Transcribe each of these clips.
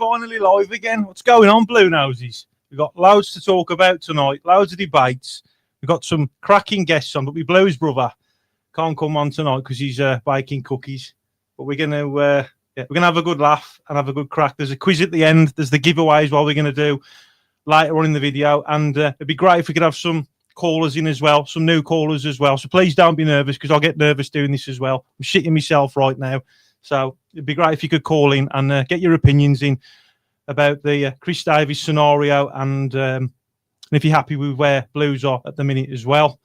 finally live again. What's going on, Blue Noses? We've got loads to talk about tonight, loads of debates. We've got some cracking guests on, but my Blues brother can't come on tonight because he's baking cookies. But we're gonna have a good laugh and have a good crack. There's a quiz at the end. There's the giveaways what we're gonna do later on in the video, and it'd be great if we could have some callers in as well, some new callers as well. So please don't be nervous because I'll get nervous doing this as well. I'm shitting myself right now. So it'd be great if you could call in and get your opinions in about the Chris Davies scenario, and if you're happy with where Blues are at the minute as well.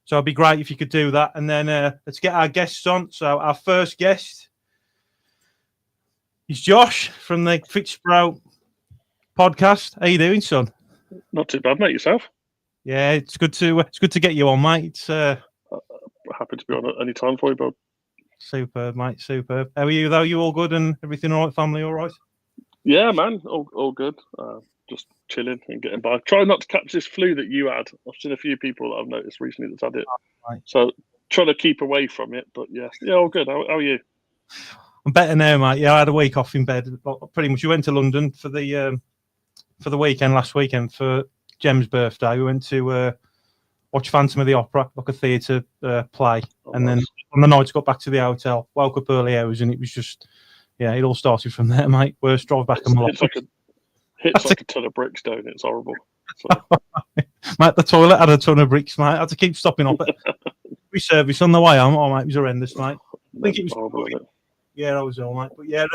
So it'd be great if you could do that. And then let's get our guests on. So our first guest is Josh from the 𝒃𝒍𝒖𝒆 podcast. How you doing, son? Not too bad, mate. Yourself? Yeah, it's good to get you on, mate. It's happy to be on at any time for you, bud. Superb, mate. Superb. How are you though? You all good and everything all right? Family all right? Yeah, man. All good. Just chilling and getting by. Trying not to catch this flu that you had. I've seen a few people that I've noticed recently that's had it. Oh, right. So trying to keep away from it. But yeah, all good. How are you? I'm better now, mate. Yeah, I had a week off in bed. Pretty much. We went to London for the weekend last weekend for Jem's birthday. We went to watch Phantom of the Opera, like a theatre play, and then on the night got back to the hotel. Woke up early hours, and it was just, it all started from there, mate. Worst drive back in my life. Hits like a ton of bricks, don't it? It's horrible. So. Mate, the toilet had a ton of bricks, mate. I had to keep stopping off at service on the way home. Oh, mate, it was horrendous, mate. I think it was horrible, isn't it? Yeah, I was all right. But yeah,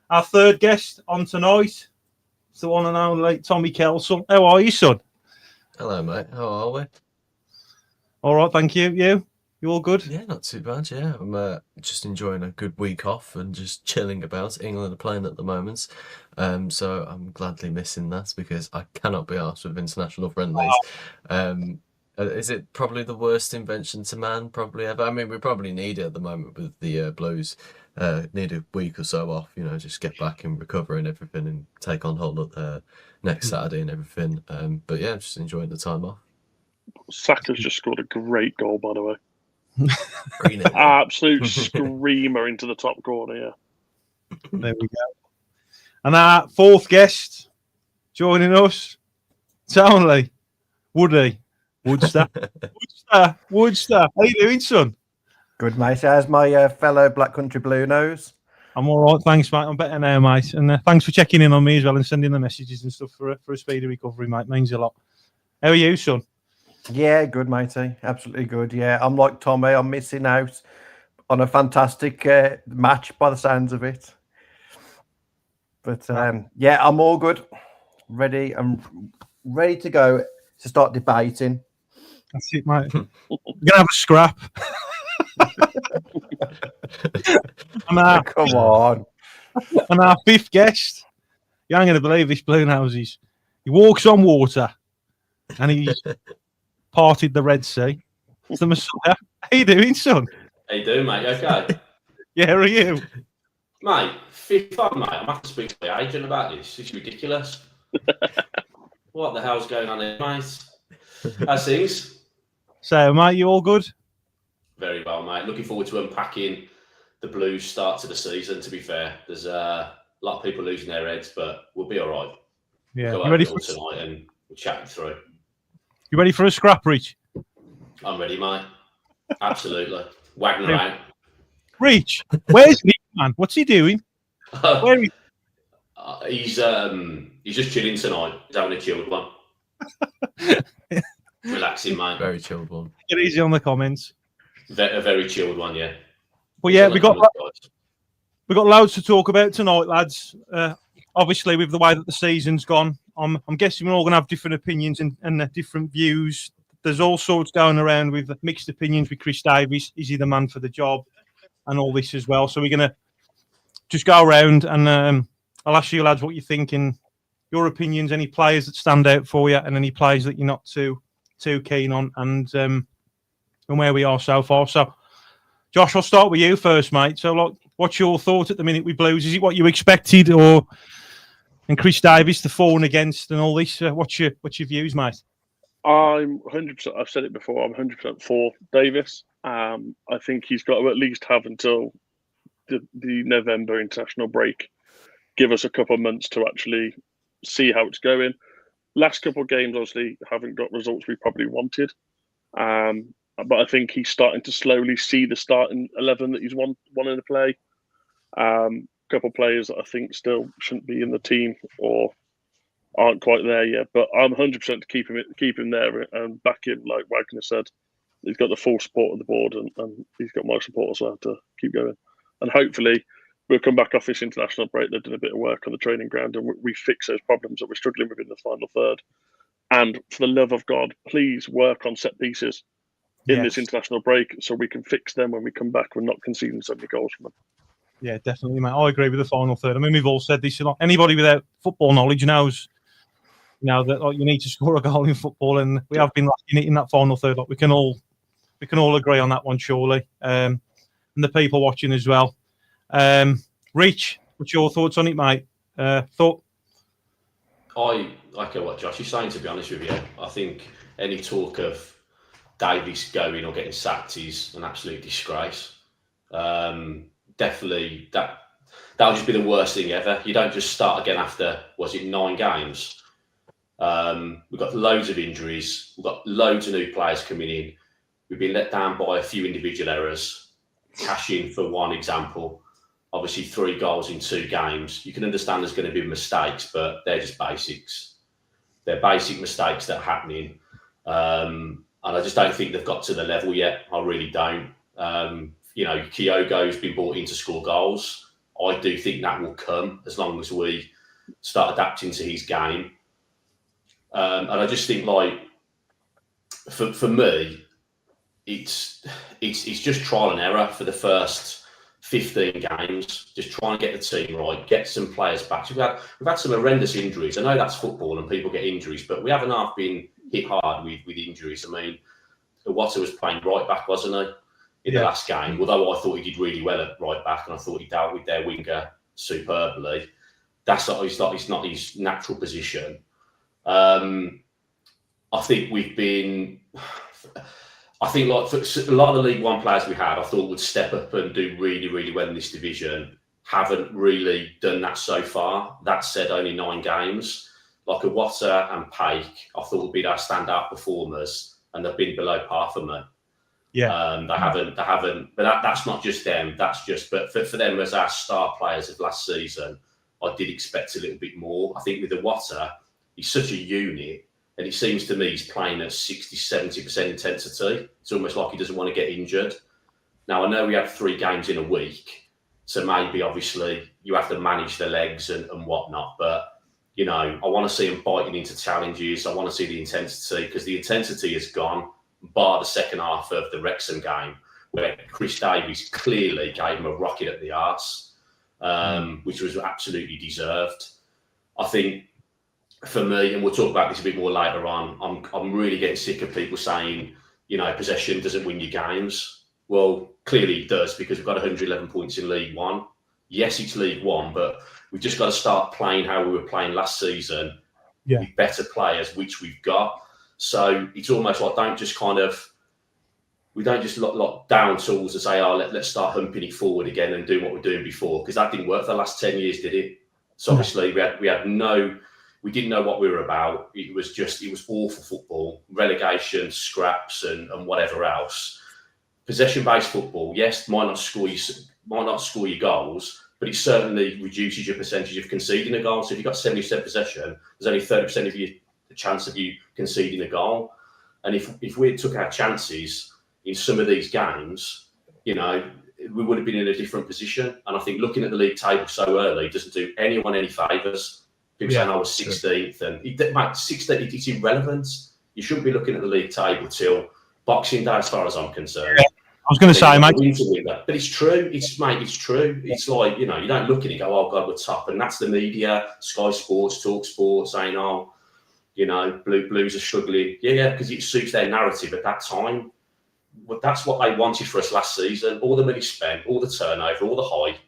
our third guest on tonight is the one and only Tommy Kelson. How are you, son? Hello, mate. How are we? All right, thank you. You all good? Yeah, not too bad, yeah. I'm just enjoying a good week off and just chilling about. England are playing at the moment, so I'm gladly missing that because I cannot be arsed with international friendlies. Is it probably the worst invention to man probably ever? I mean, we probably need it at the moment with the Blues. Need a week or so off, just get back and recover and everything and take on hold next Saturday and everything. But yeah, just enjoying the time off. Saka's just scored a great goal, by the way. Green Absolute screamer into the top corner, yeah. There we go. And our fourth guest joining us, it's only Woodster. Woodster. How you doing, son? Good, mate. How's my fellow Black Country Blue Nose? I'm all right, thanks, mate. I'm better now, mate. And thanks for checking in on me as well and sending the messages and stuff for a speedy recovery, mate. Means a lot. How are you, son? Yeah, good, matey. Absolutely good. Yeah, I'm like Tommy. I'm missing out on a fantastic match by the sounds of it. But yeah, I'm all good. Ready. I'm ready to go to start debating. That's it, mate. We're gonna have a scrap. Come on. And our fifth guest, you ain't gonna believe this, Blue Noses. He walks on water, and he's parted the Red Sea. It's the Messiah. How you doing, son? How you doing, mate? You okay? Yeah, how are you? Mate, fifth on, mate. I'm have to speak to the agent about this. It's ridiculous. What the hell's going on here, mate? How's things? So, mate, you all good? Very well, mate. Looking forward to unpacking the Blues start to the season, to be fair. There's a lot of people losing their heads, but we'll be all right. Yeah. We'll You ready for for tonight and we'll chat it through. You ready for a scrap, Rich? I'm ready, mate. Absolutely. Wagging around. Rich, where's Nick, man? What's he doing? Where is He's just chilling tonight. He's having a chilled one. Relaxing, mate. Very chilled one. Get easy on the comments. A very chilled one, yeah. Well, yeah, we got loads to talk about tonight, lads. Obviously, with the way that the season's gone, I'm guessing we're all going to have different opinions and different views. There's all sorts going around with mixed opinions with Chris Davies. Is he the man for the job? And all this as well. So we're going to just go around and I'll ask you, lads, what you're thinking, your opinions, any players that stand out for you and any players that you're not too keen on and where we are so far. So, Josh, I'll start with you first, mate. So, like, what's your thought at the minute with Blues? Is it what you expected, and Chris Davies the for and against and all this? What's your views, mate? I'm 100%. I've said it before. I'm 100% for Davies. I think he's got to at least have until the November international break give us a couple of months to actually see how it's going. Last couple of games, obviously, haven't got results we probably wanted. But I think he's starting to slowly see the starting 11 that he's wanting to play. A couple of players that I think still shouldn't be in the team or aren't quite there yet. But I'm 100% to keep him there and back him, like Wagner said. He's got the full support of the board, and he's got my support as well to keep going. And hopefully, we'll come back off this international break. They've done a bit of work on the training ground, and we fix those problems that we're struggling with in the final third. And for the love of God, please work on set pieces in this international break so we can fix them when we come back. We're not conceding so many goals from them. Yeah, definitely, mate. I agree with the final third. I mean, we've all said this. Anybody without football knowledge knows, that like, you need to score a goal in football, and we have been lacking it in that final third. Like, we can all agree on that one, surely. And the people watching as well. Rich, what's your thoughts on it, mate? I echo what Josh is saying, to be honest with you. I think any talk of Davies going or getting sacked is an absolute disgrace. Definitely, that'll just be the worst thing ever. You don't just start again after, 9 games? We've got loads of injuries. We've got loads of new players coming in. We've been let down by a few individual errors. Cash in for one example. Obviously, 3 goals in 2 games. You can understand there's going to be mistakes, but they're just basics. They're basic mistakes that are happening. And I just don't think they've got to the level yet. I really don't. Kyogo's been brought in to score goals. I do think that will come as long as we start adapting to his game. And I just think, like, for me, it's just trial and error for the first 15 games. Just try and get the team right, get some players back. We've had some horrendous injuries. I know that's football and people get injuries, but we haven't half been hit hard with injuries. I mean, Owata was playing right back, wasn't he, in the last game? Although I thought he did really well at right back, and I thought he dealt with their winger superbly. That's not his natural position. I think like for a lot of the League One players we had, I thought would step up and do really, really well in this division. Haven't really done that so far. That said, only 9 games. Like Owata and Paik, I thought would be our standout performers, and they've been below par for me. Yeah, Mm. They haven't. But that's not just them. But for them as our star players of last season, I did expect a little bit more. I think with Owata, he's such a unit, and it seems to me he's playing at 60-70% intensity. It's almost like he doesn't want to get injured. Now, I know we had 3 games in a week, so maybe obviously you have to manage the legs and whatnot. But I want to see him biting into challenges. I want to see the intensity, because the intensity has gone, bar the second half of the Wrexham game, where Chris Davies clearly gave him a rocket at the arse, which was absolutely deserved. I think for me, and we'll talk about this a bit more later on, I'm really getting sick of people saying, possession doesn't win you games. Well, clearly it does, because we've got 111 points in League One. Yes, it's League One, but we've just got to start playing how we were playing last season with better players, which we've got. So it's almost like we don't just lock down tools and say, let's start humping it forward again and doing what we're doing before, because that didn't work for the last 10 years, did it? So obviously we didn't know what we were about. It was awful football, relegation, scraps, and whatever else. Possession-based football, yes, might not score your goals, but it certainly reduces your percentage of conceding a goal. So if you've got 70% possession, there's only 30% of the chance of you conceding a goal. And if we took our chances in some of these games, we would have been in a different position. And I think looking at the league table so early doesn't do anyone any favours. People saying I was 16th, and 16th, it's irrelevant. You shouldn't be looking at the league table till Boxing Day, as far as I'm concerned. Yeah. I was going to say, mate. But it's true. It's true. It's like, you don't look at it and go, oh, God, we're top. And that's the media, Sky Sports, Talk Sports, saying, Blues are struggling. Yeah, because it suits their narrative at that time. But that's what they wanted for us last season. All the money spent, all the turnover, all the hype.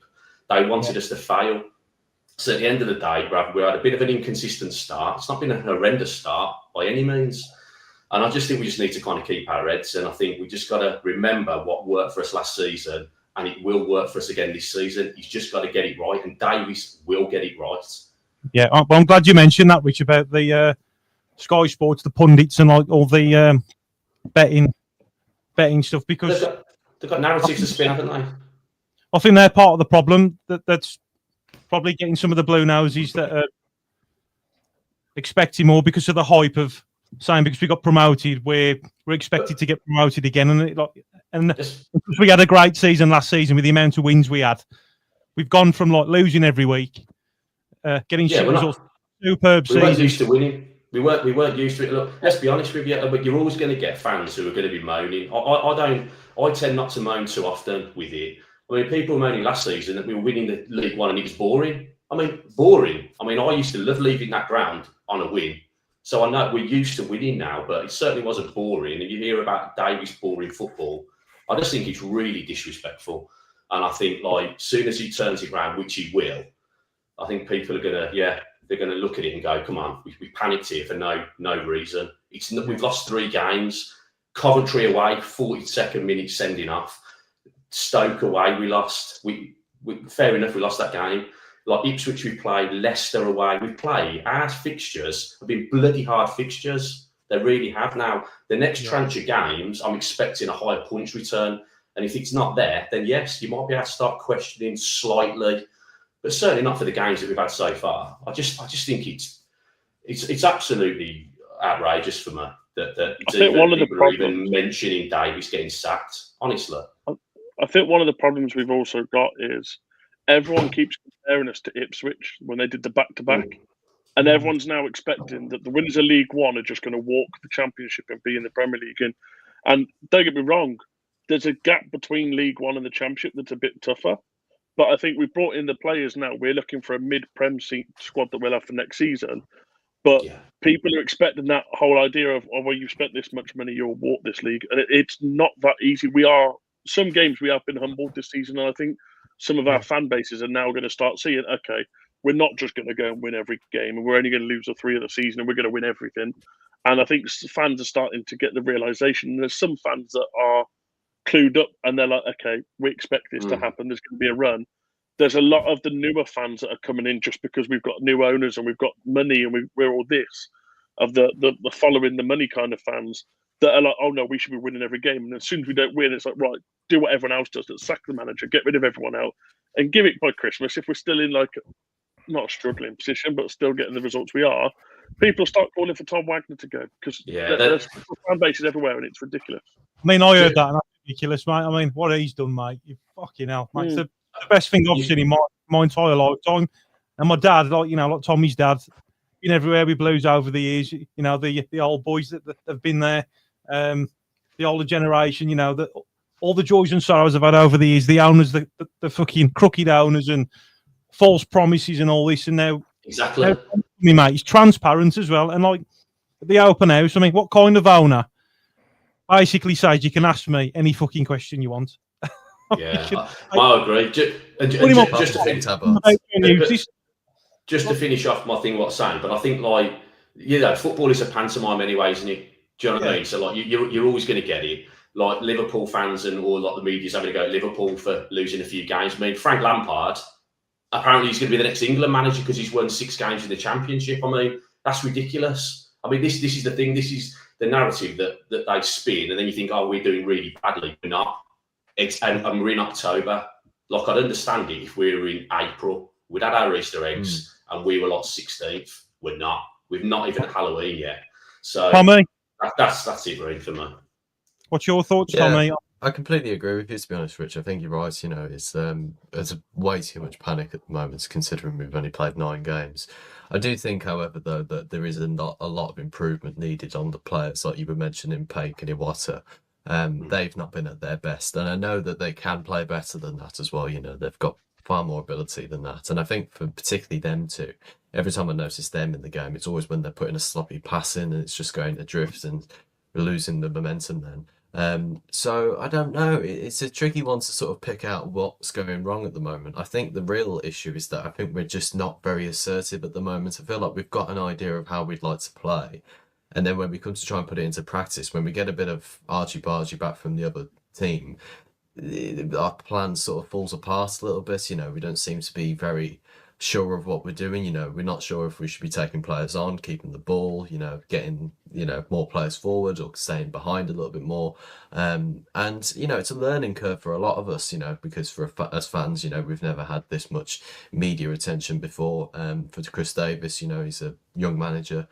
They wanted us to fail. So at the end of the day, we had a bit of an inconsistent start. It's not been a horrendous start by any means. And I just think we just need to kind of keep our heads. And I think we just got to remember what worked for us last season and it will work for us again this season. He's just got to get it right, and Davies will get it right. Yeah, I'm glad you mentioned that, Rich, about the Sky Sports, the pundits, and like all the betting stuff, because they've got narratives to spin, haven't they? I think they're part of the problem. That's probably getting some of the blue noses that are expecting more because of the hype of saying, because we got promoted, we're expected to get promoted again, and we had a great season last season with the amount of wins we had. We've gone from like losing every week, getting results, superb season. We weren't used to winning. We weren't used to it. Look, let's be honest with you, but you're always going to get fans who are going to be moaning. I tend not to moan too often with it. I mean, people were moaning last season that we were winning the League One and it was boring. I mean, boring. I mean, I used to love leaving that ground on a win. So I know we're used to winning now, but it certainly wasn't boring. And you hear about Davies boring football. I just think it's really disrespectful. And I think, like, soon as he turns it around, which he will, I think people are going to, they're going to look at it and go, come on, we panicked here for no reason. We've lost 3 games. Coventry away, 42nd minute sending off. Stoke away, we lost. Fair enough, we lost that game. Like Ipswich, we played. Leicester away, we played. Our fixtures have been bloody hard fixtures. They really have. Now, the next tranche of games, I'm expecting a higher points return. And if it's not there, then yes, you might be able to start questioning slightly, but certainly not for the games that we've had so far. I just think it's absolutely outrageous for me that people are even mentioning Davies getting sacked. Honestly, I think one of the problems we've also got is everyone keeps comparing us to Ipswich when they did the back-to-back, and everyone's now expecting that the winners of League One are just going to walk the Championship and be in the Premier League. And don't get me wrong, there's a gap between League One and the Championship that's a bit tougher. But I think we've brought in the players now. We're looking for a mid-Prem squad that we'll have for next season. But people are expecting that whole idea of, oh, well, you've spent this much money, you'll walk this league. And it's not that easy. Some games we have been humbled this season. And I think some of our fan bases are now going to start seeing, okay, we're not just going to go and win every game, and we're only going to lose the 3 of the season, and we're going to win everything. And I think fans are starting to get the realization. And there's some fans that are clued up and they're like, okay, we expect this to happen. There's going to be a run. There's a lot of the newer fans that are coming in just because we've got new owners and we've got money and we're all this, of the following the money kind of fans that are like, oh no, we should be winning every game. And as soon as we don't win, it's like, right, do what everyone else does. Let's sack the manager, get rid of everyone out, and give it by Christmas. If we're still in like not a struggling position, but still getting the results we are, people start calling for Tom Wagner to go because there's fan bases everywhere and it's ridiculous. I mean, I heard that and that's ridiculous, mate. I mean, what he's done, mate, you fucking hell, mate. It's the best thing I've seen in my entire lifetime. And my dad, like Tommy's dad, been everywhere with Blues over the years. You know, the old boys that have been there, the older generation. You know, all the joys and sorrows I've had over the years. The owners, the fucking crooked owners and false promises and all this. And now, me mate, he's transparent as well. And like at the open house, I mean, what kind of owner basically says you can ask me any fucking question you want? Yeah, I agree. Just to finish off my thing, what I'm saying, but I think like football is a pantomime anyway, isn't it? Do you know what I mean? So like you're always going to get it. Like Liverpool fans and all like the media's having to go at Liverpool for losing a few games. I mean, Frank Lampard, apparently he's going to be the next England manager because he's won 6 games in the Championship. I mean, that's ridiculous. I mean, this is the thing. This is the narrative that they spin, and then you think, oh, we're doing really badly. We're not. And we're in October. Like, I'd understand it if we were in April. We'd had our Easter eggs and we were like 16th. We're not. We've not even had Halloween yet. So Tommy, that's it really for me. What's your thoughts, Tommy? I completely agree with you, to be honest, Rich. I think you're right. You know, there's way too much panic at the moment, considering we've only played 9 games. I do think, however, though, that there is a lot of improvement needed on the players, like you were mentioning, Ppake and 𝒂𝒂𝒏. They've not been at their best, and I know that they can play better than that as well. You know, they've got far more ability than that, and I think for particularly them two, every time I notice them in the game, it's always when they're putting a sloppy pass in and it's just going adrift and we're losing the momentum then. So I don't know, it's a tricky one to sort of pick out what's going wrong at the moment. I think the real issue is that I think we're just not very assertive at the moment. I feel like we've got an idea of how we'd like to play, and then when we come to try and put it into practice, when we get a bit of argy-bargy back from the other team, our plan sort of falls apart a little bit. You know, we don't seem to be very sure of what we're doing. You know, we're not sure if we should be taking players on, keeping the ball, you know, getting, you know, more players forward or staying behind a little bit more. And, you know, it's a learning curve for a lot of us, you know, because as fans, you know, we've never had this much media attention before. For Chris Davis, you know, he's a young manager.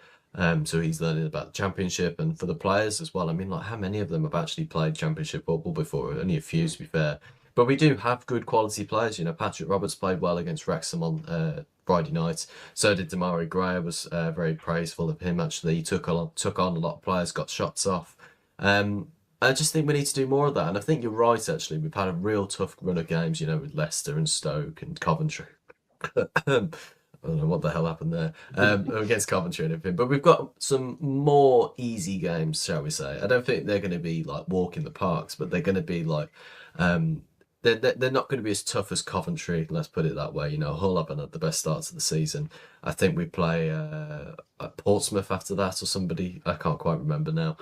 So he's learning about the championship, and for the players as well. I mean, like, how many of them have actually played championship football before? Only a few, to be fair. But we do have good quality players. You know, Patrick Roberts played well against Wrexham on Friday night. So did Demarai Gray. I was very praiseful of him, actually. He took on a lot of players, got shots off. I just think we need to do more of that. And I think you're right, actually. We've had a real tough run of games, you know, with Leicester and Stoke and Coventry. I don't know what the hell happened there against Coventry and everything, but we've got some more easy games, shall we say. I don't think they're going to be like walk in the parks, but they're going to be like they're not going to be as tough as Coventry, let's put it that way. You know, Hull haven't had the best starts of the season. I think we play Portsmouth after that, or somebody, I can't quite remember now.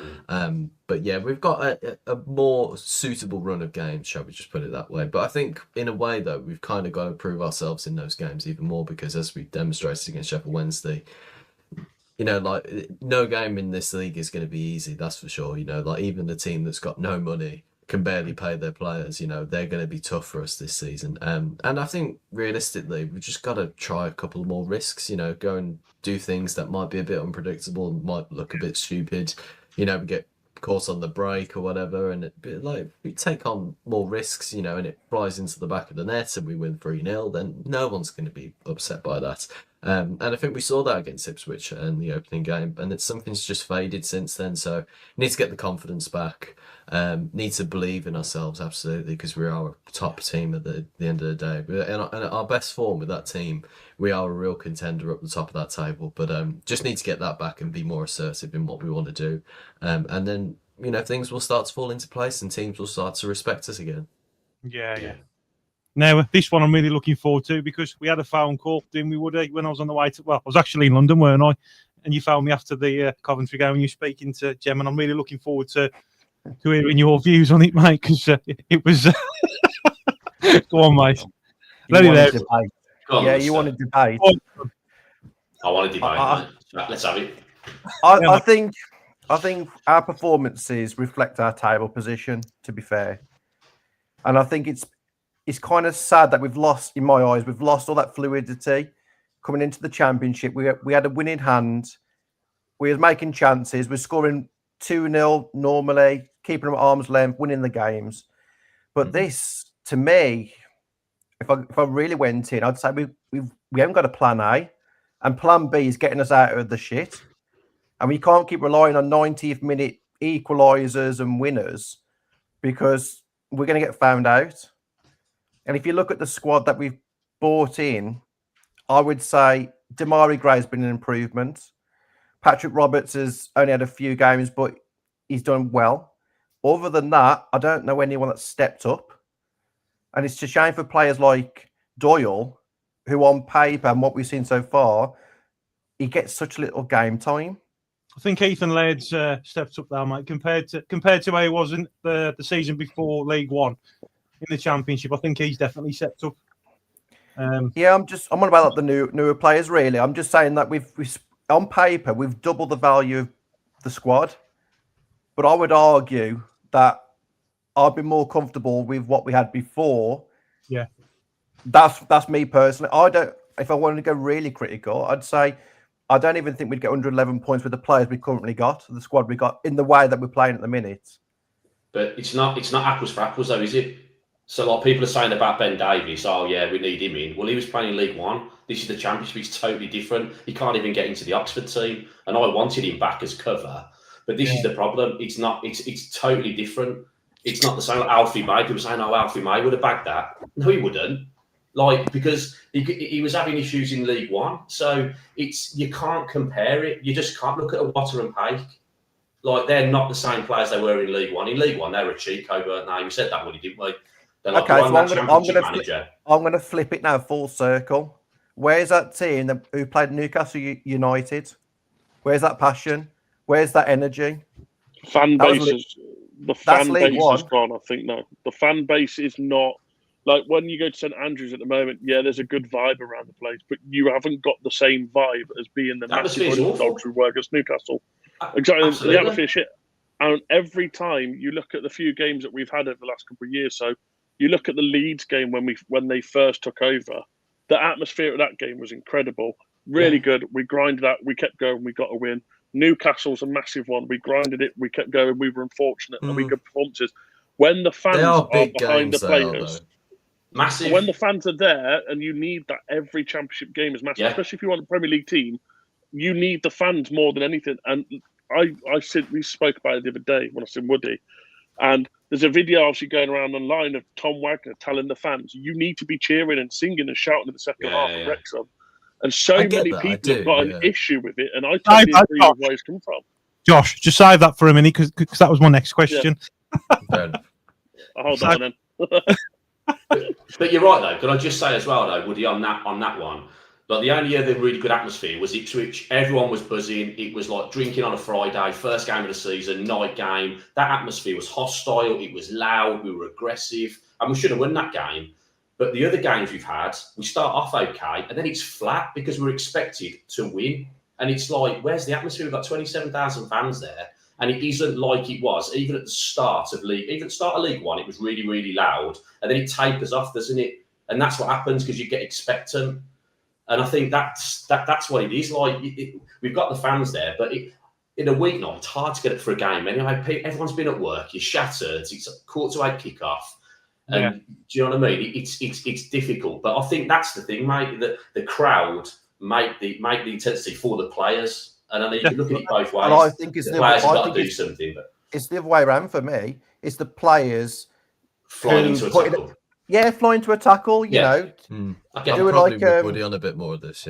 But yeah, we've got a more suitable run of games, shall we just put it that way. But I think in a way, though, we've kind of got to prove ourselves in those games even more, because as we demonstrated against Sheffield Wednesday, you know, like, no game in this league is going to be easy, that's for sure. You know, like, even the team that's got no money can barely pay their players, you know, they're going to be tough for us this season. And I think realistically, we've just got to try a couple more risks, you know, go and do things that might be a bit unpredictable, might look a bit stupid, you know, we get caught on the break or whatever, and we take on more risks, you know, and it flies into the back of the net and we win 3-0, then no one's going to be upset by that. And I think we saw that against Ipswich in the opening game, and something's just faded since then. So we need to get the confidence back. Need to believe in ourselves, absolutely, because we are a top team at the end of the day. And our best form with that team, we are a real contender up the top of that table. But just need to get that back and be more assertive in what we want to do. And then, you know, things will start to fall into place and teams will start to respect us again. Yeah. Now, this one I'm really looking forward to, because we had a phone call, didn't we, Woody, when I was on the way to... Well, I was actually in London, weren't I? And you phoned me after the Coventry game and you're speaking to Jem, and I'm really looking forward to hearing your views on it, mate, because it was... Go on, mate. Let it out. Yeah, you want to debate. I want to debate, mate. Let's have it. I think our performances reflect our table position, to be fair. And I think it's kind of sad that we've lost, in my eyes, we've lost all that fluidity coming into the championship. We had a winning hand. We were making chances. We're scoring 2-0 normally, keeping them at arm's length, winning the games. But this, to me, if I really went in, I'd say we haven't got a plan A, and plan B is getting us out of the shit. And we can't keep relying on 90th minute equalisers and winners, because we're going to get found out. And if you look at the squad that we've brought in, I would say Demarai Gray has been an improvement. Patrick Roberts has only had a few games, but he's done well. Other than that, I don't know anyone that's stepped up. And it's a shame for players like Doyle, who on paper and what we've seen so far, he gets such little game time. I think Ethan Laird's stepped up there, mate, compared to how he was in the season before League One. In the Championship, I think he's definitely stepped up. Yeah, I'm on about the newer players, really. I'm just saying that we've on paper we've doubled the value of the squad, but I would argue that I'd be more comfortable with what we had before. Yeah, that's me personally. If I wanted to go really critical, I'd say I don't even think we'd get 111 points with the players we currently got, the squad we got, in the way that we're playing at the minute. But it's not apples for apples, though, is it? So, like, people are saying about Ben Davies, oh, yeah, we need him in. Well, he was playing in League One. This is the Championship. It's totally different. He can't even get into the Oxford team. And I wanted him back as cover. But this is the problem. It's not. It's totally different. It's not the same. Like Alfie May. People saying, oh, Alfie May would have bagged that. No, he wouldn't. Like, because he was having issues in League One. So, you can't compare it. You just can't look at a Water and Pake. Like, they're not the same players they were in League One. In League One, they were a Chico, weren't they? We said that, didn't we? Like, okay, so I'm going to flip it now, full circle. Where's that team who played Newcastle United? Where's that passion? Where's that energy? Fan bases the That's fan League base One. has gone. I think no, the fan base is not like when you go to St Andrews at the moment. Yeah, there's a good vibe around the place, but you haven't got the same vibe as being the massive Atmosphere's awful. underdogs who work against Newcastle. Exactly, Absolutely. the atmosphere shit. And every time you look at the few games that we've had over the last couple of years, so you look at the Leeds game when they first took over, the atmosphere of that game was incredible, really good. We grinded out, we kept going, we got a win. Newcastle's a massive one. We grinded it, we kept going, we were unfortunate, and we got performances. When the fans are big behind games, the players, massive. when the fans are there, and you need that every championship game is massive, especially if you want a Premier League team, you need the fans more than anything. And we spoke about it the other day when I was in Woody, and there's a video obviously going around online of Tom Wagner telling the fans, you need to be cheering and singing and shouting in the second half of Wrexham. And so many people have got an issue with it, and I totally agree with where it's come from. Josh, just save that for a minute because that was my next question. I'll hold on then. But you're right though. Can I just say as well though, Woody, on that one, like the only other really good atmosphere was Ipswich. Everyone was buzzing. It was like drinking on a Friday, first game of the season, night game. That atmosphere was hostile. It was loud. We were aggressive, and we should have won that game. But the other games we've had, we start off okay, and then it's flat because we're expected to win. And it's like, where's the atmosphere? We've got 27,000 fans there, and it isn't like it was even at the start of League One. It was really, really loud, and then it tapers off, doesn't it? And that's what happens because you get expectant. And I think that's what it is. Like we've got the fans there, but in a weeknight, it's hard to get it for a game. Anyway, everyone's been at work. You're shattered. It's a 7:45 kickoff. And do you know what I mean? It's difficult, but I think that's the thing, mate. That the crowd make the intensity for the players, and I mean, you look at it both ways. And I think it's the players have got to do something, but it's the other way around for me. It's the players flying into a tackle. Flying to a tackle. You know, okay. I'm probably with Woody on a bit more of this.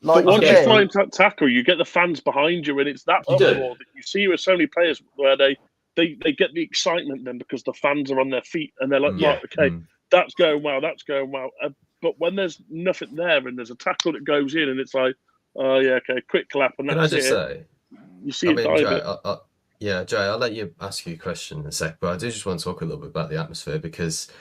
Like once you fly into that tackle, you get the fans behind you, and it's that uproar that you see with so many players where they get the excitement then because the fans are on their feet and they're like, right, okay, that's going well, that's going well. But when there's nothing there and there's a tackle that goes in and it's like, oh yeah, okay, quick clap and that's it. Say, you see it dive. Jay, I'll let you ask you a question in a sec, but I do just want to talk a little bit about the atmosphere because,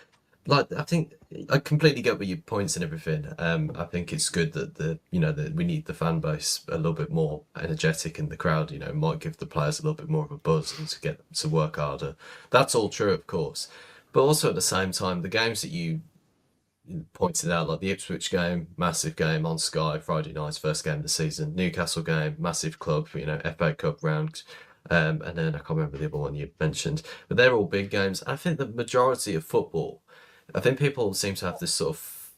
like, I think I completely get what your points and everything. I think it's good that we need the fan base a little bit more energetic, and the crowd, might give the players a little bit more of a buzz and to get them to work harder. That's all true, of course, but also at the same time, the games that you pointed out, like the Ipswich game, massive game on Sky Friday night, first game of the season. Newcastle game, massive club, FA Cup round. And then I can't remember the other one you mentioned, but they're all big games. I think the majority of football, I think people seem to have this sort of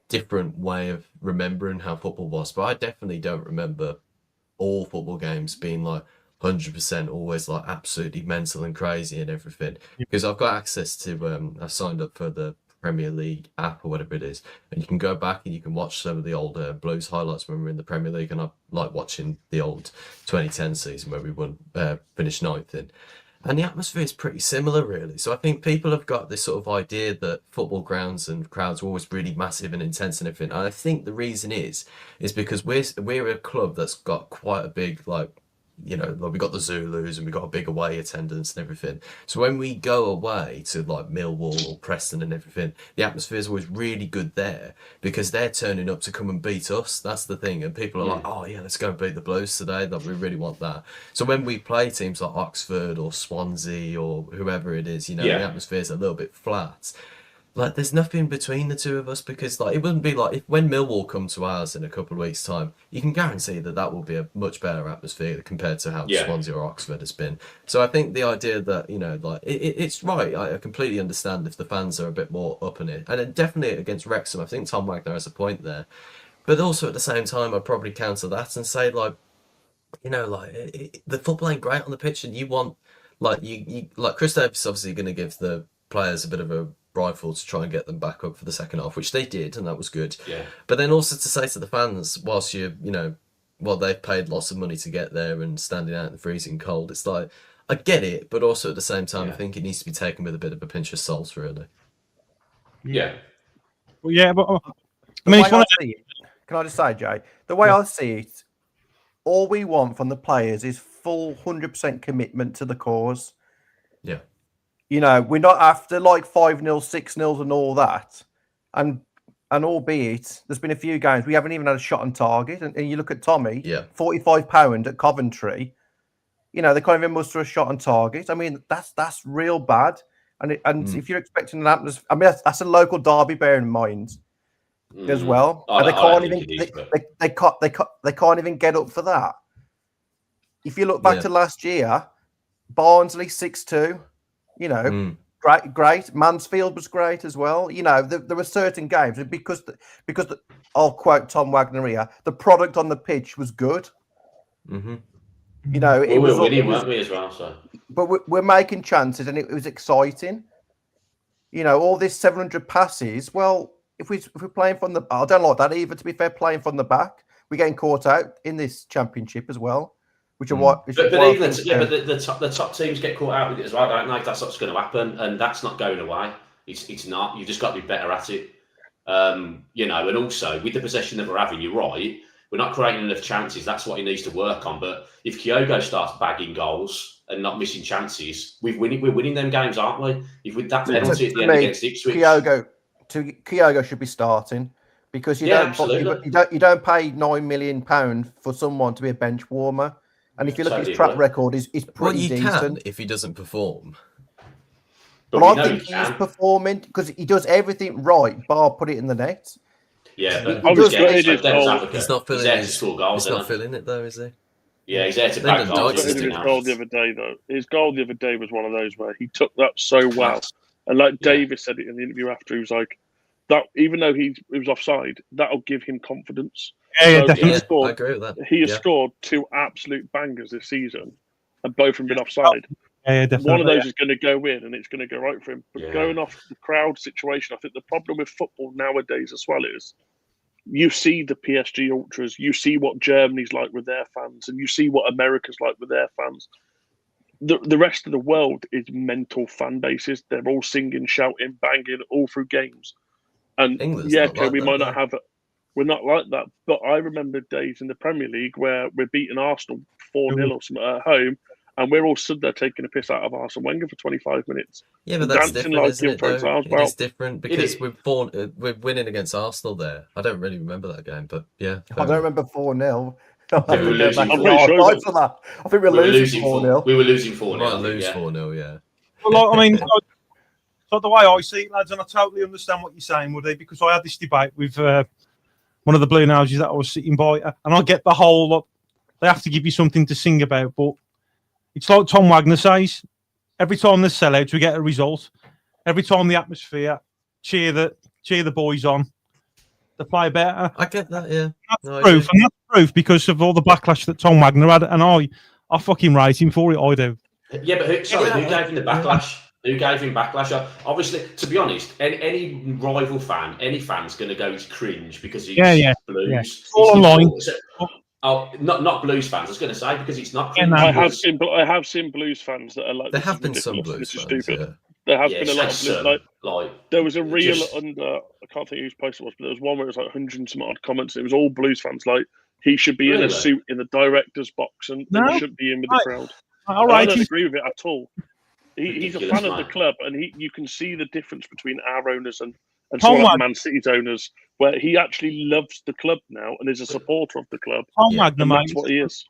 different way of remembering how football was, but I definitely don't remember all football games being like 100% always like absolutely mental and crazy and everything. Because I've got access to, I signed up for the Premier League app or whatever it is, and you can go back and you can watch some of the old Blues highlights when we were in the Premier League, and I like watching the old 2010 season where we finished 9th in. And the atmosphere is pretty similar, really. So I think people have got this sort of idea that football grounds and crowds are always really massive and intense and everything. And I think the reason is because we're a club that's got quite a big, like we got the Zulus and we got a big away attendance and everything. So when we go away to like Millwall or Preston and everything, the atmosphere is always really good there because they're turning up to come and beat us. That's the thing. And people are like, oh yeah, let's go and beat the Blues today. Like, we really want that. So when we play teams like Oxford or Swansea or whoever it is, the atmosphere is a little bit flat. Like, there's nothing between the two of us because, like, it wouldn't be like if when Millwall come to ours in a couple of weeks' time, you can guarantee that will be a much better atmosphere compared to how Swansea or Oxford has been. So I think the idea that, it's right. I completely understand if the fans are a bit more up in it. And then definitely against Wrexham, I think Tom Wagner has a point there. But also at the same time, I'd probably counter that and say, like, the football ain't great on the pitch and you want, like, Chris Davis is obviously going to give the players a bit of a rifle to try and get them back up for the second half, which they did, and that was good. Yeah. But then also to say to the fans, whilst they've paid lots of money to get there and standing out in the freezing cold, it's like, I get it, but also at the same time, I think it needs to be taken with a bit of a pinch of salt, really. Yeah. Well, yeah, but I mean, can I just say, Jay, the way I see it, all we want from the players is full 100% commitment to the cause. Yeah. You know, we're not after like 5-0, 6-0 and all that. And albeit there's been a few games we haven't even had a shot on target. And you look at Tommy, £45 at Coventry. You know, they can't even muster a shot on target. I mean, that's real bad. And if you're expecting an atmosphere, I mean, that's a local derby, bear in mind as well. And they can't even they can't even get up for that. If you look back to last year, Barnsley 6-2. You know, great. Mansfield was great as well. You know, there were certain games because I'll quote Tom Wagner here. The product on the pitch was good. Mm-hmm. You know, we were winning, weren't we, as well? So, but we're making chances, and it was exciting. You know, all this 700 passes. Well, if we're playing from the, I don't like that either. To be fair, playing from the back, we're getting caught out in this championship as well. Which are what? But even the top teams get caught out with it as well. I don't know if that's what's going to happen, and that's not going away. It's not. You've just got to be better at it. You know, and also with the possession that we're having, you're right. We're not creating enough chances. That's what he needs to work on. But if Kyogo starts bagging goals and not missing chances, we're winning them games, aren't we? If with that penalty at the end against Ipswich, Kyogo should be starting. Because you don't pay £9 million for someone to be a bench warmer. And if you look at his track record, he's pretty decent. Can if he doesn't perform. But I think he's performing because he does everything right, bar put it in the net. Yeah, but he's not filling it though, is he? Yeah, he's there to back goals. His goal the other day, though. His goal the other day was one of those where he took that so well. And like Davis said it in the interview after, he was like, that even though he was offside, that'll give him confidence. Yeah, definitely. I agree with that. He has scored 2 absolute bangers this season, and both have been offside. Yeah, definitely. One of those is going to go in, and it's going to go right for him. But going off the crowd situation, I think the problem with football nowadays as well is you see the PSG ultras, you see what Germany's like with their fans, and you see what America's like with their fans. The rest of the world is mental fan bases. They're all singing, shouting, banging all through games. And England's we might not have it. We're not like that. But I remember days in the Premier League where we're beating Arsenal 4-0 or something at home, and we're all stood there taking a piss out of Arsene Wenger for 25 minutes. Yeah, but that's different, isn't it, though? It's different because we're winning against Arsenal there. I don't really remember that game, but yeah. I don't remember 4-0. I think we're losing 4-0. We were losing 4-0. We might lose 4-0, yeah. Well, I mean, so the way I see it, lads, and I totally understand what you're saying, Woody, because I had this debate with one of the Blue Noses that I was sitting by, and I get the whole lot. They have to give you something to sing about, but it's like Tom Wagner says, every time there's sellouts, we get a result. Every time the atmosphere, cheer the boys on. They play better. I get that, yeah. That's proof, and that's proof because of all the backlash that Tom Wagner had, and I fucking rate him for it, I do. Yeah, but who gave him the backlash? Who gave him backlash? Obviously, to be honest, any rival fan, any fan's going to go to cringe because he's Blues. Yeah. All online. Oh, not Blues fans. I was going to say because it's not. Yeah, I have seen Blues fans that are like. There have been some Blues fans. Stupid. Yeah. There have been a lot of Blues. Like there was a reel under. I can't think whose post it was, but there was one where it was like 100 and some odd comments. It was all Blues fans. Like he should be in a suit in the director's box and he shouldn't be in with the crowd. I don't agree with it at all. He's a fan of the club, and you can see the difference between our owners and some of Man City's owners, where he actually loves the club now and is a supporter of the club. Tom Wagner, mate, that's what he is.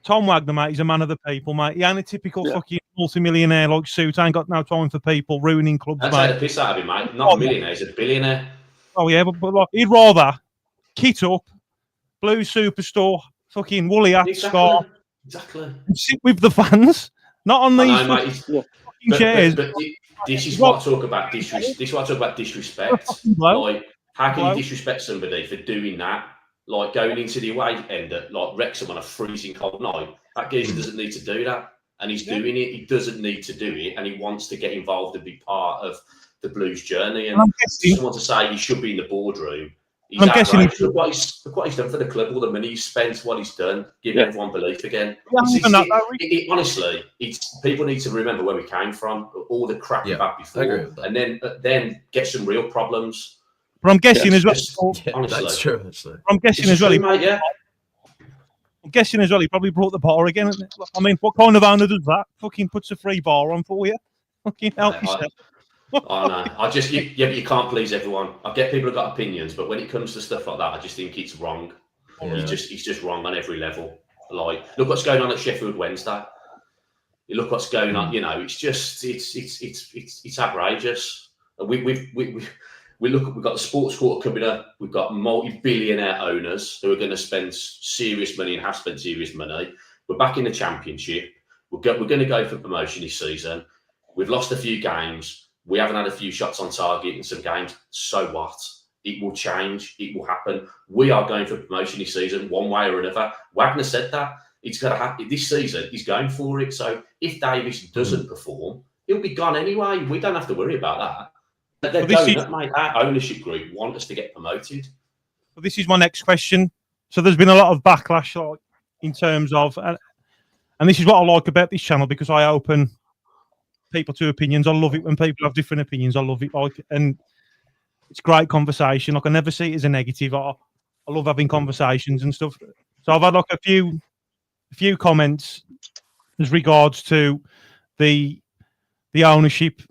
Tom Wagner, mate, he's a man of the people, mate. He ain't a typical fucking multi-millionaire like Suit. Ain't got no time for people ruining clubs, That's mate. That's the piss out of him, mate. Not a millionaire, he's a billionaire. Oh, yeah, but like, he'd rather kit up, blue superstore, fucking woolly hat, scarf, and sit with the fans. Not on these fucking chairs. But this is what I talk about disrespect. This is what I talk about disrespect. Like, how can you disrespect somebody for doing that? Like going into the away end at like Wrexham on a freezing cold night. That geezer doesn't need to do that, and he's doing it. He doesn't need to do it, and he wants to get involved and be part of the Blues journey. And someone to say he should be in the boardroom. I'm guessing look what he's done for the club, all the money he's spent, what he's done, giving everyone belief again. Honestly, people need to remember where we came from, all the crap we've had before, and then get some real problems. But I'm guessing as well. Honestly, that's true. Actually, I'm guessing as well. Mate, I'm guessing as well, he probably brought the bar again. I mean, what kind of owner does that? Fucking puts a free bar on for you. Fucking help yourself. I know. But you can't please everyone. I get people who've got opinions, but when it comes to stuff like that, I just think it's wrong. Yeah. He's just wrong on every level. Like, look what's going on at Sheffield Wednesday. You look what's going on. You know, it's outrageous. We look. We've got the sports quarter coming up. We've got multi-billionaire owners who are going to spend serious money and have spent serious money. We're back in the championship. We're going to go for promotion this season. We've lost a few games. We haven't had a few shots on target in some games. So what? It will change. It will happen. We are going for promotion this season, one way or another. Wagner said that. It's going to happen this season. He's going for it. So if Davis doesn't perform, he'll be gone anyway. We don't have to worry about that. But they're going up, mate. Our ownership group want us to get promoted. Well, this is my next question. So there's been a lot of backlash, like, in terms of, and this is what I like about this channel, because I open people to opinions. I love it when people have different opinions. I love it, like, and it's great conversation. Like, I never see it as a negative. I love having conversations and stuff. So I've had like a few comments as regards to the ownership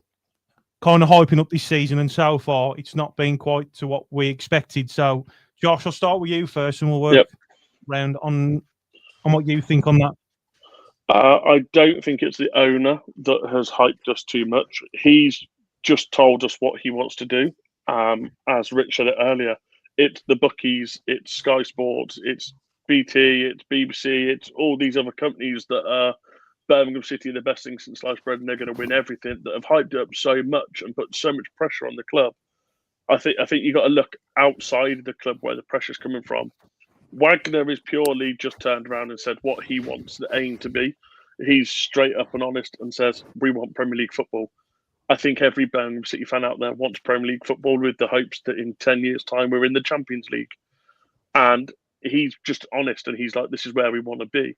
kind of hyping up this season, and so far it's not been quite to what we expected. So Josh, I'll start with you first, and we'll work round on what you think on that. I don't think it's the owner that has hyped us too much. He's just told us what he wants to do. As Rich said it earlier, it's the bookies, it's Sky Sports, it's BT, it's BBC, it's all these other companies that are Birmingham City are the best thing since sliced bread, and they're going to win everything, that have hyped it up so much and put so much pressure on the club. I think you got to look outside of the club where the pressure's coming from. Wagner is purely just turned around and said what he wants the aim to be. He's straight up and honest and says, we want Premier League football. I think every Birmingham City fan out there wants Premier League football, with the hopes that in 10 years' time we're in the Champions League. And he's just honest, and he's like, this is where we want to be.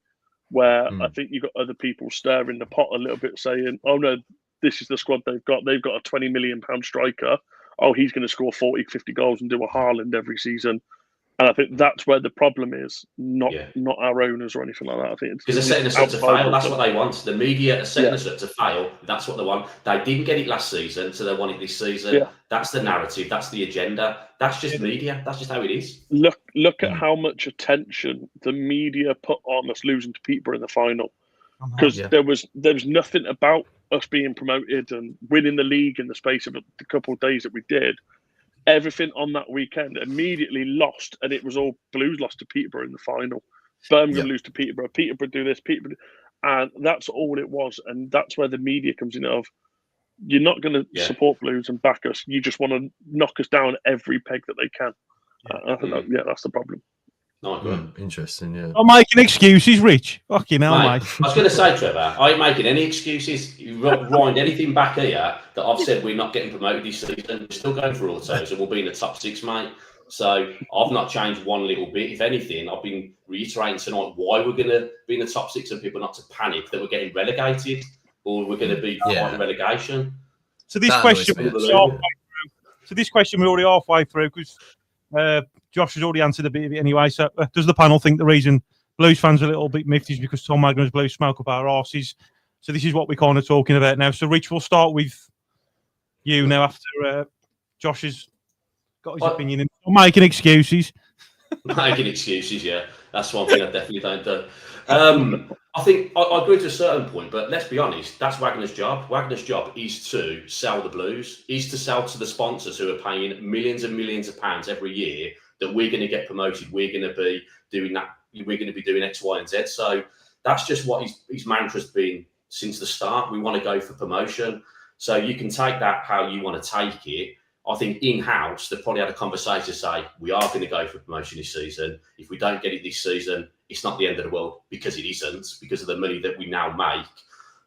Where I think you've got other people stirring the pot a little bit, saying, oh no, this is the squad they've got. They've got a £20 million striker. Oh, he's going to score 40, 50 goals and do a Haaland every season. And I think that's where the problem is, not our owners or anything like that. I think because they're setting us up to fail. That's what they want. The media are setting us up to fail. That's what they want. They didn't get it last season, so they want it this season. Yeah. That's the narrative. That's the agenda. That's just media. That's just how it is. Look at how much attention the media put on us losing to Peterborough in the final, because there was nothing about us being promoted and winning the league in the space of the couple of days that we did. Everything on that weekend immediately lost, and it was all Blues lost to Peterborough in the final. Birmingham lose to Peterborough. Peterborough do this, and that's all it was. And that's where the media comes in. Of you're not going to support Blues and back us. You just want to knock us down every peg that they can. I think that's the problem. Interesting, yeah. I'm making excuses, Rich. Fucking hell, mate. I was going to say, Trevor, I ain't making any excuses. You wind anything back here that I've said we're not getting promoted this season. We're still going for autos, and we'll be in the top 6, mate. So I've not changed one little bit. If anything, I've been reiterating tonight why we're going to be in the top 6, and people not to panic that we're getting relegated or we're going to be fighting relegation. So this question, we're already halfway through, because Josh has already answered a bit of it anyway. So does the panel think the reason Blues fans are a little bit miffed is because Tom Wagner's blew smoke up our arses? So this is what we're kind of talking about now. So Rich, we'll start with you now after Josh has got his opinion. I'm making excuses. Making excuses, yeah. That's one thing I definitely don't do. I think I agree to a certain point, but let's be honest, that's Wagner's job. Wagner's job is to sell the Blues, is to sell to the sponsors who are paying millions and millions of pounds every year that we're going to get promoted, we're going to be doing that, we're going to be doing X, Y, and Z. So that's just what his mantra's been since the start. We want to go for promotion. So you can take that how you want to take it. I think in-house, they've probably had a conversation to say, we are going to go for promotion this season. If we don't get it this season, it's not the end of the world, because it isn't, because of the money that we now make.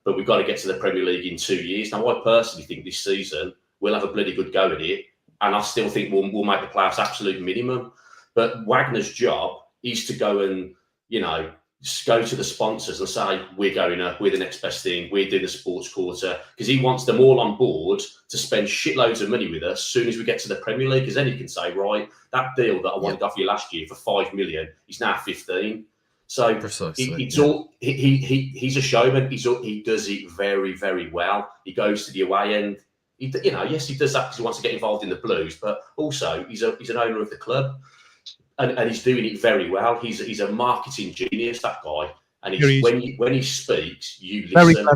But we've got to get to the Premier League in 2 years. Now, I personally think this season we'll have a bloody good go at it. And I still think we'll make the playoffs absolute minimum. But Wagner's job is to go and, go to the sponsors and say, we're going up, we're the next best thing, we're doing the sports quarter, because he wants them all on board to spend shitloads of money with us as soon as we get to the Premier League. Because then he can say, right, that deal that I wanted off you last year for 5 million is now 15. So Precisely, it's yeah. all he's a showman. He does it very, very well. He goes to the away end. Yes, he does that because he wants to get involved in the Blues, but also he's an owner of the club, and he's doing it very well. He's a marketing genius, that guy. And when he speaks, you listen.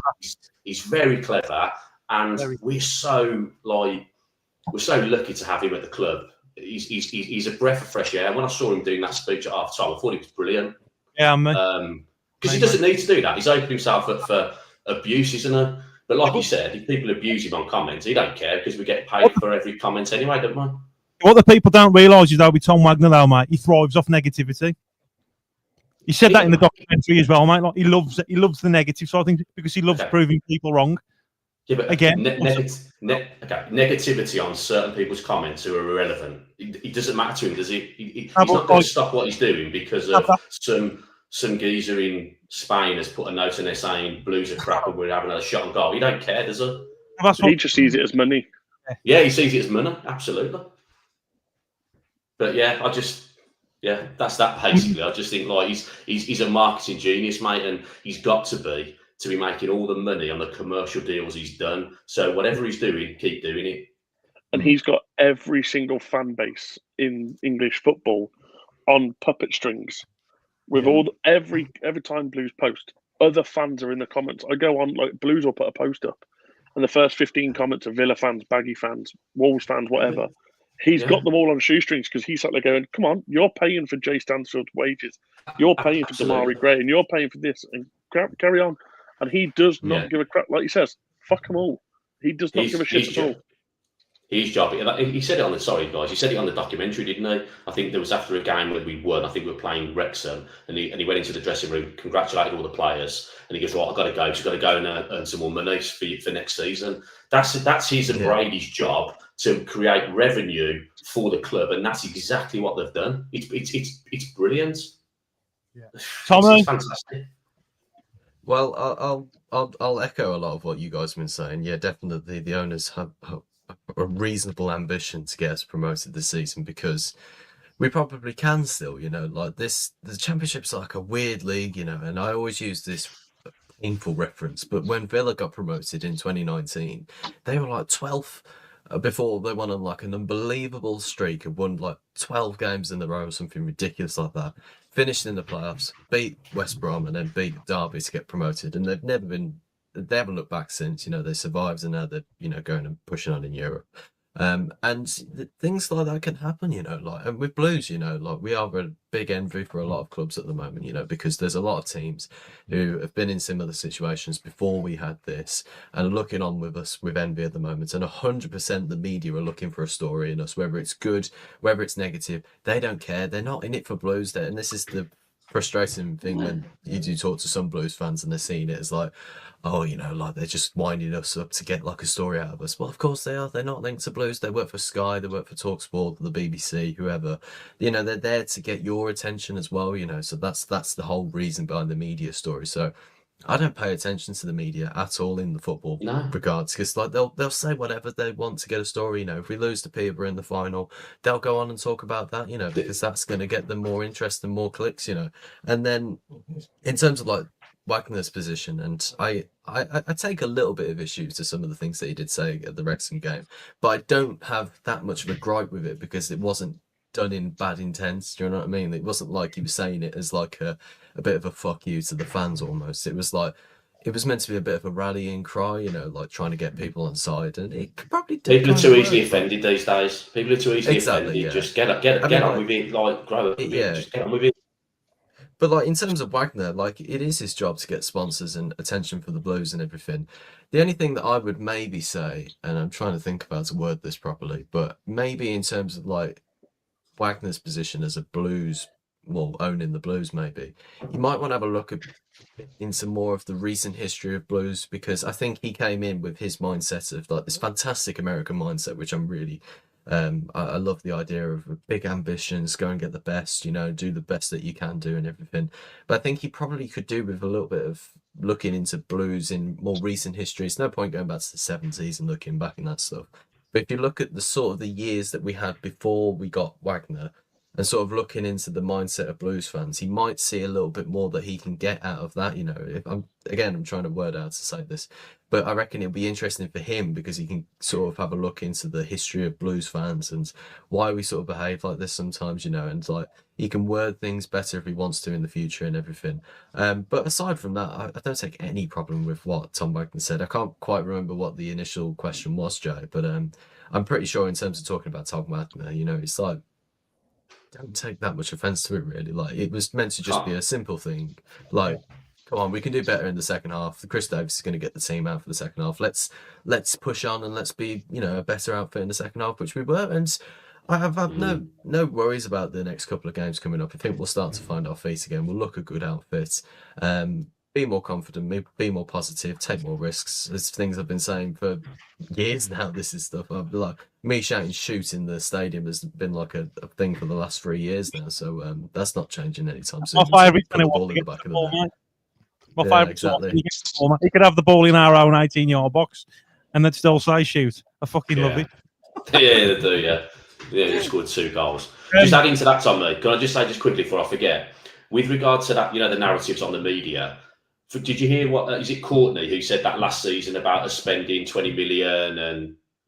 He's very clever, and we're so lucky to have him at the club. He's a breath of fresh air. When I saw him doing that speech at half time, I thought it was brilliant. Yeah, because he doesn't need to do that. He's opened himself up for abuse, isn't he? But like you said, if people abuse him on comments, he don't care because we get paid for every comment anyway, don't we? What the people don't realise is though with Tom Wagner, though, mate, he thrives off negativity. He said that in the documentary as well, mate. Like he loves the negative side of things because he loves proving people wrong. Yeah, but again, negativity on certain people's comments who are irrelevant. It doesn't matter to him, does it? He's not going to stop what he's doing because of some geezer in Spain has put a note in there saying Blues are crap and we're having another shot on goal. He don't care, does he? He just sees it as money. Yeah, he sees it as money, absolutely. But yeah, that's that basically. I just think like he's a marketing genius, mate, and he's got to be making all the money on the commercial deals he's done. So whatever he's doing, keep doing it. And he's got every single fan base in English football on puppet strings. With every time Blues post, other fans are in the comments. I go on, like, Blues will put a post up, and the first 15 comments are Villa fans, Baggy fans, Wolves fans, whatever. He's got them all on shoestrings because he's sat there going, come on, you're paying for Jay Stansfield's wages. You're paying for Damari Gray, and you're paying for this, and carry on. And he does not give a crap. Like he says, fuck them all. He does not give a shit at all. His job. He said it on he said it on the documentary, didn't he? I think there was after a game when we won. I think we were playing Wrexham, and he went into the dressing room, congratulated all the players, and he goes, "Right, I've got to go. Just got to go and earn some more money for next season." That's his and Brady's job to create revenue for the club, and that's exactly what they've done. It's brilliant. Yeah, it's fantastic. Well, I'll echo a lot of what you guys have been saying. Yeah, definitely the owners have a reasonable ambition to get us promoted this season because we probably can still, like this. The Championship's like a weird league, and I always use this painful reference, but when Villa got promoted in 2019, they were like 12th before they went on like an unbelievable streak and won like 12 games in a row or something ridiculous like that. Finished in the playoffs, beat West Brom and then beat Derby to get promoted, and they haven't looked back since. They survived and now they're going and pushing on in Europe. And things like that can happen, like, and with Blues, like we are a big envy for a lot of clubs at the moment, because there's a lot of teams who have been in similar situations before we had this and are looking on with us with envy at the moment. And 100% the media are looking for a story in us, whether it's good, whether it's negative. They don't care. They're not in it for Blues. And this is the frustrating thing when you do talk to some Blues fans and they're seeing it as like, oh, like they're just winding us up to get like a story out of us. Well, of course they are. They're not linked to Blues. They work for Sky, they work for TalkSport, the BBC, whoever. They're there to get your attention as well, so that's the whole reason behind the media story. So I don't pay attention to the media at all in the football regards, because like they'll say whatever they want to get a story. If we lose to Peterborough in the final, they'll go on and talk about that, because that's going to get them more interest and more clicks, And then in terms of like Wagner's position, and I take a little bit of issue to some of the things that he did say at the Wrexham game, but I don't have that much of a gripe with it because it wasn't done in bad intent. Do you know what I mean? It wasn't like he was saying it as like a bit of a fuck you to the fans almost. It was like, it was meant to be a bit of a rallying cry, like trying to get people on side, and it probably did. People are too easily offended these days. People are too easily offended. Yeah. Just get on with it, like grow up with it. Just get on with it. But like in terms of Wagner, like it is his job to get sponsors and attention for the Blues and everything. The only thing that I would maybe say, and I'm trying to think about how to word this properly, but maybe in terms of like Wagner's position as a Blues, well, owning the Blues, maybe you might want to have a look into more of the recent history of Blues, because I think he came in with his mindset of like this fantastic American mindset, which I'm really I love the idea of big ambitions, go and get the best, do the best that you can do and everything. But I think he probably could do with a little bit of looking into Blues in more recent history. It's no point going back to the 70s and looking back in that stuff. But if you look at the sort of the years that we had before we got Wagner, and sort of looking into the mindset of Blues fans, he might see a little bit more that he can get out of that. You know, if I'm trying to word out to say this, but I reckon it'll be interesting for him because he can sort of have a look into the history of Blues fans and why we sort of behave like this sometimes, you know, and like he can word things better if he wants to in the future and everything. But aside from that, I don't take any problem with what Tom Wagner said. I can't quite remember what the initial question was, Joe, but I'm pretty sure in terms of talking about Tom Wagner, you know, it's like, don't take that much offense to it, really. Like, it was meant to just be a simple thing. Like, come on, we can do better in the second half. Chris Davis is going to get the team out for the second half. Let's push on and let's be, you know, a better outfit in the second half, which we were. And I have had no worries about the next couple of games coming up. I think we'll start to find our feet again. We'll look a good outfit. Be more confident, be more positive, take more risks. There's things I've been saying for years now. This is stuff I've like me shouting "shoot" in the stadium has been like a thing for the last 3 years now. So that's not changing anytime soon. My favourite Put the ball in the back of the net. My favourite exactly. He could have the ball in our own 18-yard box, and they'd still say shoot. I fucking love it. Yeah, they do. Yeah, they scored 2 goals. Just adding to that, Tommy, can I just say just quickly before I forget, with regard to that, you know, the narratives on the media. Did you hear what is it Courtney who said that last season about us spending 20 million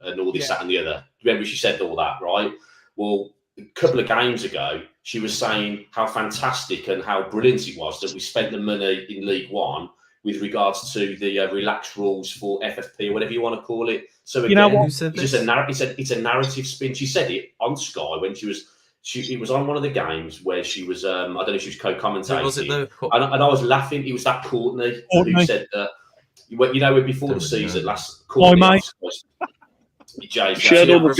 and all this, that, and the other? Remember, she said all that, right? Well, a couple of games ago, she was saying how fantastic and how brilliant it was that we spent the money in League One with regards to the relaxed rules for FFP or whatever you want to call it. So again, you know what? it's just it's a narrative spin. She said it on Sky when she was. It was on one of the games where she was, I don't know if she was co-commentating. Was it though? And I was laughing. It was that Courtney who said that, you know, before the season, last Courtney. She had all the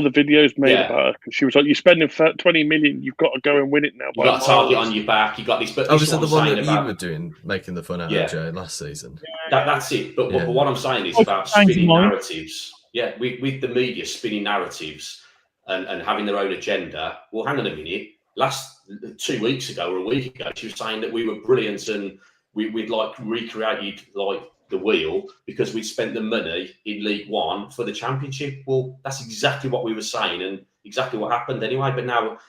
videos made about her because she was like, "You're spending 20 million. You've got to go and win it now." You got a target on your back. You got this. But was it the one that you were doing, making the fun out of Jay last season? That's it. But what I'm saying is about spinning narratives. Yeah, with the media spinning narratives. And having their own agenda. Well, hang on a minute. 2 weeks ago or a week ago, she was saying that we were brilliant and we'd like recreated like the wheel because we'd spent the money in League One for the Championship. Well, that's exactly what we were saying and exactly what happened anyway. But now,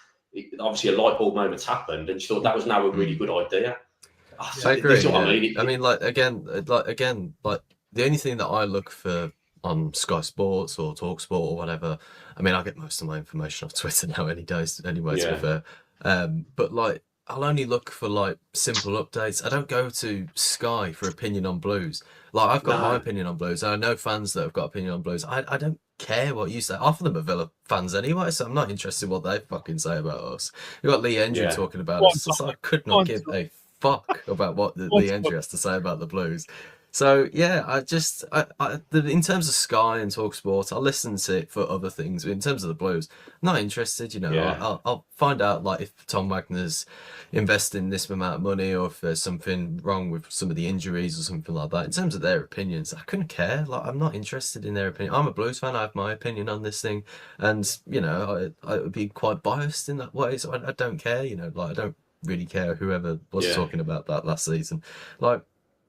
obviously, a light bulb moment's happened, and she thought that was now a really good idea. I agree. I mean, again, the only thing that I look for on Sky Sports or Talk Sport or whatever. I mean, I get most of my information off Twitter now anyway, to be fair. But like, I'll only look for like simple updates. I don't go to Sky for opinion on Blues. Like, I've got my opinion on Blues. I know fans that have got opinion on Blues. I don't care what you say. Half of them are Villa fans anyway, so I'm not interested in what they fucking say about us. You've got Lee Hendry talking about us. So I could not give a fuck about what Lee Hendry has to say about the Blues. So yeah, in terms of Sky and TalkSport, I'll listen to it for other things. But in terms of the Blues, not interested. You know, I'll find out like if Tom Wagner's investing this amount of money, or if there's something wrong with some of the injuries or something like that. In terms of their opinions, I couldn't care. Like, I'm not interested in their opinion. I'm a Blues fan. I have my opinion on this thing, and you know, I would be quite biased in that way. So I don't care. You know, like I don't really care whoever was talking about that last season. Like,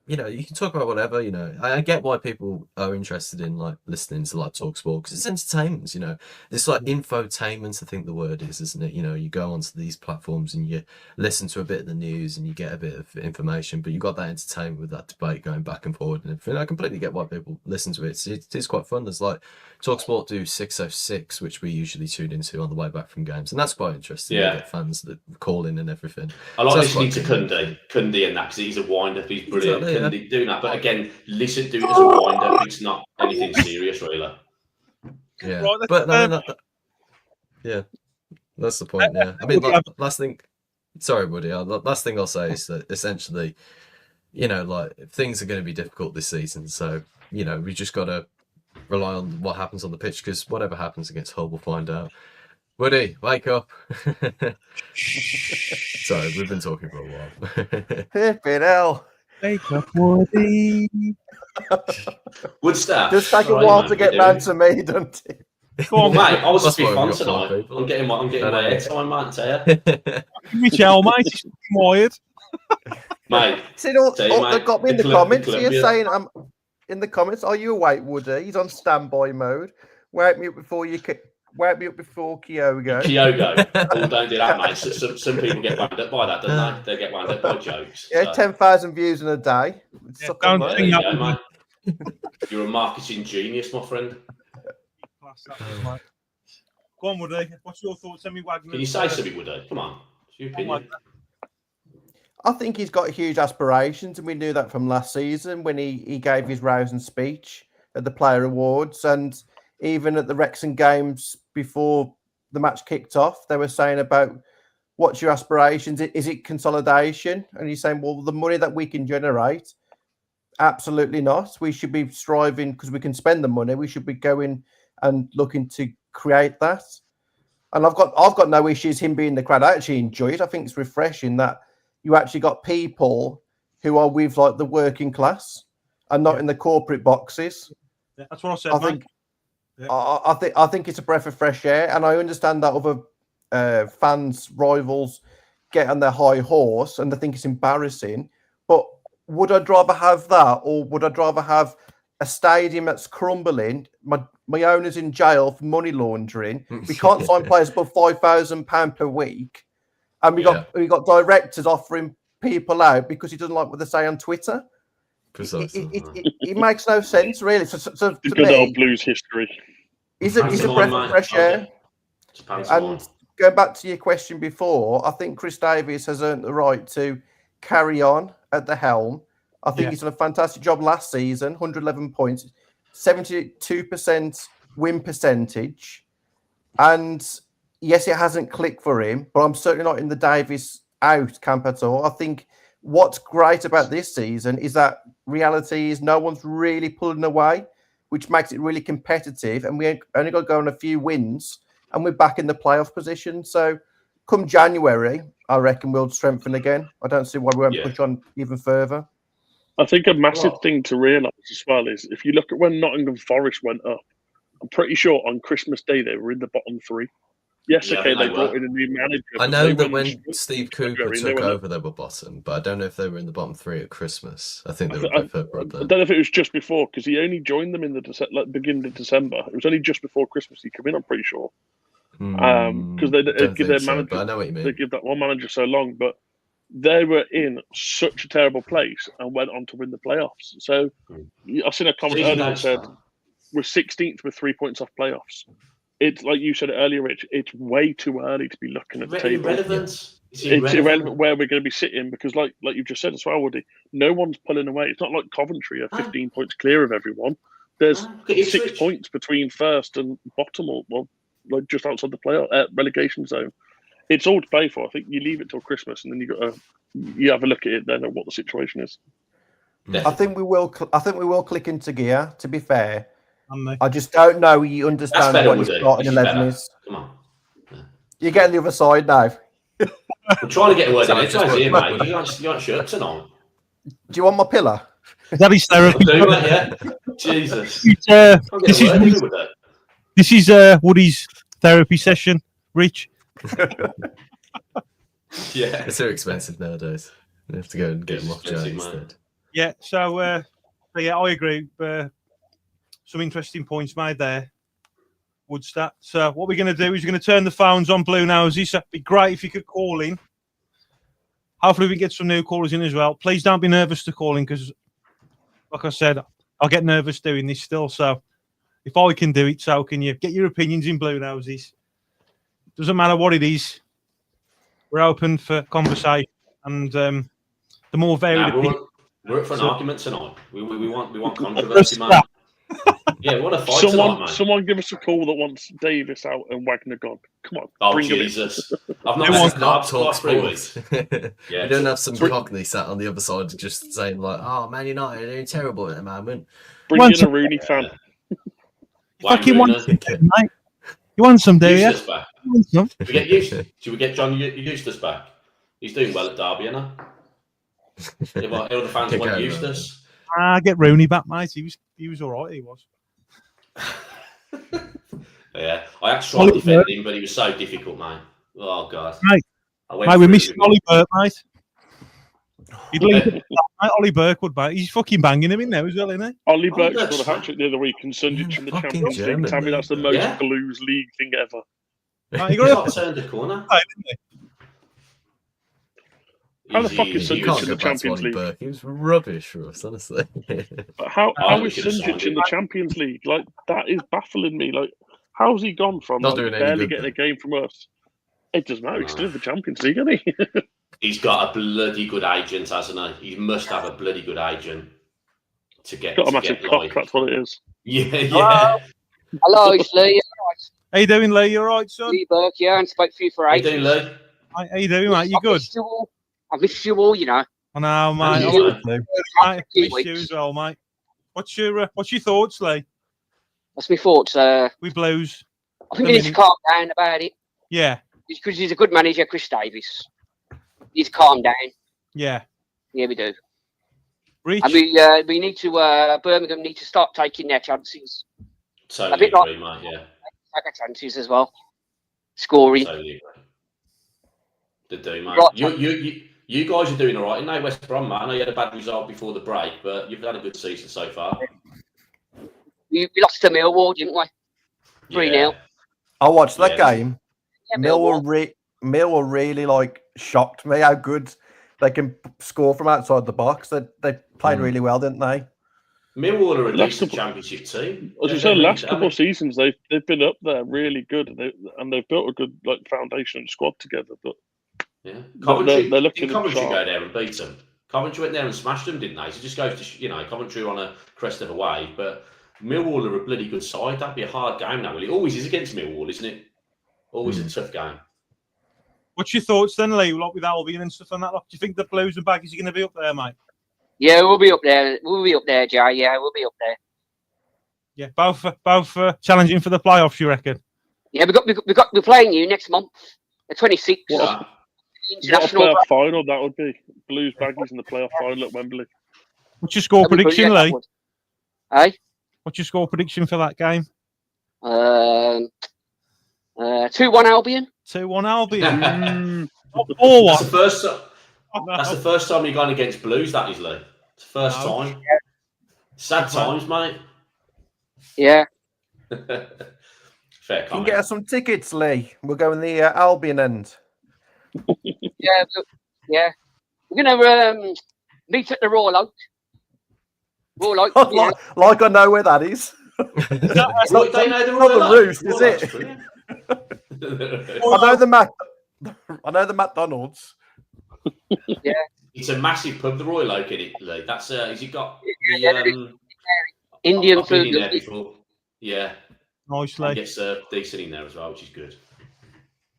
you know, you can talk about whatever, you know. I get why people are interested in, like, listening to, like, TalkSport, because it's entertainment, you know. It's like infotainment, I think the word is, isn't it? You know, you go onto these platforms and you listen to a bit of the news and you get a bit of information, but you got that entertainment with that debate going back and forward and everything. I completely get why people listen to it. It is quite fun. There's, like, TalkSport do 606, which we usually tune into on the way back from games, and that's quite interesting. You get fans that call in and everything. I like listening to Cundy and that, because he's a wind-up, he's brilliant. Exactly, Cundy doing that, but again, do it as a wind-up. It's not anything serious, really. Yeah, but I mean, that's the point. Yeah, I mean, like, last thing. Sorry, Woody. Last thing I'll say is that essentially, you know, like, things are going to be difficult this season, so you know, we just got to rely on what happens on the pitch, because whatever happens against Hull, we'll find out. Woody, wake up. Sorry, we've been talking for a while. Flipping hell. Wake up, Woody. Good stuff. Just take a while to get round to me, don't it? Come on, mate. I was just That's being why fun we've got tonight. five people. I'm getting my airtime, mate. I tell you. Michelle, mate, he's fucking wired. Mate, See, they got me in the comments here saying, in the comments, are you awake, Woody? He's on standby mode. Wake me up before you wake me up before Kyogo. Kyogo. Oh, don't do that, mate. Some people get wound up by that, don't they? They get wound up by jokes. Yeah, So. 10,000 views in a day. Yeah, don't There think you that go, would mate. You're a marketing genius, my friend. class, that was, mate. Go on, Woody. What's your thoughts? Send me Wagner. Can you say something, Woody? Come on. It's your opinion. I think he's got huge aspirations, and we knew that from last season when he gave his rousing speech at the Player Awards, and even at the Wrexham games before the match kicked off, they were saying about what's your aspirations? Is it consolidation? And he's saying, well, the money that we can generate, absolutely not. We should be striving because we can spend the money. We should be going and looking to create that. And I've got no issues him being the crowd. I actually enjoy it. I think it's refreshing that you actually got people who are with like the working class and not in the corporate boxes. Yeah, that's what I said. I think it's a breath of fresh air, and I understand that other fans, rivals, get on their high horse and they think it's embarrassing. But would I rather have that, or would I rather have a stadium that's crumbling? My owner's in jail for money laundering. We can't sign players above £5,000 per week. And we got directors offering people out because he doesn't like what they say on Twitter. Precisely. It makes no sense, really. So The to good me, old Blues history. he's a breath of fresh air. And going back to your question before, I think Chris Davies has earned the right to carry on at the helm. I think he's done a fantastic job last season, 111 points, 72% win percentage. And yes, it hasn't clicked for him, but I'm certainly not in the Davies out camp at all. I think what's great about this season is that reality is no one's really pulling away, which makes it really competitive. And we only got to go on a few wins and we're back in the playoff position. So come January, I reckon we'll strengthen again. I don't see why we won't push on even further. I think a massive thing to realise as well is if you look at when Nottingham Forest went up, I'm pretty sure on Christmas Day they were in the bottom three. Yes, they brought in a new manager. I know that when Steve Cooper took over, they were bottom, but I don't know if they were in the bottom three at Christmas. I think they were a bit further up there. I don't know if it was just before, because he only joined them in the beginning of December. It was only just before Christmas he came in, I'm pretty sure. Because they give their manager, but I know what you mean. They give that one manager so long, but they were in such a terrible place and went on to win the playoffs. So I've seen a comment earlier that said we're 16th with 3 points off playoffs. It's like you said earlier, Rich. It's way too early to be looking at the table. Irrelevant. It's irrelevant where we're going to be sitting because, like you've just said as well, Woody, no one's pulling away. It's not like Coventry are 15 points clear of everyone. There's 6 points between first and bottom, or like just outside the playoff relegation zone. It's all to play for. I think you leave it till Christmas, and then you have a look at it then at what the situation is. I think we will click into gear. To be fair. I just don't know. You understand what his starting 11 is. Come on. You're getting the other side now. I'm trying to get a word in edgewise here, mate. You aren't shirts on. Do you want my pillar? That is therapy. Jesus. This is Woody's therapy session, Rich. Yeah. It's so expensive nowadays. You have to go and get them off Joe instead. Yeah, so I agree. Some interesting points made there, Woodstat. So what we're going to do is we're going to turn the phones on Blue Noses. So it'd be great if you could call in. Hopefully we can get some new callers in as well. Please don't be nervous to call in because, like I said, I'll get nervous doing this still. So if I can do it, so can you. Get your opinions in Blue Noses. Doesn't matter what it is. We're open for conversation, and the more varied. We're up for an argument tonight. We want controversy, man. Yeah, we want to fight tonight, man. Someone give us a call that wants Davis out and Wagner gone. Come on. Oh, Jesus. I've not talk 3 weeks. You don't have some cockney sat on the other side just saying like, oh, Man United are doing terrible at the moment. Bring in a Rooney fan. Fucking want some, mate. You want some, do you? Eustace back. Should we get John Eustace back? He's doing well at Derby, you know? All the fans want Eustace. Get Rooney back, mate. He was all right. He was. Yeah, I had to try to defend him, but he was so difficult, mate. Oh God, mate, we missed Ollie Burt, mate. He'd link up, Ollie Burke would buy. He's fucking banging him in there as well, isn't he? Ollie Ollie Burke Burke's scored a hat-trick the other week and Sunjic in the fucking Champions League. German Tell me that's the league, most yeah. Blues league thing ever. Right, He's not turned a corner. How the fuck Easy, is easy. You Sunjic can't in go the back to Champions Ollie League? Burke. He was rubbish for us, honestly. But how think is he could've signed Sunjic in him. the Champions League? Like, that is baffling me. Like, how's he gone from Not like, doing any barely good, getting a game from us? It doesn't matter. He's still in the Champions League, isn't he? He's got a bloody good agent, hasn't he? He must have a bloody good agent to get. Got a to massive get, cock. like- That's what it is. Yeah, yeah. Hello, it's Lee. How you doing, Lee? You all right, son? Lee Burke, yeah, and spoke to you for How you ages. doing, Lee? How you doing, mate? You good? I missed you all, you know. I know, mate. And I you, mate, mate. missed you as well, mate. What's your thoughts, Lee? That's my thoughts. We Blues. I think he needs to calm down about it. Yeah, Because he's a good manager, Chris Davis. He needs to calm down. yeah. Yeah, we do. Rich. And we need to, Birmingham need to start taking their chances. Totally A bit like- agree, mate. Yeah, Take their chances as well. Scoring. totally agree. They do, mate. Right. You guys are doing all right. In West Brom, mate. I know you had a bad result before the break, but you've had a good season so far. We lost to Millwall, didn't we? 3-0. Yeah. I watched that Yeah. game. Yeah, Millwall really like shocked me how good they can score from outside the box. They played really well, didn't they? Millwall are a Last decent couple- championship team. As you Yeah, said, they last need- couple of seasons they've been up there really good, and they've built a good like foundation and squad together. But Yeah. They're Coventry, looking did Coventry sharp. go there and beat them? Coventry went there and smashed them, didn't they? So it just goes to, Coventry are on a crest of a wave, but Millwall are a bloody good side. That'd be a hard game now, will it? Always is against Millwall, isn't it? Always a tough game. What's your thoughts then, Lee? Like with Albion and stuff on that? Like, do you think the Blues and Baggies are going to be up there, mate? Yeah, we'll be up there. We'll be up there, Jay. Yeah, we'll be up there. Yeah, both challenging for the playoffs, you reckon? Yeah, we're playing you next month, the 26th. What Yeah. a International. playoff final that would be. Blues Baggies in the playoff final at Wembley. What's your score prediction, Lee? Hey? What's your score prediction for that game? 2-1 Albion. 2-1 Albion. Not That's 4-1. the first. Oh, no. That's the first time you've gone against Blues. That is, Lee. It's the first No. time. Sad times, mate. Yeah. Fair You can comment. get us some tickets, Lee. We'll go in the Albion end. Yeah. We're gonna meet at the Royal Oak. Royal Oak. Yeah. like I know where that is. It's not, they know the not the Royal Oak. Roost, is Royal it? Oak's brilliant. I know the McDonald's. It's a massive pub, the Royal Oak, isn't it, Lee? That's has it got Yeah, the Indian I've been food. in there before. Yeah, Nice, and Lee. gets decent in there as well, which is good.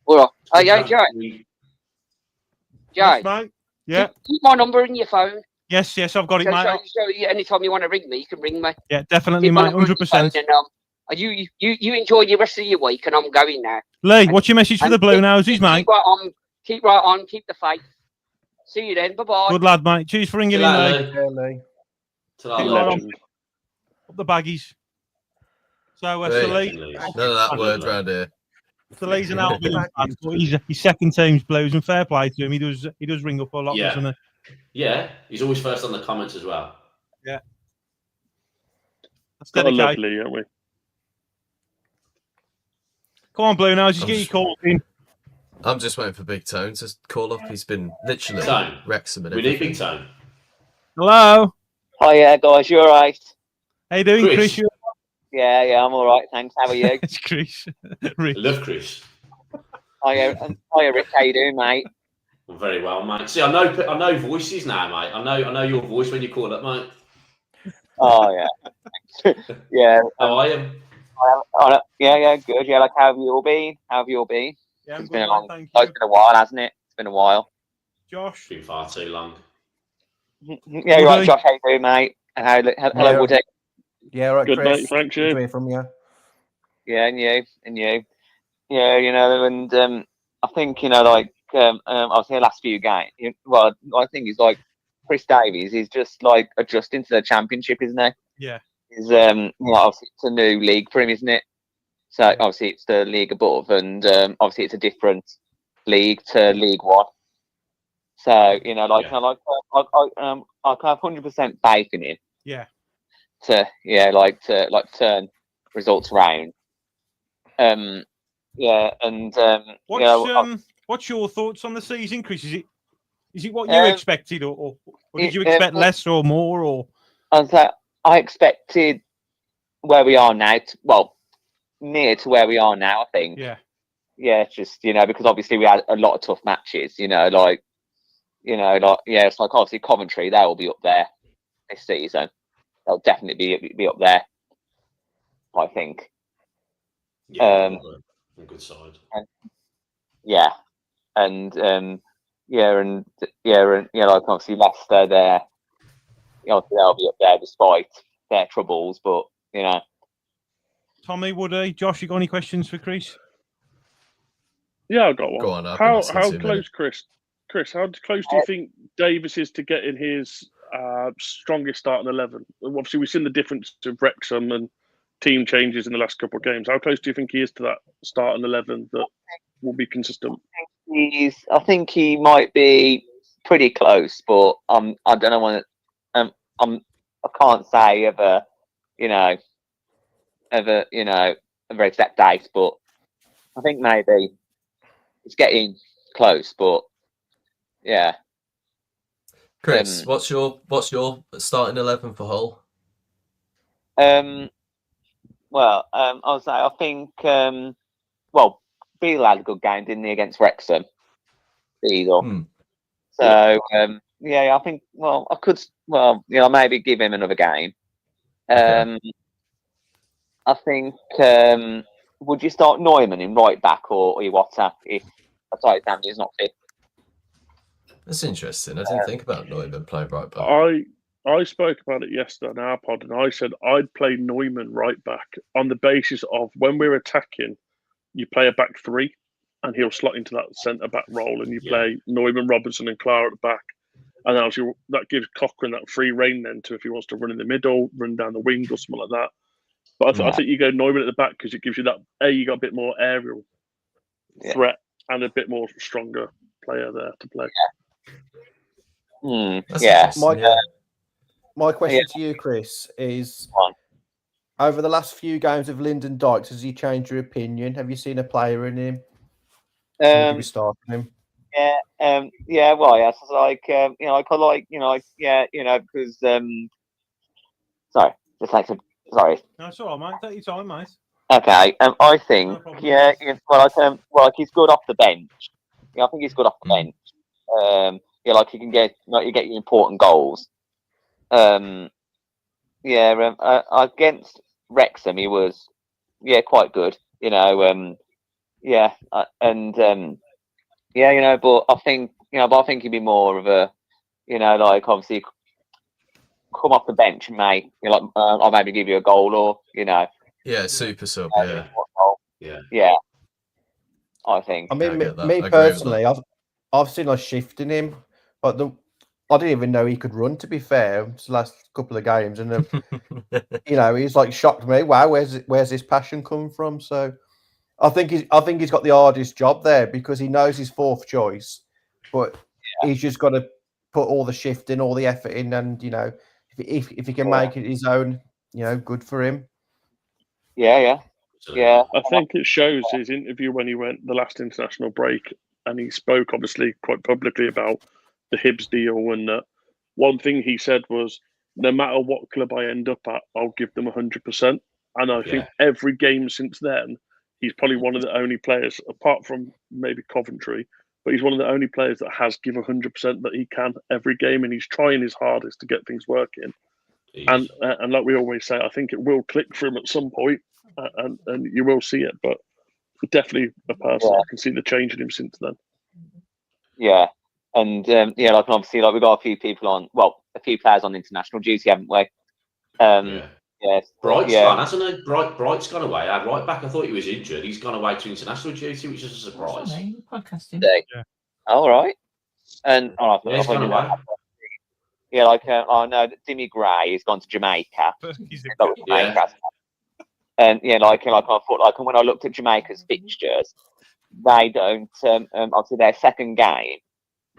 All right. Hey, Jay. Yes, mate. Yeah. Keep my number in your phone. Yes, I've got it, mate. So anytime you want to ring me, you can ring me. Yeah, definitely, Keep my mate. number in your phone 100%. And, you enjoy the rest of your week, and I'm going now. Lee, what's your message for the Blue Noses, mate? Keep right on. Keep the faith. See you then. Bye bye. Good lad, mate. Cheers for ringing in, Lee. Yeah, Lee. Keep right on. Up the baggies. So, Lee, None of that word round here. so Lee's an Albion fan, but his second team's Blues, and fair play to him. He does ring up a lot, doesn't he? Yeah, he's always first on the comments as well. Yeah. That's Got a dedicated. lovely, haven't we? Come on, Blue Noses, get your calls in. I'm just waiting for Big Tone to call up. He's been literally Tone. Wrexham and We need everything. Big Tone. Hello. Hi, yeah, guys, you all right? How you doing, Chris. Chris? You- Yeah, I'm all right, thanks. How are you? It's Chris. I Rich. love Chris. Hiya, Rick. How you doing, mate? Well, very well, mate. See, I know voices now, mate. I know your voice when you call up, mate. Oh, yeah. Yeah. How are you? Yeah, good. Yeah, like, how have you all been? How have you all been? Yeah, I'm It's good, been a man, long, thank it's you. been a while, hasn't it? It's been a while. Josh. Been far too long. Yeah, you're right, Woody. Josh. How you doing, mate? And hello, Yeah. Woody. Yeah, right, Good, Chris. mate. Thanks, Good to you. hear from you. Yeah, and you. Yeah, and I think, I was here last few games. Well, I think he's like Chris Davies is just like adjusting to the championship, isn't he? Yeah. Is obviously it's a new league for him, isn't it? So obviously it's the league above, and obviously it's a different league to League One. So you know, like Yeah. I can have 100% faith in him Yeah. to turn results around. Yeah, and What's your thoughts on the season, Chris? Is it what you expected, or did you expect less or more, or? I expected where we are now. Near to where we are now, I think. Yeah. Yeah, it's just because obviously we had a lot of tough matches. It's like obviously Coventry, they will be up there this season. They'll definitely be up there, I think. Yeah, a good side. Like obviously Leicester, they'll be up there despite their troubles, but Tommy, Woody, Josh, you got any questions for Chris? Yeah, I've got one. Go on, I've How been listening to close, Chris? Chris, how close do you think Davis is to getting his strongest starting 11? Obviously, we've seen the difference of Wrexham and team changes in the last couple of games. How close do you think he is to that starting 11 that will be consistent? I think he might be pretty close, but I don't know when. I can't say a very exact date, but I think maybe it's getting close. But yeah, Chris, what's your starting 11 for Hull? Well, I'll say I think Beale had a good game, didn't he, against Wrexham? Beale. So I think I could maybe give him another game. Okay. I think would you start Neumann in right back or Iwata if Atiba is not fit? That's interesting. I didn't think about Neumann playing right back. I spoke about it yesterday on our pod, and I said I'd play Neumann right back on the basis of when we're attacking, you play a back three, and he'll slot into that centre back role, and you play Neumann, Robinson, and Clara at the back, and obviously that gives Cochrane that free rein then to if he wants to run in the middle, run down the wing, or something like that. But I think you go Neumann at the back because it gives you that you got a bit more aerial threat and a bit more stronger player there to play. My question to you, Chris, is over the last few games of Lyndon Dykes, has he changed your opinion? Have you seen a player in him? Would you be starting him? Well, yes, it's like because sorry, just like sorry. No, it's all right, mate. Take your time, mate. Okay, I think he's good off the bench. I think he's good off the bench. He can get you get your important goals. Against Wrexham he was quite good. But I think he'd be more of a obviously come off the bench and I'll maybe give you a goal or super sub, yeah. I think. I mean, me personally, I've seen us shifting him, but I didn't even know he could run. To be fair, it's the last couple of games, and he's like shocked me. Wow, where's this passion come from? So, I think he's got the hardest job there because he knows he's fourth choice, but he's just got to put all the shift in, all the effort in, and if he can make it his own, good for him. Yeah. I think it shows his interview when he went the last international break, and he spoke obviously quite publicly about the Hibs deal. And one thing he said was, no matter what club I end up at, I'll give them 100%. And I think every game since then, he's probably one of the only players, apart from maybe Coventry, but he's one of the only players that has given 100% that he can every game, and he's trying his hardest to get things working. And like we always say, I think it will click for him at some point, and you will see it. But definitely a person I can see the change in him since then. Yeah, and obviously we've got a few people a few players on international duty, haven't we? Bright's gone, hasn't he? Bright's gone away. Right back, I thought he was injured. He's gone away to international duty, which is a surprise. Podcasting. All right. And he's gone away. I know that Timmy Gray has gone to Jamaica. And I thought when I looked at Jamaica's fixtures, they don't obviously their second game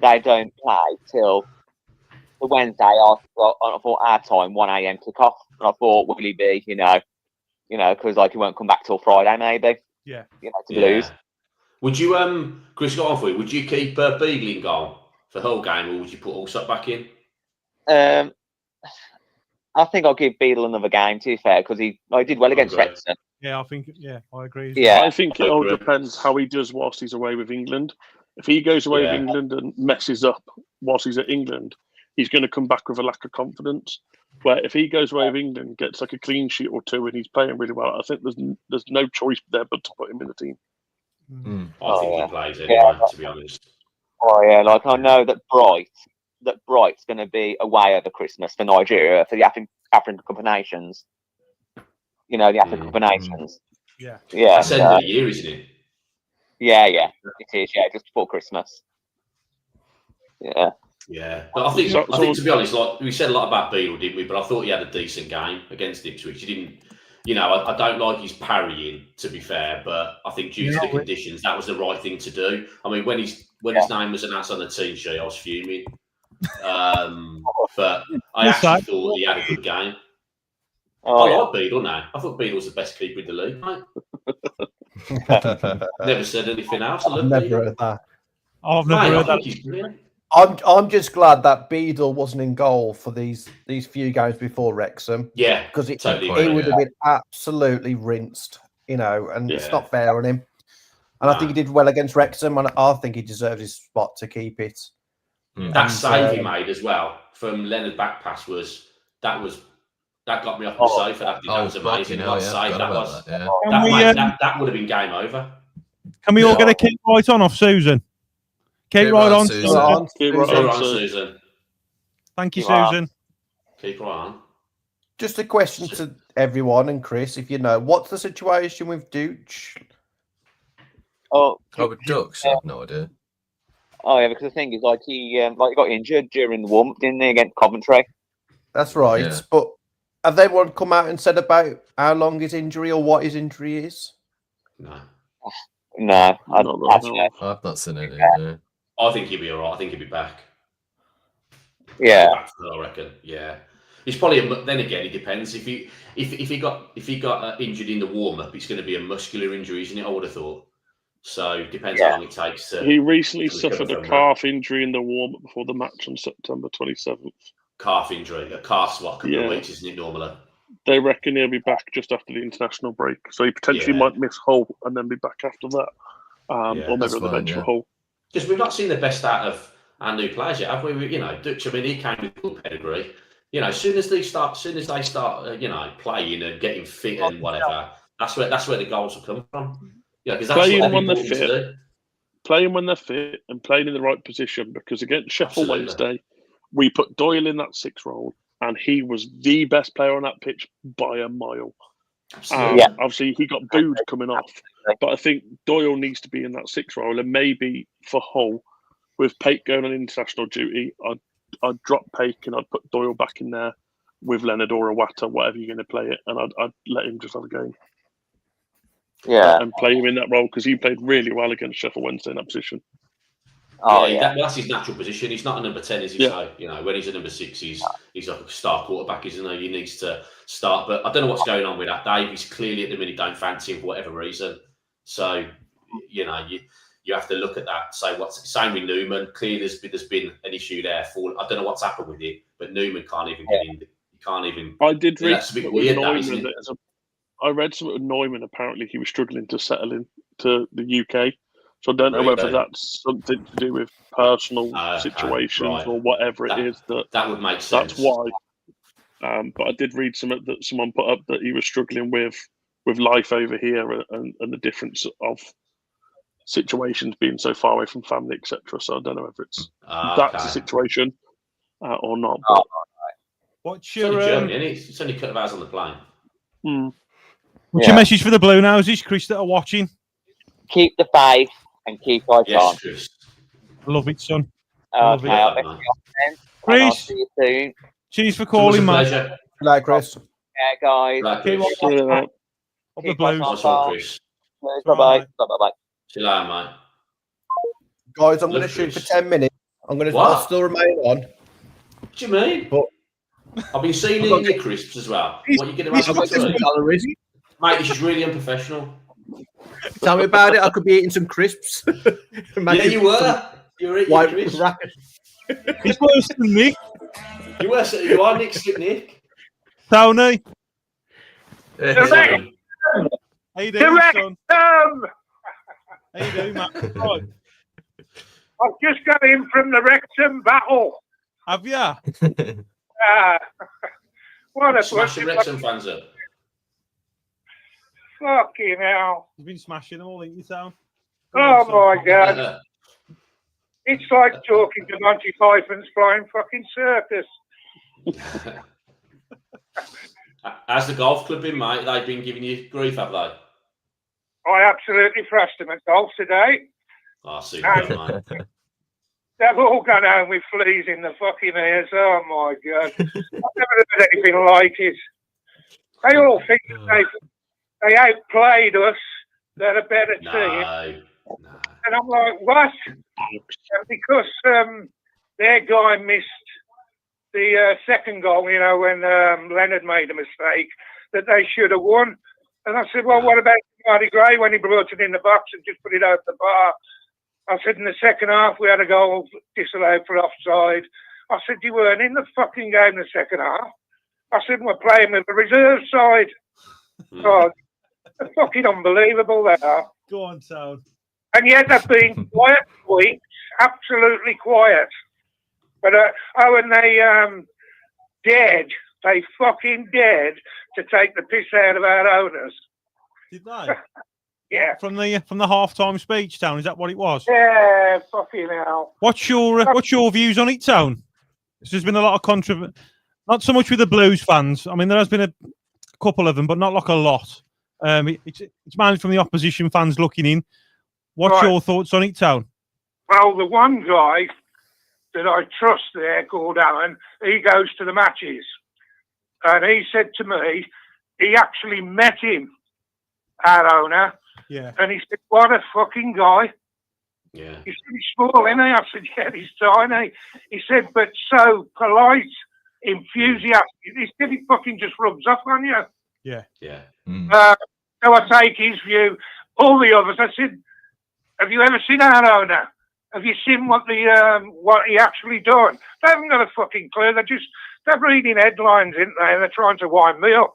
they don't play till the Wednesday on our time, 1 a.m. kickoff. And I thought, will he be, because like he won't come back till Friday, maybe. Yeah. To lose. Would you, Chris, got on for you? Would you keep Beagle in goal for the whole game, or would you put Allsop back in? I think I'll give Beadle another game, to be fair, because he did well against Wrexham. Yeah, I think, I agree. Yeah. I think it all depends how he does whilst he's away with England. If he goes away with England and messes up whilst he's at England, he's going to come back with a lack of confidence. Where if he goes away with England, gets like a clean sheet or two, and he's playing really well, I think there's no choice there but to put him in the team. I think he plays anyway, to be honest. Oh yeah, like I know that Bright's going to be away over Christmas for Nigeria for the African Cup of Nations. The African Cup of Nations. Yeah. Yeah. That's end of the year, isn't it? Yeah, it is. Yeah, just before Christmas. Yeah. Yeah, but I think to be honest, like we said a lot about Beadle, didn't we? But I thought he had a decent game against Ipswich. He didn't, I don't like his parrying, to be fair, but I think due to the conditions, that was the right thing to do. I mean, when his name was announced on the team sheet, I was fuming. But I actually thought he had a good game. I like Beadle now. I thought Beadle was the best keeper in the league, mate. Never said anything else. I've never heard that. I've never heard that. I'm just glad that Beadle wasn't in goal for these few games before Wrexham. Yeah, because he totally would have been absolutely rinsed, and it's not fair on him. And I think he did well against Wrexham, and I think he deserves his spot to keep it. That save he made as well from Leonard back pass that got me off the sofa. That was amazing. That would have been game over. Can we all get a keep right on off Susan? Keep right on, Susan. Keep right on, Susan. Thank you, Susan. Keep right on. Just a question to everyone and Chris, if you know, what's the situation with Dooch? With Ducks, I have no idea. Oh yeah, because the thing is, he got injured during the warm-up, didn't he, against Coventry? That's right, but have anyone come out and said about how long his injury or what his injury is? No, I've not seen it. Yeah. I think he'll be all right. I think he'll be back. Yeah, I reckon. Yeah, he's probably. Then again, it depends. If he got injured in the warm up, it's going to be a muscular injury, isn't it? I would have thought. So it depends how long it takes. He recently suffered a calf injury in the warm up before the match on September 27th. Calf injury, a calf swap, couple of weeks, isn't it normally? They reckon he'll be back just after the international break, so he potentially might miss Hull and then be back after that, or maybe on the bench for Hull. Because we've not seen the best out of our new players yet, have we? Dutch. I mean, he came with good pedigree. As soon as they start, playing and getting fit and whatever, that's where the goals will come from. Yeah, because that's playing when they're fit, playing when they're fit, and playing in the right position. Because against Sheffield Wednesday, we put Doyle in that 6 role, and he was the best player on that pitch by a mile. Obviously, he got booed coming off, but I think Doyle needs to be in that 6 role, and maybe for Hull, with Pate going on international duty, I'd drop Pate and I'd put Doyle back in there with Leonard or Iwata, whatever you're going to play it, and I'd let him just have a game. Yeah, and play him in that role because he played really well against Sheffield Wednesday in that position. That's his natural position. He's not a number 10, is he? So when he's a number 6, he's like a star quarterback, isn't he? He needs to start, but I don't know what's going on with that. Davies clearly at the minute don't fancy him for whatever reason. So you have to look at that. Say what's same with Newman. Clearly, there's been an issue there. I don't know what's happened with it, but Newman can't even get in. He can't even. I did read. That's a bit weird, isn't it? I read something with Neumann. Apparently, he was struggling to settle into the UK. So I don't know whether that's something to do with personal situations or whatever it is. That would make sense. That's why. But I did read something that someone put up that he was struggling with life over here and the difference of situations being so far away from family, etc. So I don't know whether it's that's the situation or not. But what's your it's only a couple of hours on the plane. What's your message for the Blue Noses, Chris, that are watching? Keep the faith and keep our job. Chris. Love it, son. Okay, I'll let you off then. Chris, I'll see you soon. Cheers for calling, mate. Good night, Chris. Yeah, guys. Up the Blues. Nice one, Chris. Bye-bye. Bye-bye. See you later, mate. Guys, I'm going to shoot for 10 minutes. I'm going to What? still remain on. What do you mean? But I've been seeing you in your crisps as well. What are you going to I've have got for tea? calories. Mate, this is really unprofessional. Tell me about it. I could be eating some crisps. Yeah, you were. You were eating White crisps. He's worse than Nick. You are Nick Skip Nick. Tony. Correct. How you doing, son? How you doing, Matt? Right. I've just got in from the Wrexham battle. Have ya? What a Smashing Wrexham fans up. Fucking hell. You've been smashing them all, ain't you, Town? Oh my God. It's like talking to Monty Python's Flying Fucking Circus. How's the golf club been, mate? They've been giving you grief, have they? I absolutely thrashed them at golf today. Oh, super, mate. They've all gone home with fleas in the fucking ears. Oh my God. I've never heard anything like it. They all think they outplayed us. They're a better team. No. And I'm like, what? And because their guy missed the second goal, you know, when Leonard made a mistake, that they should have won. And I said, well, what about Marty Gray when he brought it in the box and just put it over the bar? I said, in the second half, we had a goal disallowed for offside. I said, you weren't in the fucking game the second half. I said, we're playing with the reserve side. Oh, they're fucking unbelievable, they are. Go on, Town. And yet they've been quiet for weeks, absolutely quiet. But, and they fucking dared to take the piss out of our owners. Did they? Yeah. From the halftime speech, Town, is that what it was? Yeah, fucking hell. What's your views on it, Town? There's been a lot of controversy, not so much with the Blues fans. I mean, there has been a couple of them, but not like a lot. It's mainly from the opposition fans looking in. What's your thoughts on it, Town? Well, the one guy that I trust there, called Alan, he goes to the matches. And he said to me, he actually met him, our owner. Yeah. And he said, what a fucking guy. Yeah. He said, he's small, isn't he? I said, yeah, he's tiny. He said, but so polite, enthusiastic. He said, he fucking just rubs off on you. Yeah. Yeah. So I take his view. All the others, I said, have you ever seen our owner? Have you seen what he actually done? They haven't got a fucking clue. They're reading headlines, isn't they? And they're trying to wind me up.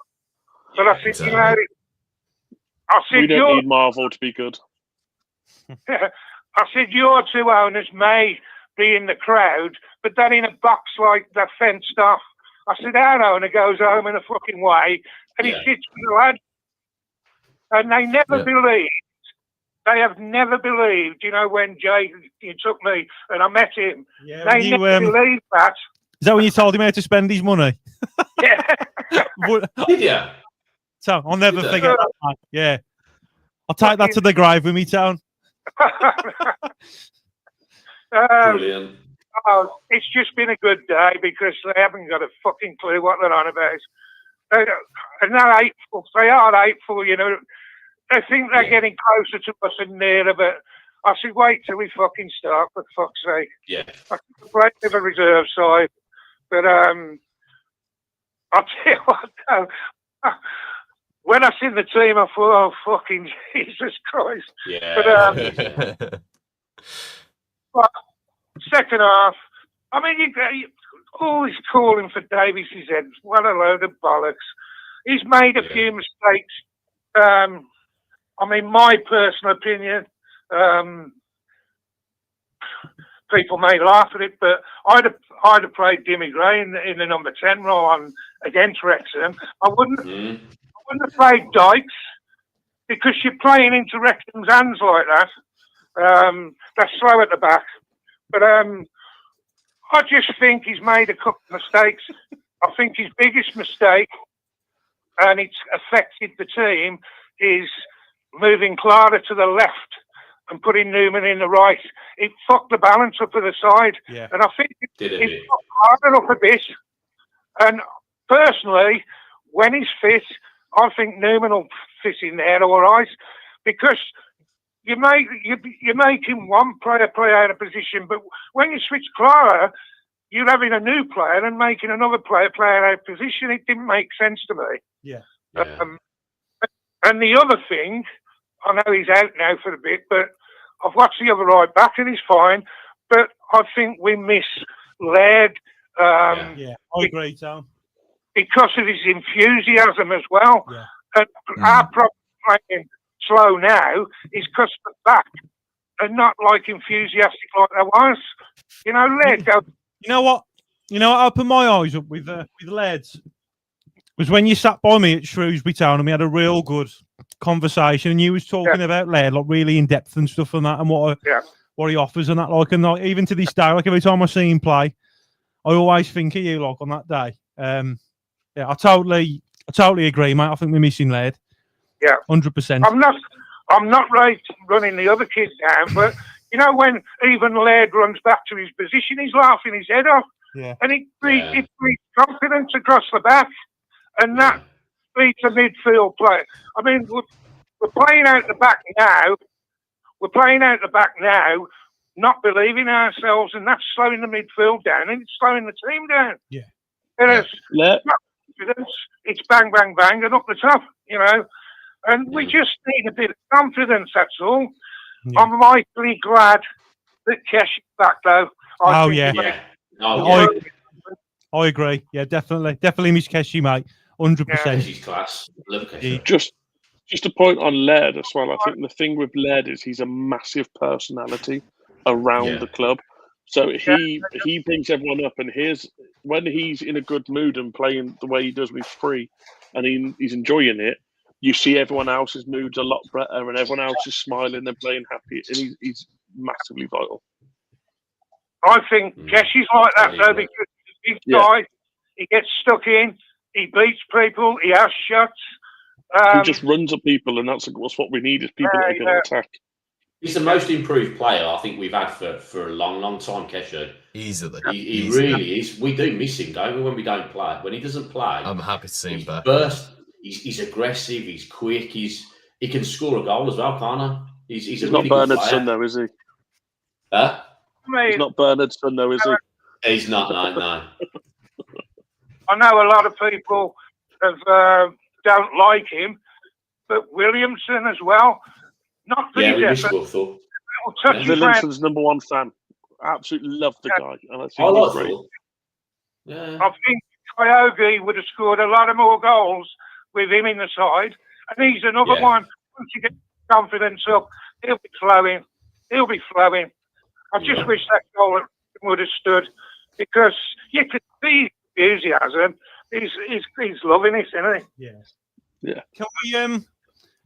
But I said, you know, we don't need Marvel to be good. I said, your two owners may be in the crowd, but they're in a box like they're fenced off. I said, our owner goes home in a fucking way, and he sits with the lads. And they never believed. They have never believed, you know, when Jay took me and I met him. Yeah, they never believed that. Is that when you told him how to spend his money? Yeah. Did you? So I'll never forget that. Man. Yeah. I'll take that to the grave with me, Town. Brilliant. Oh, it's just been a good day because they haven't got a fucking clue what they're on about. And they're hateful. They are hateful, you know. They think they're getting closer to us and nearer, but I said, wait till we fucking start, for fuck's sake. Yeah. I can play with a reserve side, but I'll tell you what, when I seen the team, I thought, oh, fucking Jesus Christ. Yeah. But second half, I mean, you always calling for 𝒕𝒉𝒂𝒏𝒆𝒍. What a load of bollocks. He's made a few mistakes. I mean, my personal opinion, people may laugh at it, but I'd have played Jimmy Gray in the number 10 role against Wrexham. I wouldn't have played Dykes because you're playing into Wrexham's hands like that. They're slow at the back. But I just think he's made a couple of mistakes. I think his biggest mistake, and it's affected the team, is moving Clara to the left and putting Newman in the right. It fucked the balance up to the side. Yeah. And I think it fucked Clara up a bit. And personally, when he's fit, I think Newman will fit in there all right. Because you're making one player play out of position, but when you switch Clara, you're having a new player and making another player play out of position. It didn't make sense to me. Yeah. And the other thing, I know he's out now for a bit, but I've watched the other right back and he's fine. But I think we miss Laird. I agree, Tom. Because of his enthusiasm as well. Yeah. And our problem playing slow now is because of the back and not like enthusiastic like there was. You know, Laird goes. You know what? I opened my eyes up with Lairds. Was when you sat by me at Shrewsbury Town and we had a real good conversation and you was talking about Laird, like really in depth and stuff and that and what he offers and that, like, and like, even to this day, like every time I see him play, I always think of you, like, on that day. I totally agree, mate. I think we're missing Laird. Yeah, 100%. I'm not right running the other kids down, but you know when even Laird runs back to his position, he's laughing his head off. Yeah. And it breeds confidence across the back, and that beats a midfield play. I mean, we're playing out the back now. We're playing out the back now, not believing ourselves, and that's slowing the midfield down, and it's slowing the team down. Yeah. It's bang, bang, bang, and up the top, you know. And we just need a bit of confidence, that's all. Yeah. I'm mightily glad that Kesh is back, though. I agree. Yeah, definitely miss Keshi, mate. 100%. He's class. Love Keshi. Just a point on Laird as well. I think the thing with Laird is he's a massive personality around the club. So he brings everyone up, and when he's in a good mood and playing the way he does when he's free, and he's enjoying it, you see everyone else's moods a lot better, and everyone else is smiling and playing happy, and he's massively vital. I think Keshi's like that though, because he's a big guy. He gets stuck in. He beats people. He has shots. He just runs at people, and that's what we need is people that are going to attack. He's the most improved player I think we've had for a long, long time, Keshi. Easily. He really is. We do miss him, don't we, when we don't play? When he doesn't play, I'm happy to see him back. He's aggressive, he's quick, he can score a goal as well, can't he? He's a not really Bernard's good player. son, though, is he? Huh? He's not Bernard's son, though, is he? He's not, no. I know a lot of people don't like him, but Williamson as well. Not for his effort. Williamson's number one fan. Absolutely love the guy, and I think he's great. Yeah. I think Kyogi would have scored a lot of more goals with him in the side, and he's another one. Once he gets confidence up, he'll be flowing. I just wish that goal would have stood, because you could see enthusiasm. He's loving it, isn't he? Yeah.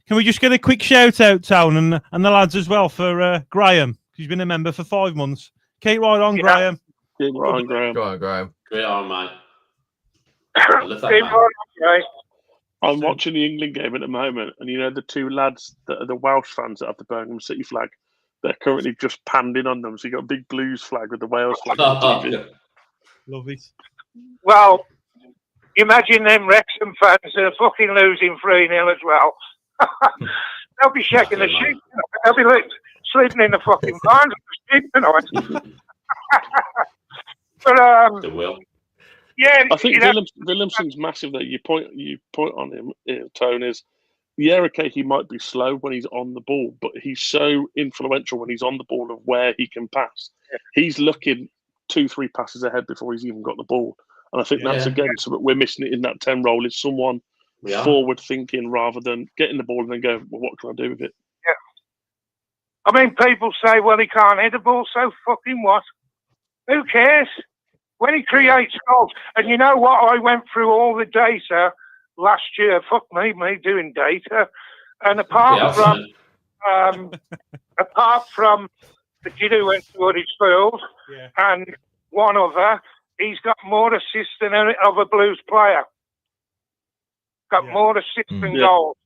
Can we just get a quick shout out, Town, and the lads as well for Graham? He's been a member for 5 months. Keep right on, Graham. Keep right on, Graham. Go on, Graham. Great on, mate. I love that, Keep man. right on, guys. I'm watching the England game at the moment, and you know the two lads that are the Welsh fans that have the Birmingham City flag. They're currently just panning on them. So you got a big Blues flag with the Wales flag on the TV. Love it. Well, imagine them Wrexham fans are fucking losing 3-0 as well. They'll be shaking the sheep. They'll be sleeping in the fucking barns of the sheep tonight. But They will. yeah, I think Williamson's massive. That you point on him, Tone, is he might be slow when he's on the ball, but he's so influential when he's on the ball of where he can pass. He's looking 2-3 passes ahead before he's even got the ball, and I think that's again so that we're missing it in that 10 role. Is someone forward thinking rather than getting the ball and then go, well, what can I do with it? Yeah. I mean, people say, well, he can't hit the ball, so fucking what? Who cares? When he creates goals, and you know what? I went through all the data last year. Fuck me doing data. And apart from the kid who went to Huddersfield and one other, he's got more assists than any other Blues player. Got more assists than goals.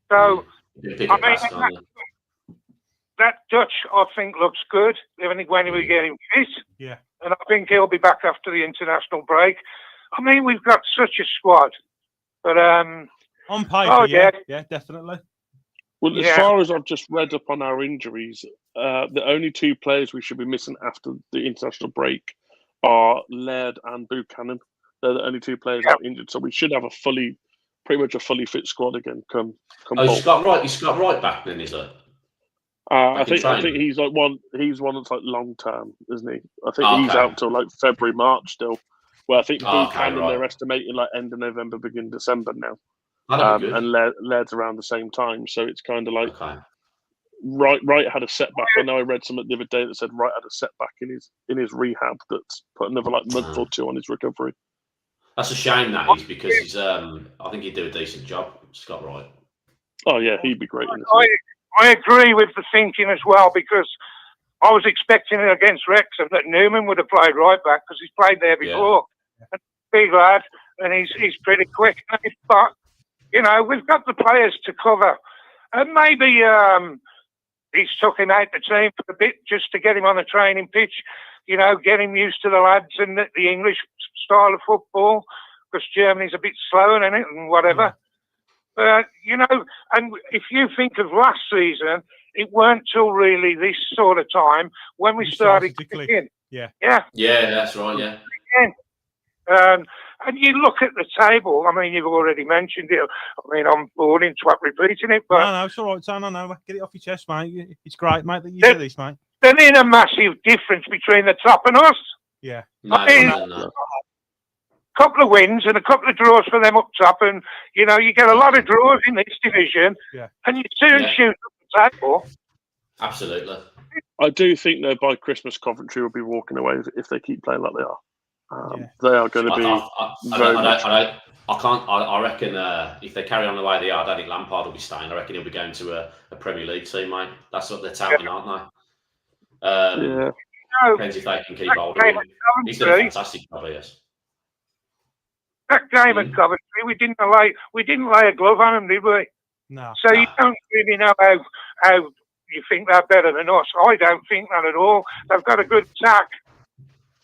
So, I mean, that Dutch, I think, looks good when we get him fit. Yeah. And I think he'll be back after the international break. I mean, we've got such a squad. But on paper, yeah, definitely. Well, as far as I've just read up on our injuries, the only 2 players we should be missing after the international break are Laird and Buchanan. They're the only 2 players that are injured, so we should have pretty much a fully fit squad again. Come. He's got right back then, is it? I think he's like one. He's one that's like long term, isn't he? I think he's out till like February, March still. Well, I think Buchanan they're estimating like end of November, beginning December now. And Laird's around the same time, so it's kind of like Wright had a setback. I know I read something the other day that said Wright had a setback in his rehab that's put another like month or 2 on his recovery. That's a shame that is because he's. I think he'd do a decent job, Scott Wright. Oh yeah, he'd be great. I agree with the thinking as well because I was expecting it against Wrexham that Newman would have played right back because he's played there before. Yeah. Big lad, and he's pretty quick. But you know, we've got the players to cover, and maybe he's tucking out the team for a bit just to get him on the training pitch. You know, get him used to the lads and the English style of football because Germany's a bit slow in it and whatever. You know, and if you think of last season, it weren't till really this sort of time when we started kicking. Yeah, that's right. Yeah. And you look at the table. I mean, you've already mentioned it. I mean, I'm bored into repeating it, but no, it's all right, Tom. No, get it off your chest, mate. It's great, mate, that you do this, mate. There ain't a massive difference between the top and us. Yeah. No. Couple of wins and a couple of draws for them up top, and you know you get a lot of draws in this division, and you soon shoot up the table. Absolutely. I do think though by Christmas Coventry will be walking away if they keep playing like they are. They are going to be. I reckon if they carry on the way they are, I don't think Lampard will be staying. I reckon he'll be going to a Premier League team, mate. That's what they're touting, aren't they? Depends if they can keep hold of him. He's done a fantastic job, yes. That game at Coventry, we didn't lay a glove on them, did we? No. So you don't really know how you think they're better than us. I don't think that at all. They've got a good attack,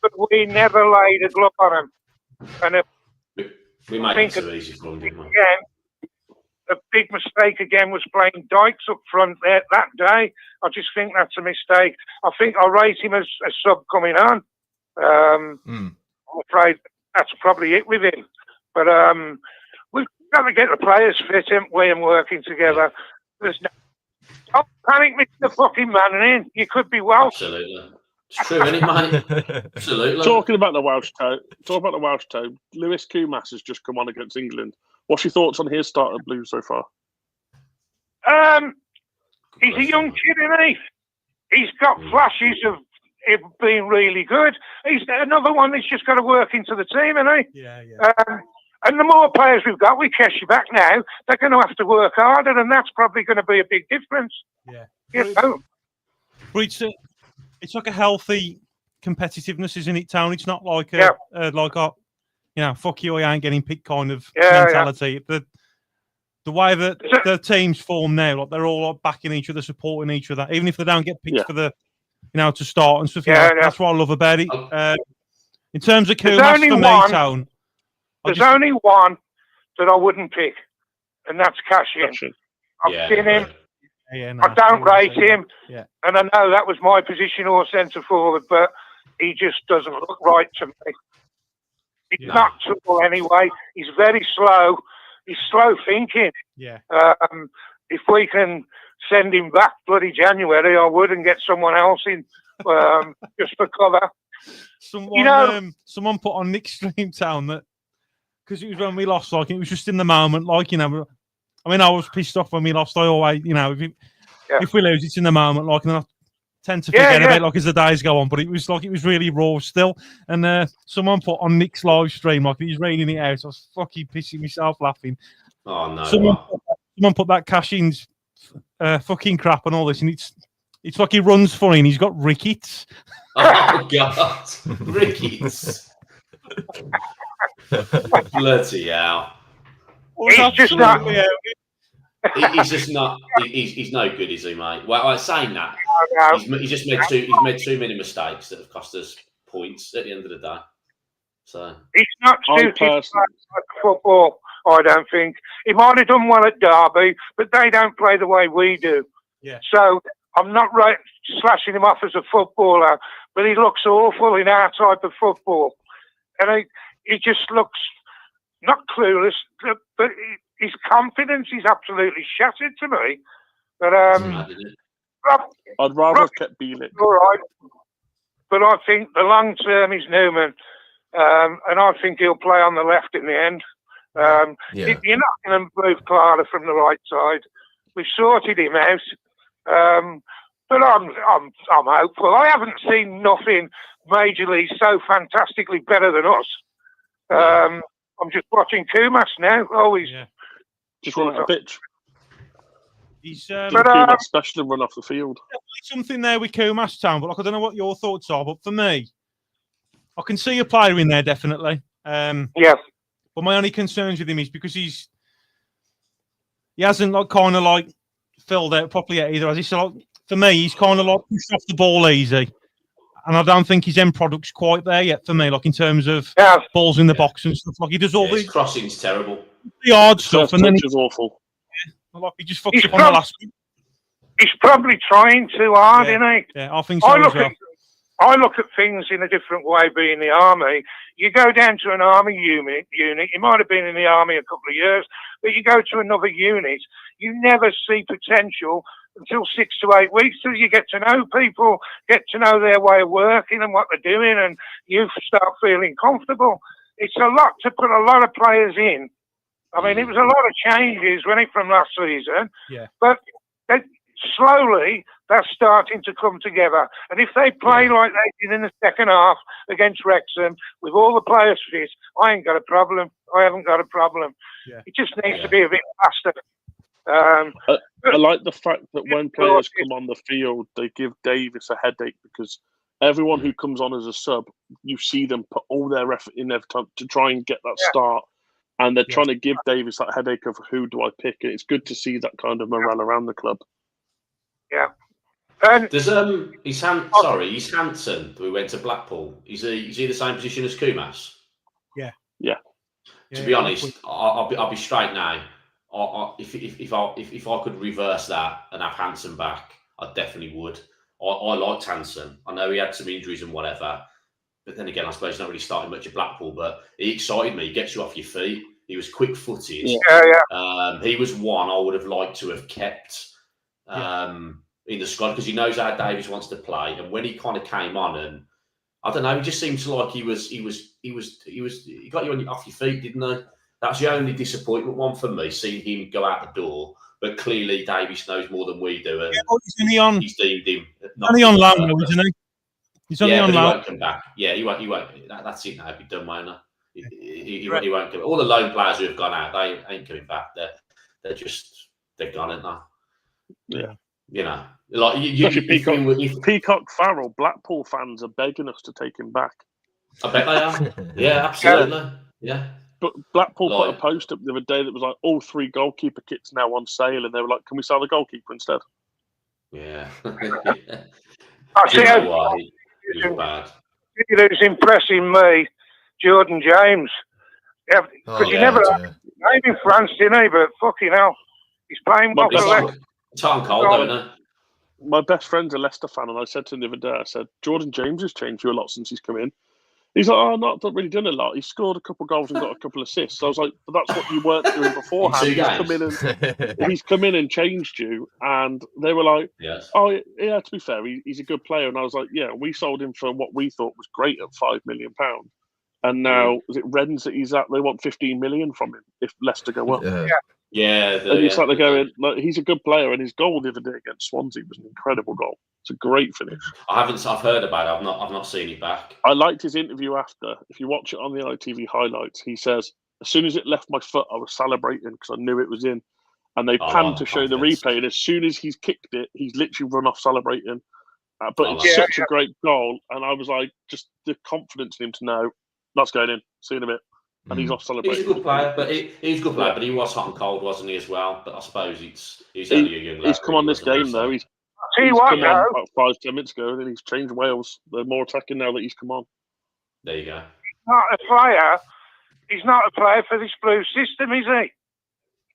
but we never laid a glove on them. And we made it so easy for them, didn't we? Again, a big mistake again was playing Dykes up front there that day. I just think that's a mistake. I think I'll rate him as a sub coming on. I'm afraid that's probably it with him. But we've got to get the players fit, haven't we, and working together. There's no... Don't panic, Mr. fucking man, in. You could be Welsh. Absolutely. It's true, isn't it, mate? Absolutely. Talking about the Welsh toe, Lewis Kumas has just come on against England. What's your thoughts on his start at Blues so far? He's a young kid, isn't he? He's got flashes of it being really good. He's another one that's just got to work into the team, isn't he? Yeah. And the more players we've got, we cash you back now, they're going to have to work harder, and that's probably going to be a big difference. Yeah. You know? But it's like a healthy competitiveness, isn't it, Tony? It's not like fuck you, I ain't getting picked kind of mentality. Yeah. The way that the teams form now, like they're all like backing each other, supporting each other, even if they don't get picked for the, to start and stuff. That's what I love about it. In terms of Kumas for me, Tone. There's only one that I wouldn't pick, and that's Cashin. I've seen him. I don't rate him, and I know that was my position or centre forward, but he just doesn't look right to me. He's not tall anyway. He's very slow. He's slow thinking. Yeah. If we can send him back bloody January, I would, and get someone else in just for cover. Someone put on Nick's stream, Town, that because it was when we lost, like it was just in the moment, like I was pissed off when we lost. I always, if we lose, it's in the moment, like, and I tend to forget about like as the days go on. But it was really raw still. And someone put on Nick's live stream, like he's reading it out. I was fucking pissing myself laughing. Oh no! Someone put that Cashin's fucking crap and all this, and it's like he runs funny and he's got rickets. Oh God, rickets! Bloody hell! He's just not. He's just not. He's no good, is he, mate? Well, saying that, he's just made too many mistakes that have cost us points at the end of the day. So he's not suited for football. I don't think. He might have done well at Derby, but they don't play the way we do. Yeah. So I'm not slashing him off as a footballer, but he looks awful in our type of football. And he just looks not clueless, but his confidence is absolutely shattered to me. But I'd rather have kept Bielik. All right. But I think the long term is Newman, and I think he'll play on the left in the end. You're not going to move Clara from the right side. We've sorted him out, but I'm hopeful. I haven't seen nothing majorly so fantastically better than us. I'm just watching Kumas now. Always just run out of pitch. He's Kumas special and run off the field. Something there with Kumas Town, but like I don't know what your thoughts are. But for me, I can see a player in there definitely. Yeah. But my only concerns with him is because he hasn't kind of filled out properly yet either. As he said, for me, he's kind of pushed off the ball easy, and I don't think his end product's quite there yet for me. In terms of balls in the box and stuff. He does all his crossing's terrible. The hard stuff, and then he's awful. He just fucked up on the last week. He's probably trying too hard, isn't he? Yeah, I think so as well. I look at things in a different way, being the army. You go down to an army unit, you might have been in the army a couple of years, but you go to another unit, you never see potential until 6 to 8 weeks, till you get to know people, get to know their way of working and what they're doing, and you start feeling comfortable. It's a lot to put a lot of players in. I mean, it was a lot of changes from last season, but slowly they're starting to come together. And if they play like they did in the second half against Wrexham, with all the players fit, I ain't got a problem. I haven't got a problem. It just needs to be a bit faster. I like the fact that when players come on the field, they give Davis a headache, because everyone who comes on as a sub, you see them put all their effort in every time to try and get that start. And they're trying to give Davis that headache of who do I pick. And it's good to see that kind of morale around the club. Yeah. Does he's Hansen, who went to Blackpool. Is he the same position as Kumas? Yeah. To be honest, I'll be straight now. If I could reverse that and have Hansen back, I definitely would. I liked Hansen. I know he had some injuries and whatever, but then again, I suppose he's not really starting much at Blackpool. But he excited me. He gets you off your feet. He was quick-footed. He was one I would have liked to have kept in the squad, because he knows how Davies wants to play. And when he kind of came on, and I don't know, he just seemed to like he got you off your feet, didn't he? That's the only disappointment one for me, seeing him go out the door. But clearly, Davies knows more than we do. And he's deemed him only on loan, though, isn't he? He's only on loan. He won't come back. Yeah, he won't. That's it now. He'll be done, won't he? He won't come. All the loan players who have gone out, they ain't coming back. They're gone, aren't they? Yeah. You know, Peacock Farrell, Blackpool fans are begging us to take him back. I bet they are. Yeah, absolutely. Yeah. But Blackpool put a post up the other day that was like, all 3 goalkeeper kits now on sale, and they were like, can we sell the goalkeeper instead? Yeah. I see how who's impressing me, Jordan James. Because he never had a name in France, didn't he? But fucking hell, he's playing well for Leicester. It's hot and cold, don't it? My best friend's a Leicester fan, and I said to him the other day, I said, Jordan James has changed you a lot since he's come in. He's like, oh, not really done a lot. He's scored a couple of goals and got a couple of assists. So I was like, but that's what you weren't doing beforehand. He's come in and changed you. And they were like, oh, yeah, to be fair, he's a good player. And I was like, yeah, we sold him for what we thought was great at £5 million. And now, is it Rennes that he's at? They want 15 million from him if Leicester go up. Yeah. And it's like they're going, like, he's a good player, and his goal the other day against Swansea was an incredible goal. It's a great finish. I've heard about it. I've not seen it back. I liked his interview after. If you watch it on the ITV highlights, he says, as soon as it left my foot, I was celebrating because I knew it was in. And they panned to show the replay, and as soon as he's kicked it, he's literally run off celebrating. But it's such a great goal, and I was like, just the confidence in him to know that's going in. See you in a bit. And he's off celebrating. He's a good player, but he's a good player, but he was hot and cold, wasn't he, as well? But I suppose he's only a young lad. He's come on this game, though. He's come on about 5-10 minutes ago, and then he's changed Wales. They're more attacking now that he's come on. There you go. Not a player. he's not a player for this blue system, is he?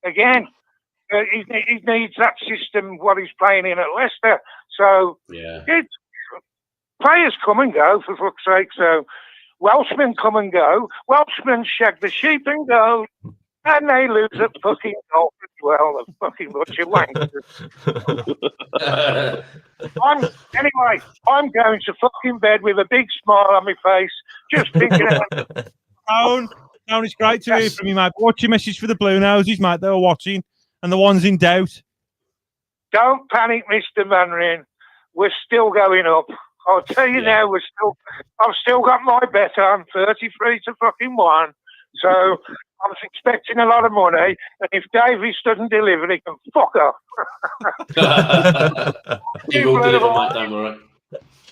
Again, he needs that system, what he's playing in at Leicester. So, players come and go, for fuck's sake. So, Welshmen come and go. Welshmen shag the sheep and go. And they lose at fucking golf as well, the fucking bunch of wankers. Anyway, I'm going to fucking bed with a big smile on my face, just thinking about Down, it's great to hear from you, mate. What's your message for the Blue Noses, mate, that are watching, and the ones in doubt? Don't panic, Mr. Manrin. We're still going up. I'll tell you now, I've still got my bet on 33 to fucking 1. So I'm expecting a lot of money, and if Davies doesn't deliver, he can fuck off. He will deliver, mate, don't worry.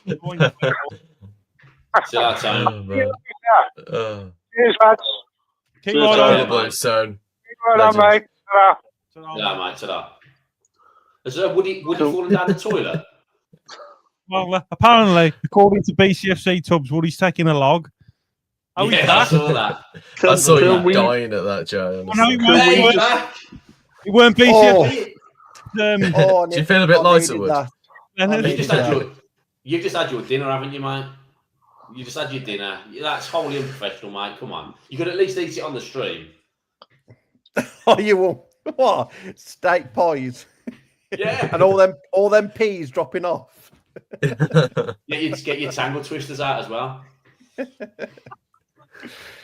See you later. Cheers, lads. Keep right on. Right on, mate. Yeah, mate, ta-da. Has Woody fallen down the toilet? Well, apparently, according to Bcfc Tubbs, Woody's taking a log. Oh, yeah, I saw that. I saw you dying at that, Joe. Oh, no, it weren't Bcfc. Do you feel a bit lighter, Wood? You've just had your dinner, haven't you, mate? You just had your dinner. That's wholly unprofessional, mate. Come on. You could at least eat it on the stream. Oh, you will. What? Steak pies. Yeah. And all them peas dropping off. Yeah, you just get your tangle twisters out as well.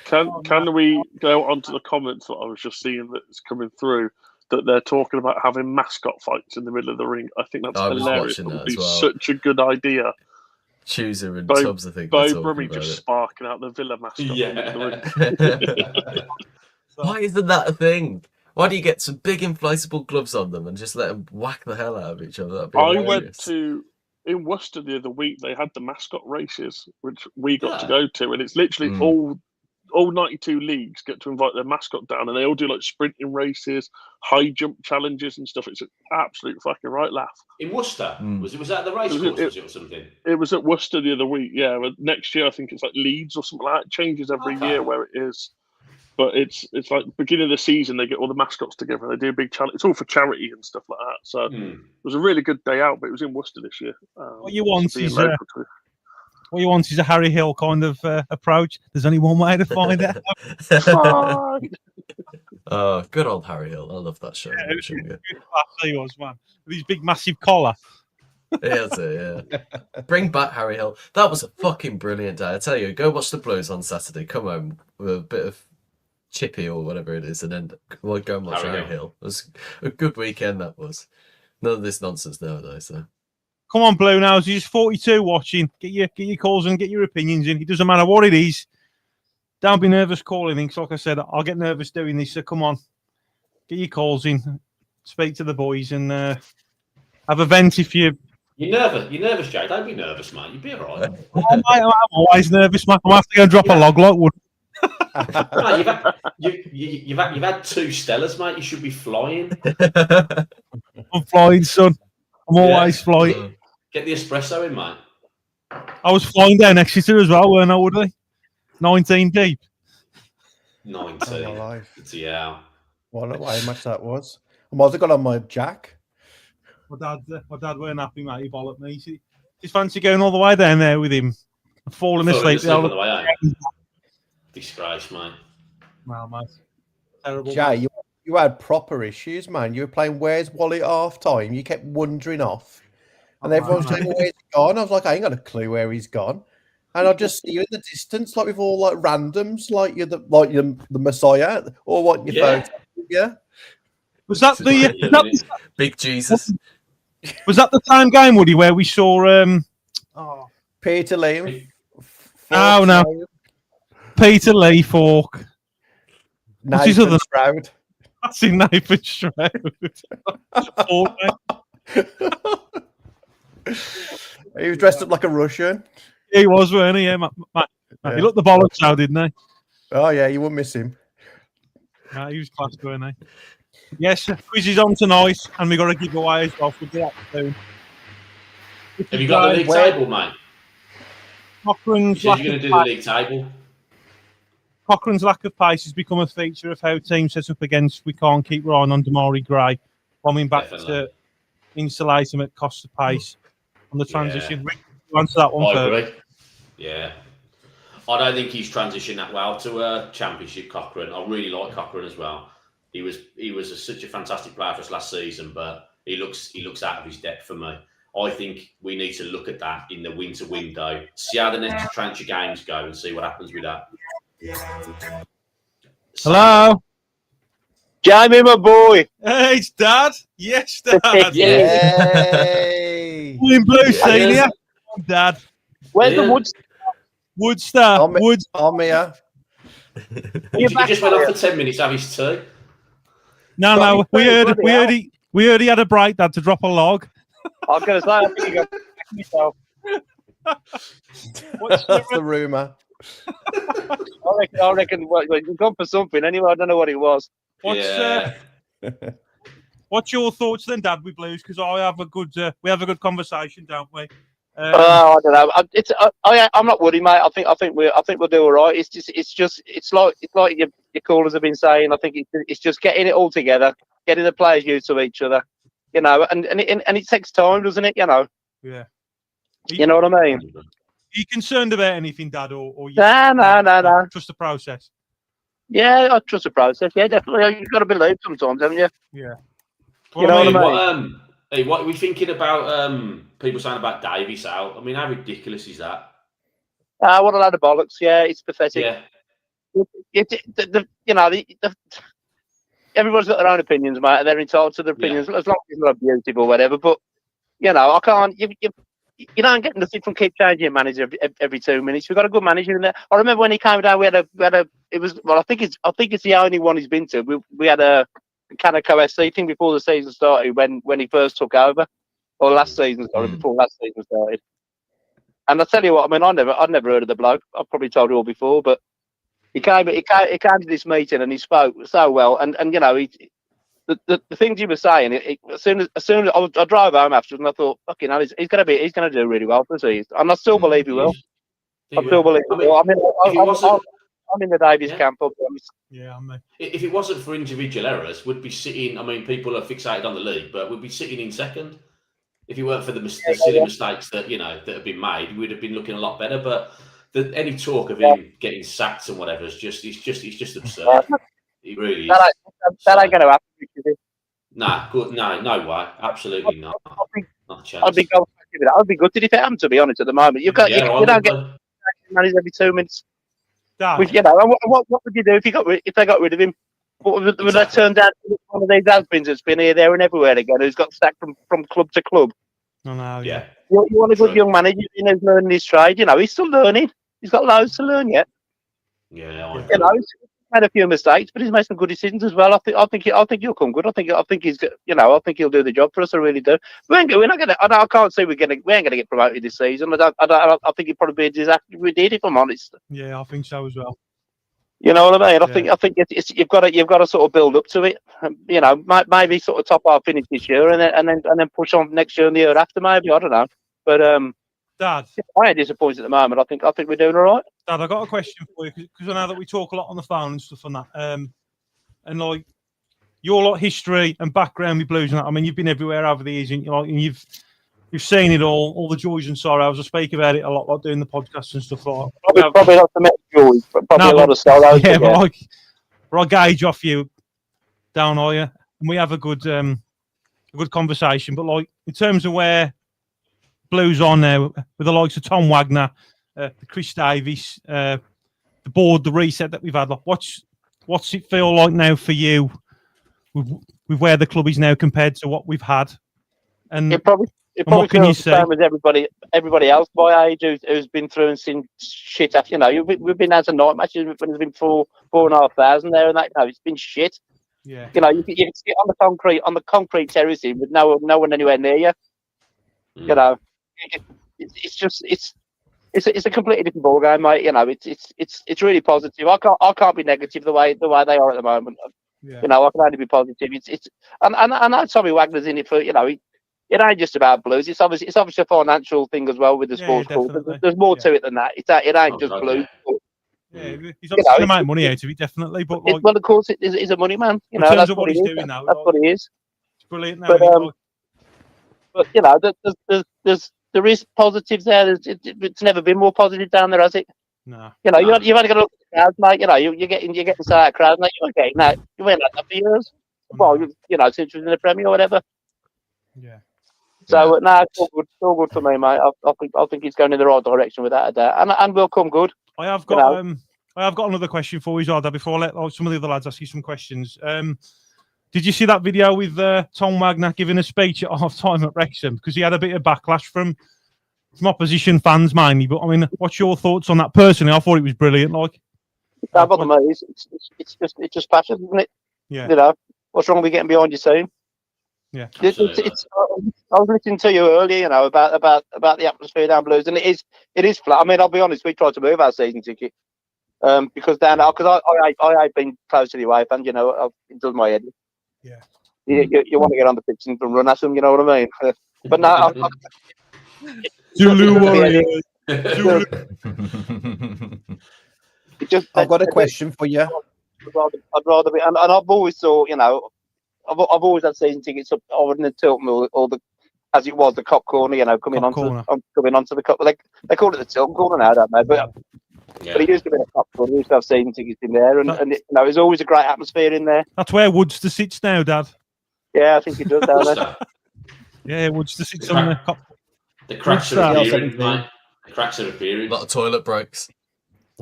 Can we go on to the comments that I was just seeing that's coming through, that they're talking about having mascot fights in the middle of the ring? I think that's hilarious. That would be such a good idea. Chooser and Tubbs, I think. Bo Brummie just sparking out the Villa mascot. Yeah. Why isn't that a thing? Why do you get some big inflatable gloves on them and just let them whack the hell out of each other? I went to, in Worcester the other week, they had the mascot races, which we got to go to, and it's literally all 92 leagues get to invite their mascot down, and they all do like sprinting races, high jump challenges and stuff. It's an absolute fucking right laugh. In Worcester? Was that at the race course or something? It was at Worcester the other week, yeah. But next year I think it's like Leeds or something like that. It changes every year where it is. But it's like beginning of the season, they get all the mascots together and they do a big challenge. It's all for charity and stuff like that. So it was a really good day out, but it was in Worcester this year. What you want is a Harry Hill kind of approach. There's only one way to find out. Oh, good old Harry Hill. I love that show. Yeah, it was good. He was, man. With his big, massive collar. Yeah. Bring back Harry Hill. That was a fucking brilliant day. I tell you, go watch the Blues on Saturday. Come home with a bit of chippy or whatever it is, and then we'll go and watch Harry Hill. It was a good weekend, that was. None of this nonsense nowadays, so. Come on, Blue Nose. He's 42 watching. Get your calls and get your opinions in. It doesn't matter what it is. Don't be nervous calling in. Like I said, I'll get nervous doing this. So come on, get your calls in. Speak to the boys and have a vent if you. You're nervous, Jay. Don't be nervous, mate. You'll be all right. I'm always nervous, mate. I'm going to have to go and drop a log like wood. No, you've had 2 Stellas, mate. You should be flying. I'm flying, son. I'm always flying. Get the espresso in, mate. I was flying down Exeter as well, weren't I, Woody? 19 deep. 19. Yeah. What how much that was. I might have got on my jack. My dad weren't happy, mate. He bollocked me. Just fancy going all the way down there with him and falling asleep. On the way out. Disgrace, mate. Well, mate. Terrible. Jay, you had proper issues, man. You were playing Where's Wally at half time. You kept wandering off. And everyone was saying, well, where's he gone? I was like, I ain't got a clue where he's gone. And I just see you in the distance, like with all like randoms, like you're the Messiah, or what you photo. Yeah. Was that the Big Jesus? Was that the time game, Woody, where we saw Peter Lee? Oh no, Peter Lee Fork. What's his other Stroud? That's in Nathan Stroud. He was dressed up like a Russian. He was, weren't he? Yeah, he looked the bollocks out, didn't he? Oh yeah, you wouldn't miss him. Yeah, he was class, weren't he? Yes, quiz is on tonight, and we got a giveaway as well. We'll do that soon. Have you got the league table, mate? Cochrane's you're going to do the league table. Cochrane's lack of pace has become a feature of how teams set up against. We can't keep relying on Damari Gray, bombing back to insulate him at cost of pace on the transition. Rick, answer that one I first. agree. Yeah. I don't think he's transitioned that well to a championship, Cochrane. I really like Cochrane as well. He was such a fantastic player for us last season, but he looks out of his depth for me. I think we need to look at that in the winter window, see how the next transfer games go, and see what happens with that. Hello, Jamie, my boy. Hey, it's Dad. Yes, Dad. Yay! In blue, senior. Dad. Where's the Woodstar. I'm here. He just went off for 10 minutes, have his tea. No, we heard he had a break, Dad, to drop a log. I was going to say, I think you got myself. That's the rumour. I reckon you've gone for something anyway. I don't know what it was. What's your thoughts then, Dad, with Blues? Because we have a good conversation, don't we? I don't know. I'm not worried, mate. I think we'll do all right. It's like your callers have been saying. I think it's just getting it all together, getting the players used to each other, you know. And it takes time, doesn't it? You know. Yeah. You know what I mean? Are you concerned about anything, Dad, or you no. Trust the process? Yeah, I trust the process. Yeah, definitely. You've got to believe sometimes, haven't you? Yeah. You know what I mean? What are we thinking about people saying about Davies out? I mean, how ridiculous is that? What a load of bollocks. Yeah, it's pathetic. Yeah. Everybody's got their own opinions, mate, and they're entitled to their opinions, as long as it's not abusive or whatever. But, you know, I can't... You don't get nothing from keep changing your manager every 2 minutes. We've got a good manager in there. I remember when he came down, we had a. It was I think it's the only one he's been to. We had a 𝒂𝒄𝒆 thing before the season started when he first took over, or last season started before last season started. And I tell you what, I mean, I'd never heard of the bloke. I've probably told you all before, but he came to this meeting and he spoke so well, and you know the things he was saying. As soon as I drove home after, and I thought, fucking hell, he's going to do really well for us, and I still believe he will. I still believe he will. I'm in the Davies camp, I'll be honest. Yeah, I'm there. If it wasn't for individual errors, we'd be sitting. I mean, people are fixated on the league, but we'd be sitting in second. If it weren't for the silly mistakes that have been made, we'd have been looking a lot better. But any talk of him getting sacked and whatever is just absurd. It really is. That ain't going to happen. Is it? Nah, good. No way. Absolutely not. Not a chance. I'd be good if it happened. To be honest, at the moment, you don't get managed every 2 minutes. Which, you know, what would you do if they got rid of him? Would they turn down one of these has-beens that's been here, there, and everywhere again, who's got sacked from club to club? I know. Yeah. You want a good young manager who's learning his trade. You know, he's still learning. He's got loads to learn yet. Yeah. You know, he's made a few mistakes, but he's made some good decisions as well. I think he'll come good. I think he's, you know, I think he'll do the job for us. I really do. We're not gonna. I can't say we ain't gonna get promoted this season. I think it'd probably be a disaster if we did, if I'm honest. Yeah, I think so as well. You know what I mean? I think it's you've got to sort of build up to it. You know, maybe sort of top half finish this year, and then push on next year and the year after. Maybe, I don't know. But Dad, I ain't disappointed at the moment. I think we're doing all right. Dad, I got a question for you because I know that we talk a lot on the phone and stuff on that. And like your lot history and background with Blues and that. I mean, you've been everywhere over the years, and you've seen it all the joys and sorrows. I speak about it a lot, like doing the podcast and stuff like that. Probably not the many joys, but probably a lot of sorrows. Yeah, but I gauge off you, down are you? And we have a good conversation. But like in terms of where Blues on now, with the likes of Tom Wagner, the Chris Davies, the board, the reset that we've had. Like, what's it feel like now for you with where the club is now compared to what we've had? And it probably feels the same as everybody else my age who's been through and seen shit. You know, we've been out of night matches when there's been 4,500 there, and that. You know, it's been shit. Yeah. You know, you can sit on the concrete terracing with no one anywhere near you. You know, it's a completely different ball game, mate. You know, it's really positive. I can't be negative the way they are at the moment. Yeah. You know, I can only be positive. And I know Tommy Wagner's in it for, you know, it ain't just about Blues. It's obviously a financial thing as well with the sports club. There's more to it than that. It ain't just Blues. Yeah, he's obviously going to make money out of it, definitely. But like, well, of course, he's a money man. You in know, terms that's of what he's he doing is. now, That's what he is. it's brilliant now. But, isn't it? Like, But you know, there is positives there. It's never been more positive down there, has it? nah. You know, you've only got to look at the crowds, mate. You know, you're getting so out crowd, mate. You're getting that. You went like that for years. Well, you know, since you was in the Premier or whatever. Yeah. So no, it's all good for me, mate. I think he's going in the right direction without a doubt, and will come good. I have got another question for you, Zarda, before I let some of the other lads ask you some questions. Did you see that video with Tom Wagner giving a speech at half time at Wrexham? Because he had a bit of backlash from opposition fans mainly. But I mean, what's your thoughts on that? Personally, I thought it was brilliant. Like, It's just passion, isn't it? Yeah. You know, what's wrong with getting behind your team? Yeah. I was listening to you earlier, you know, about the atmosphere down Blues, and it is flat. I mean, I'll be honest, we tried to move our season ticket because I've been close to the away fan, you know, it does my head. Yeah. You want to get on the pitch and run at them, you know what I mean? But no, Zulu Warriors. I've got a question for you. I'd rather be, and I've always thought, you know, I've always had season tickets up over in the Tilton or the, as it was, the Cop Corner, you know, coming onto the Cop. They call it the Tilton Corner now, don't they? But it used to be a Cop Corner. We used to have season tickets in there, and you know, there's always a great atmosphere in there. That's where Woodster sits now, Dad. Yeah, I think it does down there. Yeah, Woodster sits on the Cop. The cracks are appearing, mate. The cracks are appearing. A lot of toilet breaks.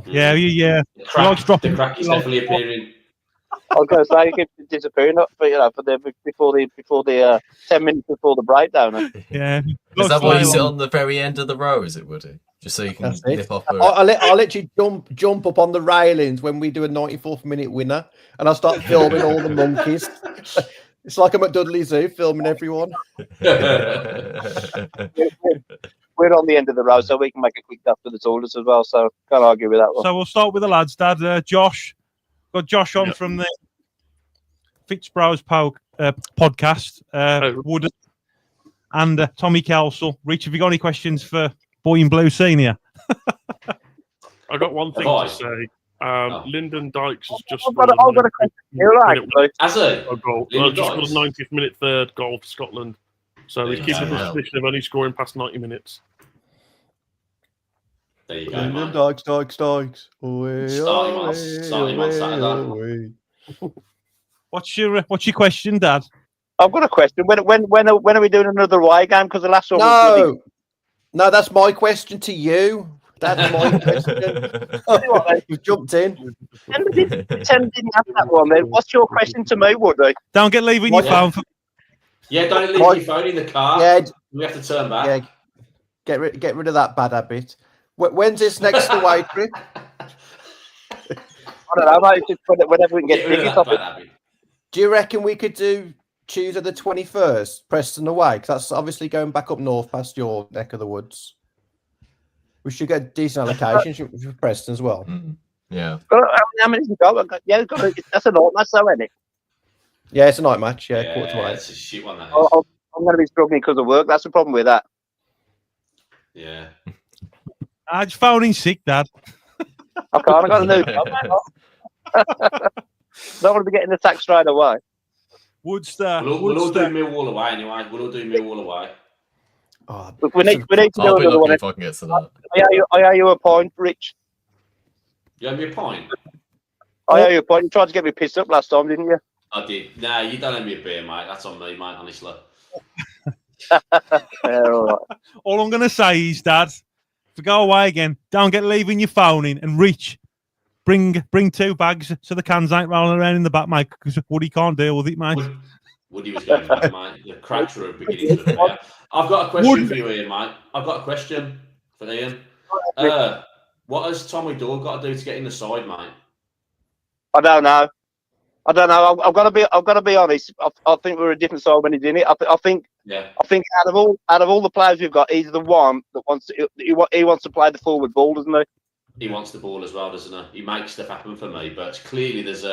Yeah. The crack is definitely appearing. I was going to say, it keeps disappearing, but you know, before the 10 minutes before the breakdown. Yeah. Is that why you sit on the very end of the row? Is it, Woody? Just so you can nip off. I'll let you jump up on the railings when we do a 94th minute winner, and I'll start filming all the monkeys. It's like I'm at Dudley Zoo filming everyone. We're on the end of the row, so we can make a quick dash for the toilets as well. So can't argue with that one. So we'll start with the lads, Dad. Josh. Got Josh on from the 𝒃𝒍𝒖𝒆 podcast. Wood and Tommy Kelsall. Rich, have you got any questions for Boy in Blue Senior? I got one thing to say. Lyndon Dykes has just I've got a question. You're right. Has he? Just got a 90th minute third goal for Scotland. So he's keeping the position of only scoring past 90 minutes. There you go, Lyndon mate. Dykes. Starting on Saturday. What's your question, Dad? I've got a question. When are we doing another away game? Because the last one was No, that's my question to you. That's my question. You've jumped in. Tim didn't have that one then. What's your question to me, Woody? Don't get leaving your phone. Yeah, don't leave your phone in the car. Yeah, we have to turn back. Yeah, get rid of that bad habit. When's this next away trip? I don't know, mate. Just whenever we can get tickets off it. Do you reckon we could do Tuesday the 21st, Preston away? Because that's obviously going back up north past your neck of the woods. We should get a decent allocation for Preston as well. Yeah. How many you got? Yeah, that's a night match, though, isn't it? Yeah, it's a night match. Yeah, quarter to 8. It's a shit one. That is. I'm going to be struggling because of work. That's the problem with that. Yeah. I'm just phoning sick, Dad. I can't. I got a new job. Don't want to be getting attacked straight away. Woodster. We'll all do Millwall away anyway. We'll all do Millwall away. Oh, we need to do another one. If I can get to that. I owe you a point, Rich. You owe me a point? I owe you a point. You tried to get me pissed up last time, didn't you? I did. No, you don't owe me a beer, mate. That's on me, mate, honestly. Yeah, all right. All I'm going to say is, Dad, if we go away again, don't get leaving your phone in. And Rich, bring 2 bags so the cans ain't rolling around in the back, mate, because Woody can't deal with it, mate. Woody was going mad, mate. The cracks were beginning to appear. I've got a question for you, Ian, mate. I've got a question for Ian. What has Tommy Dore got to do to get in the side, mate? I don't know. I've got to be honest. I think we're a different side when he's in it. I think out of all the players we've got, he's the one that wants to play the forward ball, doesn't he? He wants the ball as well, doesn't he? He makes stuff happen for me, but clearly there's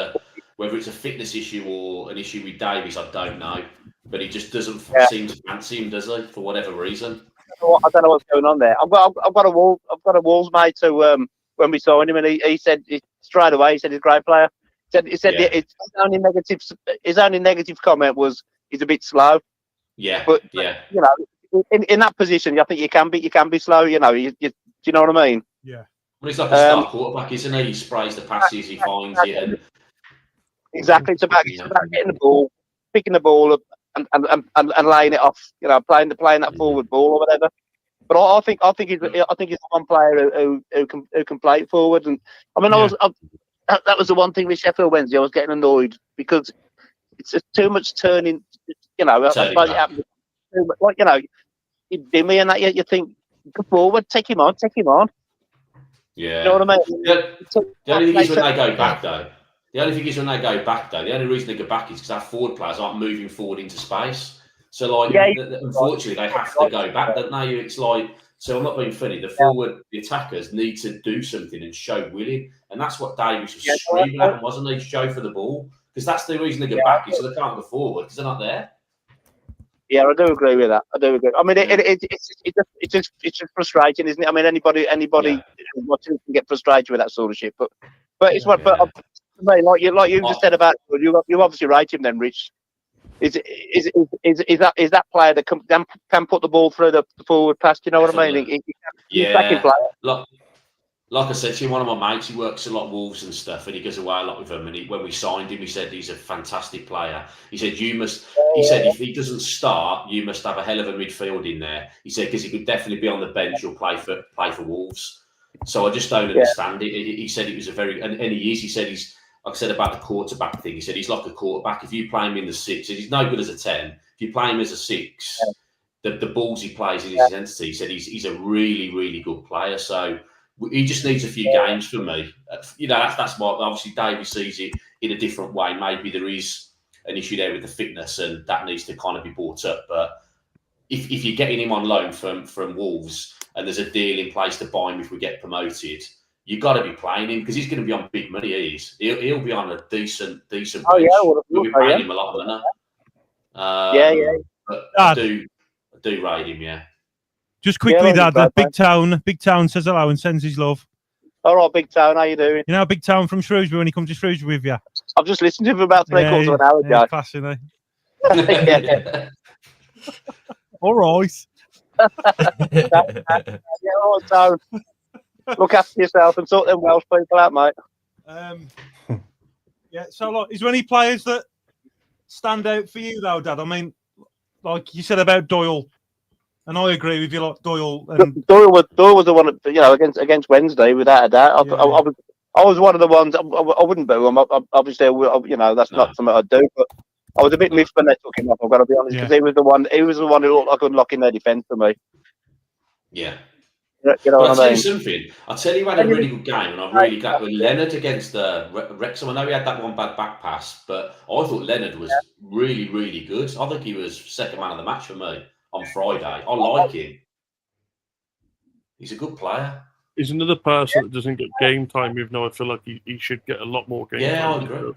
whether it's a fitness issue or an issue with Davies, I don't know. But he just doesn't seem to fancy him, does he? For whatever reason. I don't know what's going on there. I've got a Wolves mate who when we saw him, and he said straight away, he said he's a great player. He said his only negative comment was he's a bit slow. Yeah, but yeah. You know, in that position, I think you can be slow. You know, do you know what I mean? Yeah. Well, he's like a star quarterback, isn't he? He sprays the passes, he finds it, and exactly. It's about getting the ball, picking the ball up, and laying it off. You know, playing that forward ball or whatever. But I think he's one player who can play it forward. And I mean, that was the one thing with Sheffield Wednesday. I was getting annoyed because it's just too much turning. You know, I suppose it happens. Like, you know, you dimmy and that. You think, go forward, take him on. Yeah. You know what I mean? The only thing is when they go back, though. The only reason they go back is because our forward players aren't moving forward into space. So, like, unfortunately, they have to go back, don't they? It's like, so I'm not being funny. The attackers need to do something and show willing. And that's what Davies was screaming at them, wasn't he? Show for the ball. Because that's the reason they go back, is so they can't go forward, because they're not there. Yeah, I do agree with that. I mean, it's just frustrating, isn't it? I mean, anybody watching can get frustrated with that sort of shit. But it's what. But like you just said about you obviously rate him then, Rich. Is that player that can put the ball through the forward pass? Do you know what I mean? Like I said to you, one of my mates, he works a lot of Wolves and stuff, and he goes away a lot with them. And when we signed him, he said he's a fantastic player. He said if he doesn't start, you must have a hell of a midfield in there. He said because he could definitely be on the bench or play for Wolves. So I just don't understand it. He said it was a very and he is. He said he's like I said about the quarterback thing. He said he's like a quarterback. If you play him in the 6, he's no good as a 10. If you play him as a 6, the balls he plays in his identity. He said he's a really, really good player. So he just needs a few games for me. You know, that's why obviously Davies sees it in a different way. Maybe there is an issue there with the fitness, and that needs to kind of be brought up. But if you're getting him on loan from Wolves, and there's a deal in place to buy him if we get promoted, you've got to be playing him because he's going to be on big money. He'll be on a decent. We'll be paying him a lot of money. But I do rate him. Yeah. Just quickly, Dad, Big Town says hello and sends his love. All right, Big Town, how you doing? You know Big Town from Shrewsbury when he comes to Shrewsbury with you? I've just listened to him for about three-quarters of an hour ago. Class, isn't he? All right. All right, Town. Look after yourself and sort them Welsh people out, mate. So, like, is there any players that stand out for you, though, Dad? I mean, like you said about Doyle. And I agree with you, like Doyle. Doyle was the one, you know, against Wednesday, without a doubt. I was one of the ones. I wouldn't boo him. Obviously, you know, that's not something I'd do. But I was a bit miffed when they took him off. I've got to be honest, because he was the one. He was the one who looked like unlocking their defence for me. Yeah. You know what I mean? I'll tell you something. I'll tell you, he had a really good game, and I'm really glad with Leonard against Wrexham. I know he had that one bad back pass, but I thought Leonard was really, really good. I think he was second man of the match for me on Friday. I like him. He's a good player. He's another person that doesn't get game time, even though I feel like he should get a lot more game time. Yeah, I agree.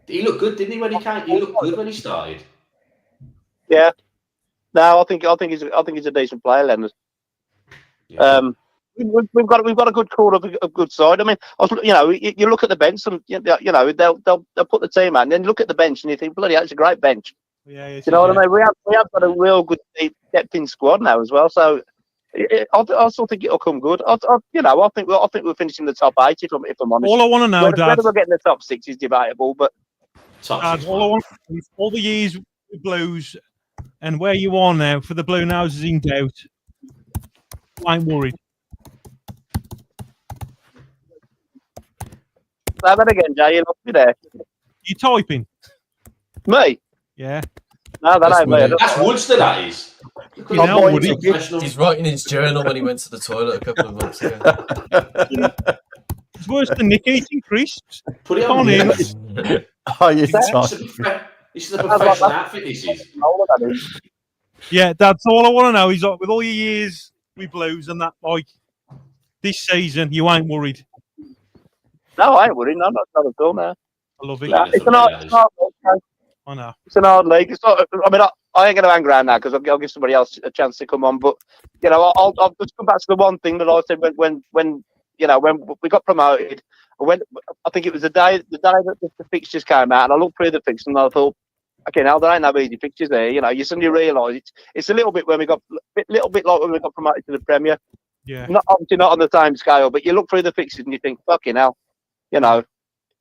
He looked good, didn't he, when he came? He looked good when he started. Yeah. No, I think he's a decent player, Leonard. Yeah. We've got a good core of a good side. I mean, you know, you look at the bench, and you know they'll put the team out, and then you look at the bench, and you think, bloody hell, it's a great bench. Yeah, you know what I mean? We have got a real good depth in squad now as well. So I still think it'll come good. I think we'll finish in the top 8 if I'm honest. All I want to know, Dad, whether we'll get in the top 6 is debatable, but Dad, all I want to know is all the years with Blues and where you are now for the Blue Noses in doubt. I ain't worried. Say that again, Jay. You lost me there. You typing? Me? Yeah. No, that ain't me. That's Woodster, that is. He's writing his journal when he went to the toilet a couple of months ago. It's worse than Nick eating crisps. Put it on in. Oh, you This is a professional outfit, this is. Yeah, that's all I want to know. Is like, with all your years with Blues and that, like this season, you ain't worried. No, I ain't worried. No, not at all, man. I love it. No, it's an hard league. I know. It's an hard league. It's not, I mean, I ain't going to hang around now because I'll give somebody else a chance to come on. But you know, I'll just come back to the one thing that I said when you know, when we got promoted, I think it was the day that the fixtures came out, and I looked through the fixtures and I thought, okay, now there ain't no easy fixtures there. You know, you suddenly realise it's a little bit when we got little bit like when we got promoted to the Premier. Yeah. Obviously not on the same scale, but you look through the fixtures and you think, fucking hell, you know,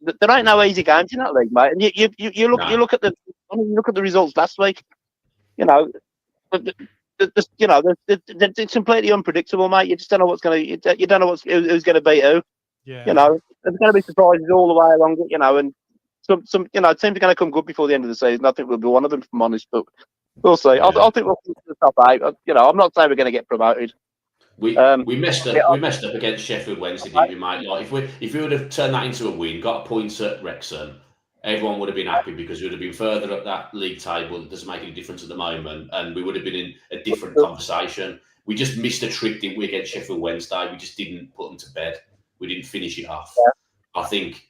there ain't no easy games in that league, mate. And you look at the results last week. You know, it's completely unpredictable, mate. You just don't know what's going to. You don't know who's going to beat who. Yeah. You know, there's going to be surprises all the way along. You know, and some teams are going to come good before the end of the season. I think we'll be one of them, if I'm honest, but we'll see. Yeah. I think we'll get to the top 8. You know, I'm not saying we're going to get promoted. We messed up. We messed up against Sheffield Wednesday, didn't we, mate? Like if we would have turned that into a win, got a point at Wrexham, everyone would have been happy because we would have been further up that league table. It doesn't make any difference at the moment, and we would have been in a different conversation. We just missed a trick, didn't we, against Sheffield Wednesday? We just didn't put them to bed. We didn't finish it off. Yeah. I think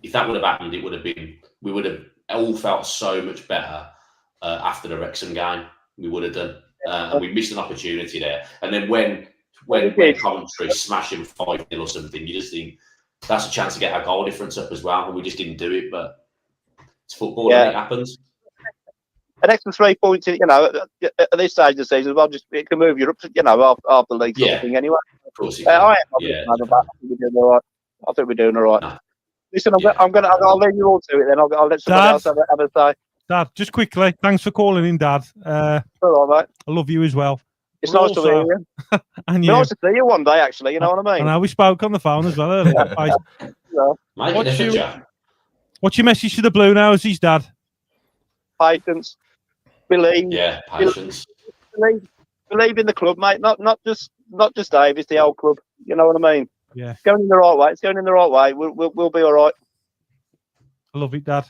if that would have happened, it would have been. We would have all felt so much better after the Wrexham game. We would have done, and we missed an opportunity there. And then when Coventry smash him 5-0 or something, you just think that's a chance to get our goal difference up as well, and we just didn't do it. But it's football, and it happens. An extra 3 points, you know, at this stage of the season, well, just it can move you up, you know, half the league sort of thing anyway. Of course, I think we're doing all right. I think we're doing all right. No. Listen, I'll leave you all to it then. I'll let somebody else have a say. Dad, just quickly, thanks for calling in, Dad. All right, mate. I love you as well. It's nice to hear you. And it's nice to see you one day, actually. You know what I mean? And now we spoke on the phone as well earlier. What's your message to the Blue Nosies, Dad? Patience. Believe. Yeah, patience. Believe in the club, mate. Not just Dave. It's the old club. You know what I mean? Yeah. It's going in the right way. It's going in the right way. We'll be all right. I love it, Dad.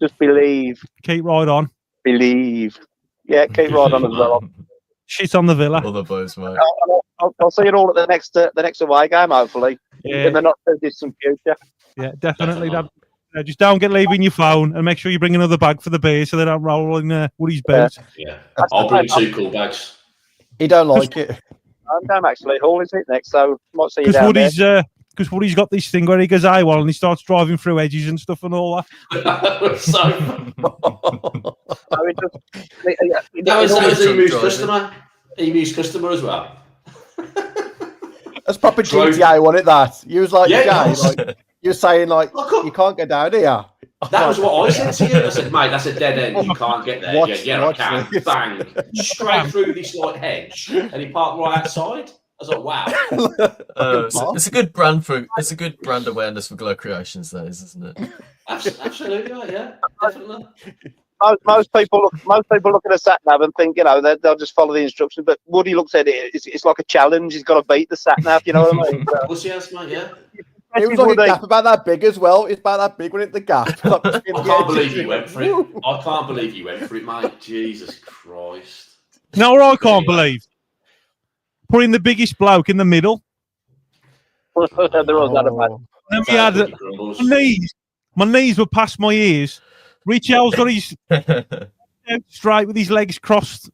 Just believe. Keep right on. Believe. Yeah, keep right on as well. Shit on the Villa. All the boys, mate. I'll see you all at the next away game, hopefully. Yeah. In the not so distant future. Yeah, definitely. Dad. Just don't get leaving your phone, and make sure you bring another bag for the beer so they don't roll in Woody's boot. Yeah, I'll bring 2 cool bags. He don't like it. I'm actually. Hall is it next, so might see you down there. Because Woody's got this thing where he goes AWOL and he starts driving through edges and stuff and all that. That was Emu's customer. Emu's customer as well. That's proper GTA, wasn't it? That you was like, like you're saying like you can't get down here. That was what I said to you. I said, mate, that's a dead end. You can't get there. I can. Bang, straight through this like hedge, and he parked right outside. I was like, wow. It's a good brand for. It's a good brand awareness for Glow Creations, that is, isn't it? Absolutely, yeah, definitely. Most people look at a sat nav and think, you know, they'll just follow the instructions. But Woody looks at it; it's like a challenge. He's got to beat the sat nav. You know what I mean? Of course, yes, mate. Yeah. It was like a gap about that big as well. It's about that big, wasn't it? The gap. I can't believe you went for it. I can't believe you went for it, mate. Jesus Christ. No, I can't believe. Putting the biggest bloke in the middle. There was that about. Then we had my knees were past my ears. Richell's got his straight with his legs crossed.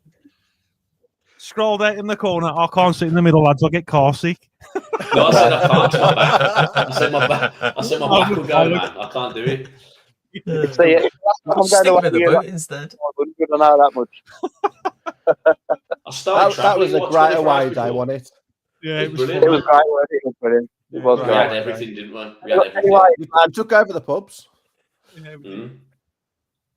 Scrolled out in the corner. I can't sit in the middle, lads. I'll get car sick. No, I said I can't. I said my back will go, man. I can't do it. See, I'm Stick with the boat instead. I wouldn't know that much. That was a great away day, wasn't it? Yeah, it was brilliant. It was great. It was brilliant. It was We great. had everything, didn't we? We had everything. Anyway, You took over the pubs.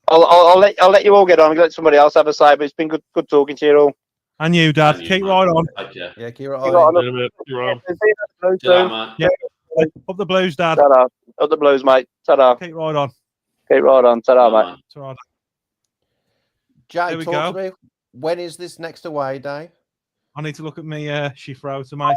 I'll let you all get on. Let somebody else have a say. But it's been good talking to you all. And you, Dad. Keep right on. Okay. Yeah, keep right on. Yeah. Up the Blues, Dad. Ta-da. Up the Blues, mate. Ta-da. Keep right on. Keep right on. Ta-da, mate. Ta-ra. Jay, talk to me. When is this next away day? I need to look at my shift router, mate.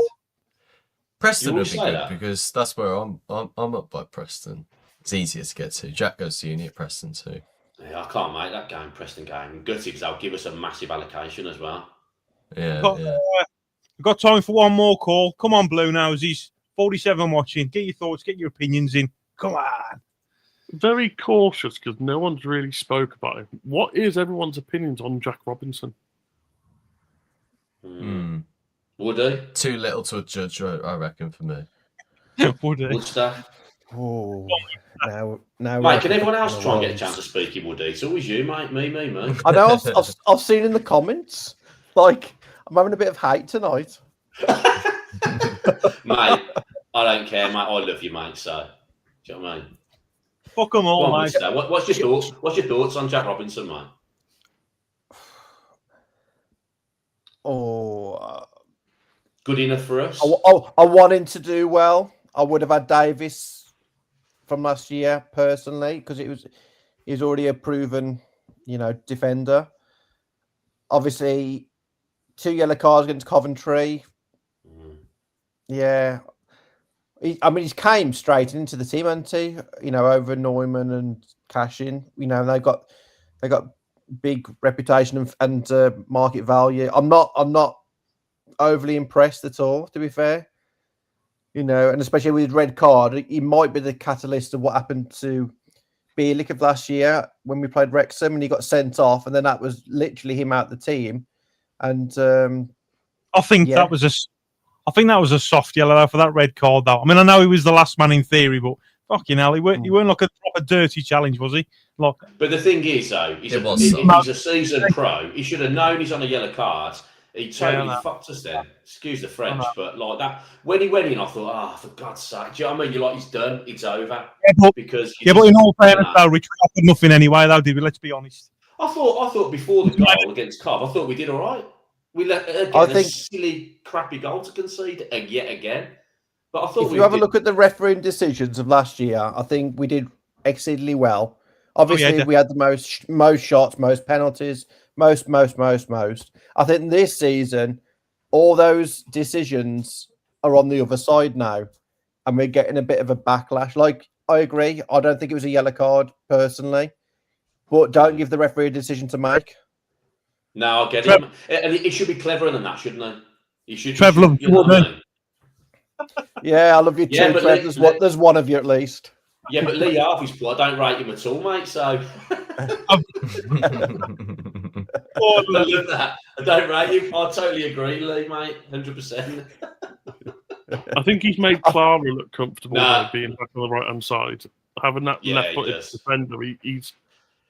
Preston would be good because that's where I'm up by Preston. It's easier to get to. Jack goes to uni at Preston too. Yeah, I can't make that game, Preston game. Gutted because they'll give us a massive allocation as well. Yeah, We've got time for one more call. Come on, Blue Nosies. 47 watching. Get your thoughts, get your opinions in. Come on. Very cautious because no one's really spoke about him. What is everyone's opinions on Jack Robinson? Would he? Too little to judge, I reckon, for me. Would he? Woodstaff. Oh, now, Mate, can everyone else try and get a chance to speak in Woody? It's always you, mate. Me. I know. I've seen in the comments. Like, I'm having a bit of hate tonight. Mate, I don't care, mate. I love you, mate. So, do you know what I mean? Fuck them all, mate. What's your thoughts? What's your thoughts on Jack Robinson, mate? Good enough for us. I want him to do well. I would have had Davis from last year personally because he's already a proven, defender. Obviously, 2 yellow cards against Coventry. Yeah. He's came straight into the team, hasn't he? Over Neumann and Cashin. They got big reputation and market value. I'm not overly impressed at all, to be fair. And especially with his red card, he might be the catalyst of what happened to Bielik of last year when we played Wrexham and he got sent off, and then that was literally him out the team. And I think that was a soft yellow for that red card, though. I mean, I know he was the last man in theory, but fucking hell, he weren't like a proper dirty challenge, was he? Like, but the thing is, though, he's a seasoned pro. He should have known he's on a yellow card. He totally fucked us then. Excuse the French, but like that, when he went in, I thought, for God's sake, do you know what I mean? You're like, he's done, it's over. But in all fairness, though, Rich, we offered nothing anyway, though, did we? Let's be honest. I thought before the goal against Cov, I thought we did all right. We let a silly, crappy goal to concede yet again. But I thought if you have a look at the refereeing decisions of last year, I think we did exceedingly well. Obviously, we had the most shots, most penalties, most. I think this season, all those decisions are on the other side now, and we're getting a bit of a backlash. Like, I agree. I don't think it was a yellow card, personally, but don't give the referee a decision to make. No, I get it. And he should be cleverer than that, shouldn't he? He should. Yeah, I love you too, Trev. There's one of you at least. Yeah, but Lee Harvey's poor. I don't rate him at all, mate. So I love that. I don't rate him. I totally agree, Lee, mate. 100%. I think he's made Clara look comfortable being back on the right hand side, having that left-footed defender.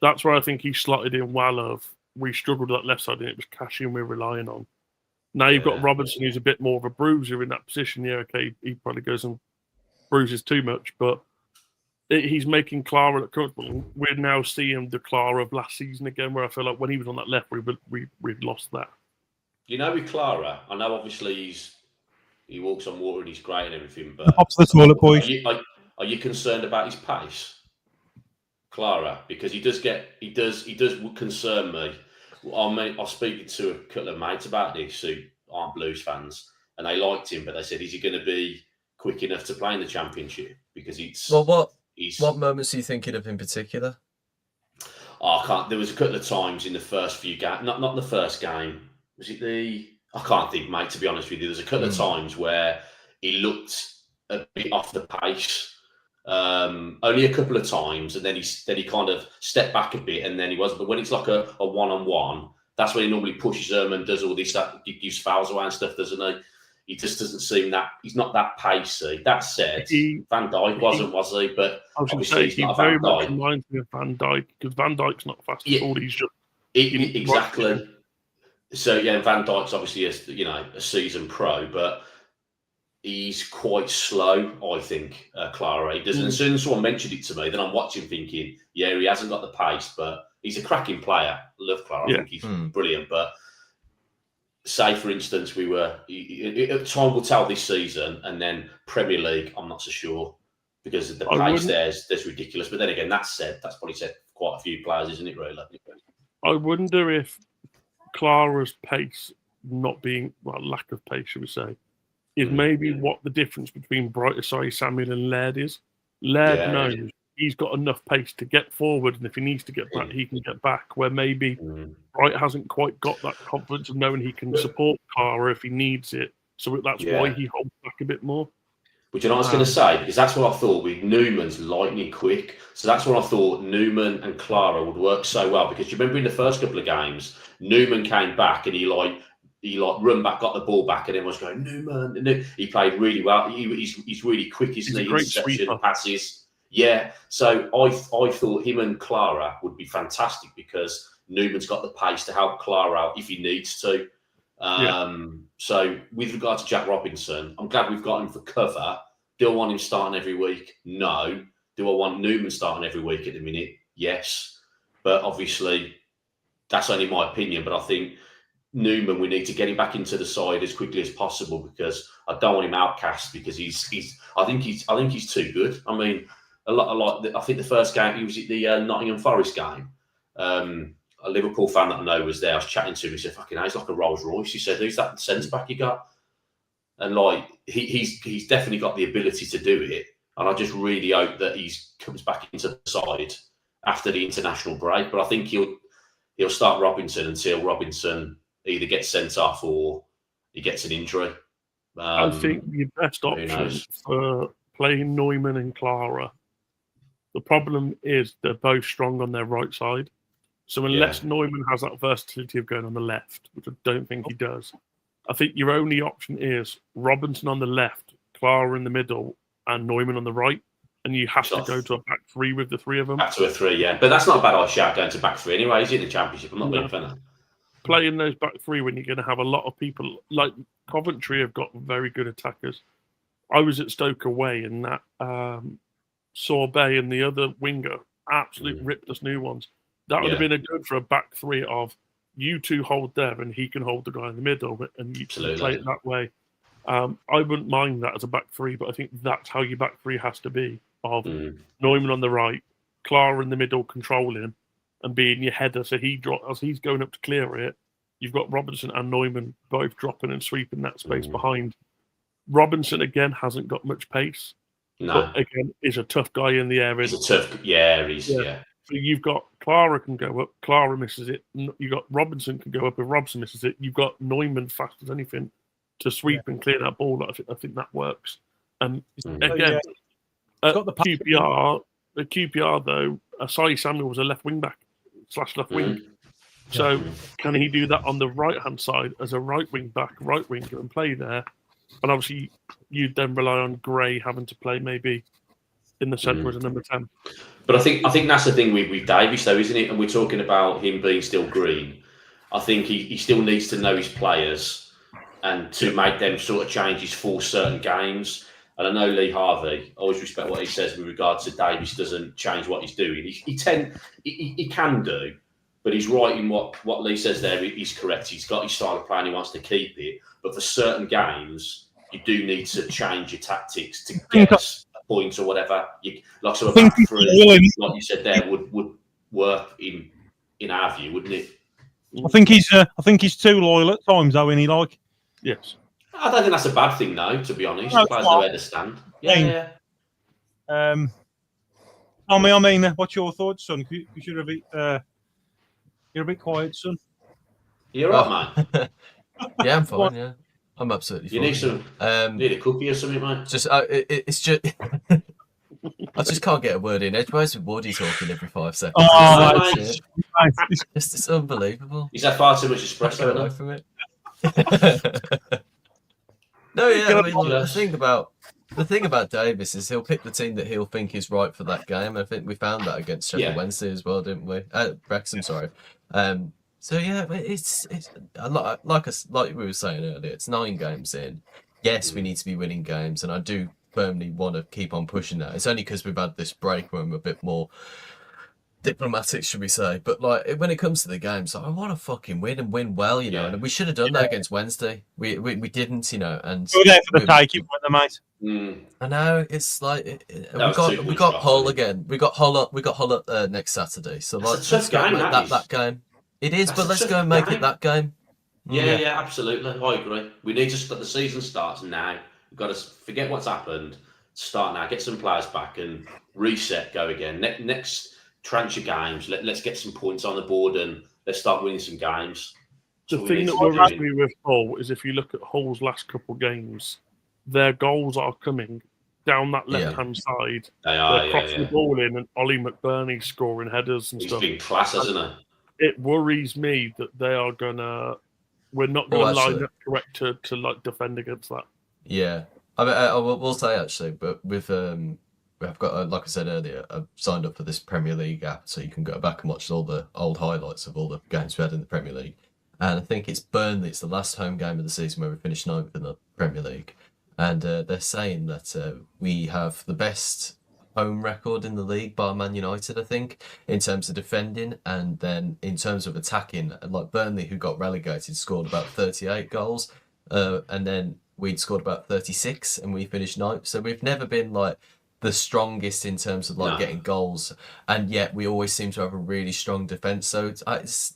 That's where I think he slotted in well. We struggled with that left side, and it was Cashin we're relying on. Now you've got Robinson, who's a bit more of a bruiser in that position. Yeah, okay, he probably goes and bruises too much, but he's making Clara look comfortable. We're now seeing the Clara of last season again, where I feel like when he was on that left, we'd lost that. With Clara, I know obviously he walks on water and he's great and everything, but up to the toilet, boys. Are you concerned about his pace, Clara? Because he does concern me. I was speaking to a couple of mates about this who aren't Blues fans, and they liked him, but they said, is he going to be quick enough to play in the Championship? Because what moments are you thinking of in particular? I can't. There was a couple of times in the first few games, not the first game. Was it I can't think, mate. To be honest with you, there's a couple of times where he looked a bit off the pace. Only a couple of times, and then he kind of stepped back a bit, and then he wasn't. But when it's like a one-on-one, that's when he normally pushes them and does all this, that gives fouls away and stuff, doesn't he? He just doesn't seem that. He's not that pacey. That said, Van Dijk wasn't, was he? But I was going to say he very much reminds me of Van Dijk, because Van Dijk's not fast at all. He's just exactly. So Van Dijk's obviously a seasoned pro, but he's quite slow, I think, Clara. He doesn't. As soon as someone mentioned it to me, then I'm watching thinking, he hasn't got the pace, but he's a cracking player. I love Clara. I think he's brilliant. But say, for instance, time will tell this season, and then Premier League, I'm not so sure, because the pace there's ridiculous. But then again, that's probably said for quite a few players, isn't it, really? I wonder if Clara's pace lack of pace, should we say, is maybe what the difference between Samuel and Laird is. Laird knows he's got enough pace to get forward, and if he needs to get back, he can get back, where maybe Bright hasn't quite got that confidence of knowing he can support Clara if he needs it. So that's why he holds back a bit more. But you know what I was going to say? Because that's what I thought with Newman's lightning quick. So that's what I thought Newman and Clara would work so well. Because you remember in the first couple of games, Newman came back and he he like run back, got the ball back, and everyone's going Newman. And he played really well. He's really quick, isn't he? Interception passes. Yeah. So I thought him and Clara would be fantastic because Newman's got the pace to help Clara out if he needs to. So with regard to Jack Robinson, I'm glad we've got him for cover. Do I want him starting every week? No. Do I want Newman starting every week at the minute? Yes. But obviously, that's only my opinion. But I think Newman, we need to get him back into the side as quickly as possible because I don't want him outcast because I think he's too good. I mean, I think the first game he was at the Nottingham Forest game. A Liverpool fan that I know was there. I was chatting to him. He said, "Fucking hell, he's like a Rolls Royce." He said, "Who's that centre back you got?" And like he's definitely got the ability to do it. And I just really hope that he comes back into the side after the international break. But I think he'll start Robinson until Robinson either gets sent off or he gets an injury. I think the best option for playing Neumann and Clara, the problem is they're both strong on their right side. So unless Neumann has that versatility of going on the left, which I don't think he does, I think your only option is Robinson on the left, Clara in the middle, and Neumann on the right. And you have to go to a back three with the three of them. Back to a three, yeah. But that's not a bad shout going to back three anyway, is it, in the Championship? I'm not being funny. Playing those back three when you're going to have a lot of people, like Coventry have got very good attackers. I was at Stoke away and that Sorbet and the other winger absolutely ripped us new ones. That would have been a good for a back three of you two hold there and he can hold the guy in the middle and you can play it that way. I wouldn't mind that as a back three, but I think that's how your back three has to be of Neumann on the right, Clara in the middle controlling and being your header. So as he's going up to clear it, you've got Robinson and Neumann both dropping and sweeping that space behind. Robinson, again, hasn't got much pace. No. But, again, is a tough guy in the area. He's a tough, yeah. So you've got Clara can go up, Clara misses it. You've got Robinson can go up if Robinson misses it. You've got Neumann fast as anything to sweep and clear that ball. I think that works. And again, got the QPR though, Asai Samuel was a left wing back / left wing. So can he do that on the right hand side as a right wing back, right winger and play there? And obviously you'd then rely on Gray having to play maybe in the centre as a number 10. But I think that's the thing with Davies though, isn't it? And we're talking about him being still green. I think he still needs to know his players and to make them sort of changes for certain games. And I know Lee Harvey, I always respect what he says with regards to Davies doesn't change what he's doing. He can do, but he's right in what Lee says there. He's correct. He's got his style of play and he wants to keep it. But for certain games, you do need to change your tactics to get us a point or whatever. Like sort of back three, like you said there, would work in our view, wouldn't it? I think he's too loyal at times, though, isn't he? Like, yes. I don't think that's a bad thing, though. To be honest, no, players know where to stand. Yeah. I mean, what's your thoughts, son? You're a bit quiet, son. You're right, mate. Yeah, I'm fine. Yeah, I'm absolutely fine. You need some, need a cookie or something, mate. Just, it's just. I just can't get a word in edgeways with Woody talking every 5 seconds. Oh, it's unbelievable. He's had far too much espresso away from it. No, yeah. I mean, the thing about Davis is he'll pick the team that he'll think is right for that game. I think we found that against Sheffield Wednesday as well, didn't we? Wrexham, sorry. So yeah, it's like we were saying earlier. It's 9 games in. Yes, we need to be winning games, and I do firmly want to keep on pushing that. It's only because we've had this break where I'm a bit more diplomatic, should we say? But like when it comes to the games, I want to fucking win and win well, you know. And we should have done that against Wednesday. We didn't, you know. And we're there for the taking, weren't they, mate? I know it's like we got Hull again. We got Hull next Saturday. So like, let's go and make that game. It is, but let's go and make it that game. Yeah, absolutely. I agree. We need to start. The season starts now. We've got to forget what's happened. Start now. Get some players back and reset. Go again. Next tranche of games. Let's get some points on the board and let's start winning some games. The thing that worries me with Hull is if you look at Hull's last couple of games, their goals are coming down that left-hand side. They're crossing the ball in, and Ollie McBurney scoring headers and stuff. He's been class, hasn't he? It worries me that they are going to we're not going to line up correct to like defend against that. Yeah, I mean, I will say actually, but with I've got like I said earlier, I've signed up for this Premier League app, so you can go back and watch all the old highlights of all the games we had in the Premier League. And I think it's Burnley. It's the last home game of the season where we finished 9th in the Premier League, and they're saying that we have the best home record in the league by Man United, I think, in terms of defending, and then in terms of attacking, like Burnley, who got relegated, scored about 38 goals, and then we'd scored about 36, and we finished 9th. So we've never been like the strongest in terms of like getting goals, and yet we always seem to have a really strong defense. So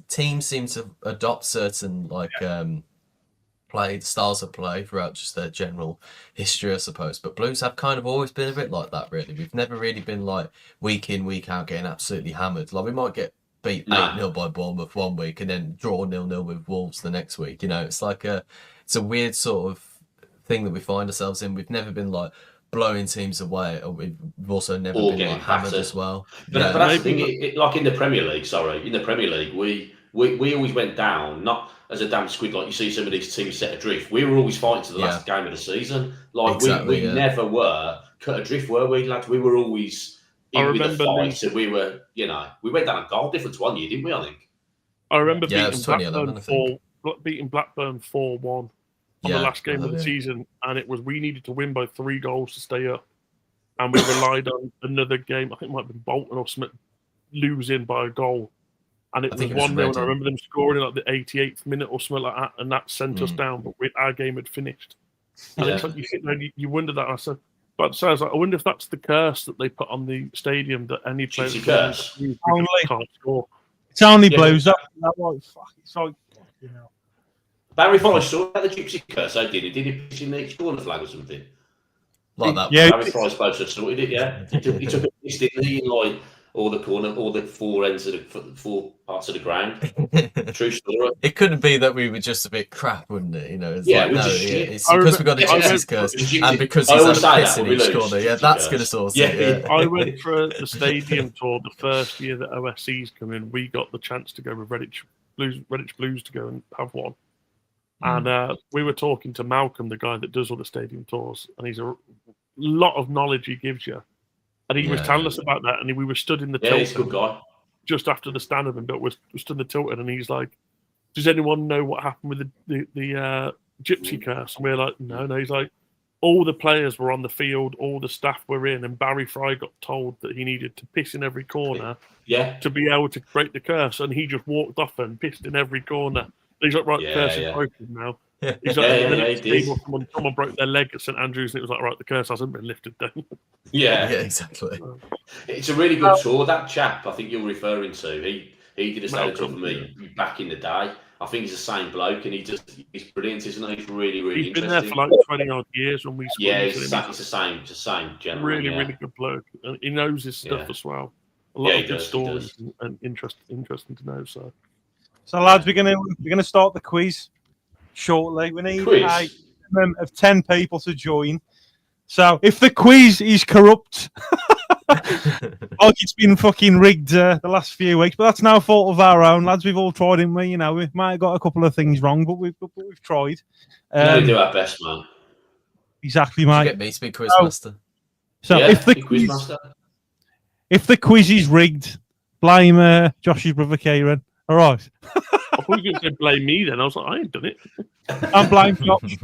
teams seem to adopt certain like styles of play throughout just their general history, I suppose. But Blues have kind of always been a bit like that, really. We've never really been like week in, week out getting absolutely hammered. Like we might get beat 8-0 by Bournemouth one week and then draw 0-0 with Wolves the next week. You know, it's like it's a weird sort of thing that we find ourselves in. We've never been like blowing teams away, or we've also never been like hammered as well. But that's the thing, like in the Premier League, we always went down, not as a damn squid like you see some of these teams set adrift. We were always fighting to the last game of the season. Like we never were cut adrift, were we, lads? We were always in with the fight. So we were, you know, we went down a goal difference one year, didn't we? I think. I remember beating Blackburn 4-1 on the last game of the season, and it was we needed to win by 3 goals to stay up, and we relied on another game. I think it might have been Bolton or something losing by a goal. And it was 1-0, and I remember them scoring at like the 88th minute or something like that, and that sent us down, but our game had finished. And it's like you sit there and you wonder that. I said, but so I was like, I wonder if that's the curse that they put on the stadium, that any player can't score. It's only Blues. That like, fuck, it's like, you know. Barry Fry saw the gypsy curse, so did he piss in the corner flag or something? Like that. Yeah. Barry Fry's supposed to have sorted it, yeah. He took a piss, didn't he, in like all the 4 ends of the 4 parts of the ground. True story. It couldn't be that we were just a bit crap, wouldn't it? You know, it's it's because we got the gypsy's curse, and because he's had a piss in each corner. Yeah, that's going to sort it. Yeah. I went for the stadium tour the first year that OSC's come in. We got the chance to go with Redditch Blues to go and have one. And we were talking to Malcolm, the guy that does all the stadium tours, and he's a lot of knowledge he gives you. And he was telling us about that, and we were stood in the Tilton. He's a good guy. Just after the stand-up, but we're stood in the Tilton, and he's like, "Does anyone know what happened with the gypsy curse?" And we're like, "No." He's like, "All the players were on the field, all the staff were in, and Barry Fry got told that he needed to piss in every corner, to be able to break the curse, and he just walked off and pissed in every corner." He's like, "Right, the curse is broken now." He's like, someone broke their leg at St Andrews, and it was like, "Right, the curse hasn't been lifted then." Yeah, exactly. It's a really good tour. That chap, I think you're referring to, he did a stadium tour for me back in the day. I think he's the same bloke, and he's brilliant, isn't he? He's really, really interesting. He's been there for like 20 odd years when we. It's the same gentleman. Really, really good bloke, and he knows his stuff as well. A lot of good stories and interesting to know. So lads, we're gonna start the quiz shortly. We need a minimum of 10 people to join. So if the quiz is corrupt, like it's been fucking rigged the last few weeks, but that's no fault of our own, lads. We've all tried, haven't we? You know, we might have got a couple of things wrong, but we've tried. We do our best, man. Exactly, mate. Get me to be quizmaster. So if the quiz is rigged, blame Josh's brother Kieran. All right. I thought you were going to blame me then. I was like, I ain't done it. I'm blame Josh.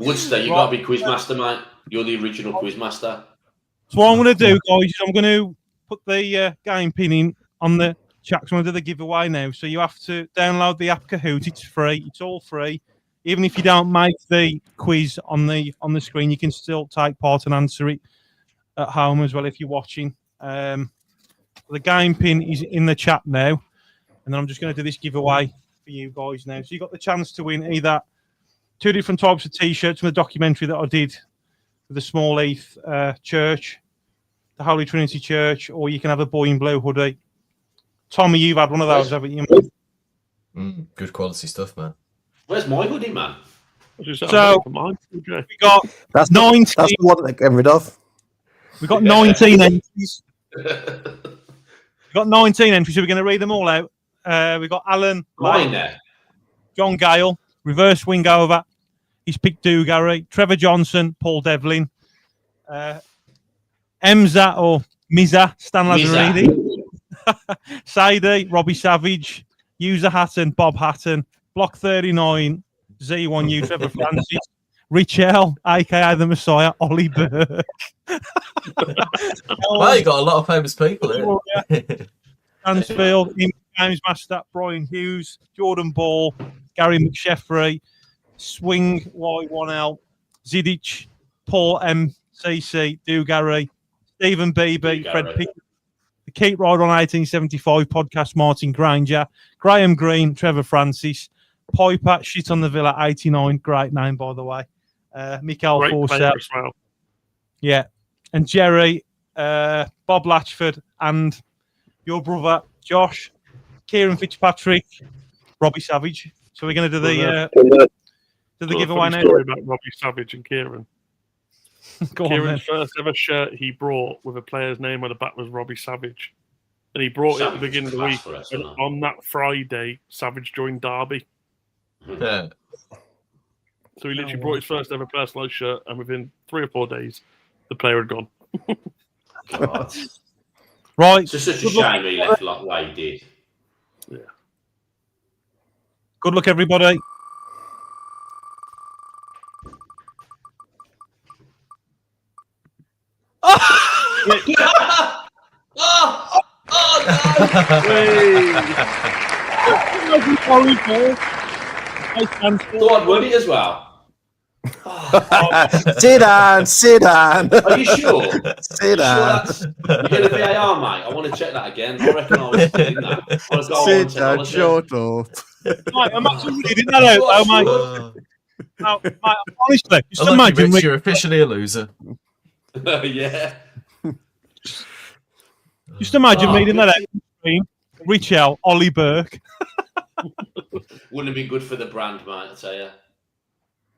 Woodster, you got to be quizmaster, mate. You're the original quizmaster. So what I'm going to do, guys, is I'm going to put the game pin in on the chat. I'm going to do the giveaway now. So you have to download the app Kahoot. It's free. It's all free. Even if you don't make the quiz on the screen, you can still take part and answer it at home as well if you're watching. The game pin is in the chat now. And then I'm just going to do this giveaway for you guys now. So you got the chance to win either 2 different types of T-shirts from the documentary that I did with the Small Heath Church, the Holy Trinity Church, or you can have a Boy in Blue hoodie. Tommy, you've had one of those, haven't you? Good quality stuff, man. Where's my hoodie, man? So we got that's 19. That's the one that get rid of. We got 19 entries. We got 19 entries, so we're going to read them all out. We got Alan. Mine there. John Gale, reverse wing over. He's picked Dougarry, Trevor Johnson, Paul Devlin, Emza or Miza, Stan Lazarini, Sadie, Robbie Savage, User Hatton, Bob Hatton, Block 39, Z1U, Trevor Francis, Richel, aka the Messiah, Ollie Burke. Wow, you got a lot of famous people here. Stansfield, James Master, Brian Hughes, Jordan Ball, Gary McSheffrey, Swing Y1L, Zidic, Paul MCC, Dougarry, Stephen BB, Fred Pickett, the Keep Ride on 1875 podcast, Martin Granger, Graham Green, Trevor Francis, Piper, Shit on the Villa 89, great name by the way, Mikael Forsell, well. yeah, and Jerry, Bob Latchford, and your brother Josh, Kieran Fitzpatrick, Robbie Savage. So we're going to do the giveaway now. Story about Robbie Savage and Kieran. Go Kieran's on, first ever shirt he brought with a player's name on the back was Robbie Savage. And he brought it at the beginning of the week. And on that Friday, Savage joined Derby. Yeah. So he literally brought his first ever personalised shirt, and within 3 or 4 days, the player had gone. God. Right. It's just such a shame he left like the way he did. Yeah. Good luck, everybody. Thought I'd won it as well. Sit down. Are you sure? Sit down. You get a VAR, mate? I want to check that again. I reckon I was in that. Sit down, shut up. Mate, I'm actually reading that out, mate. Now, mate, honestly, just imagine Rich, you're officially a loser. Yeah. Just imagine reading that out on the screen. Richel, Ollie Burke. Wouldn't have been good for the brand, mate, I tell you.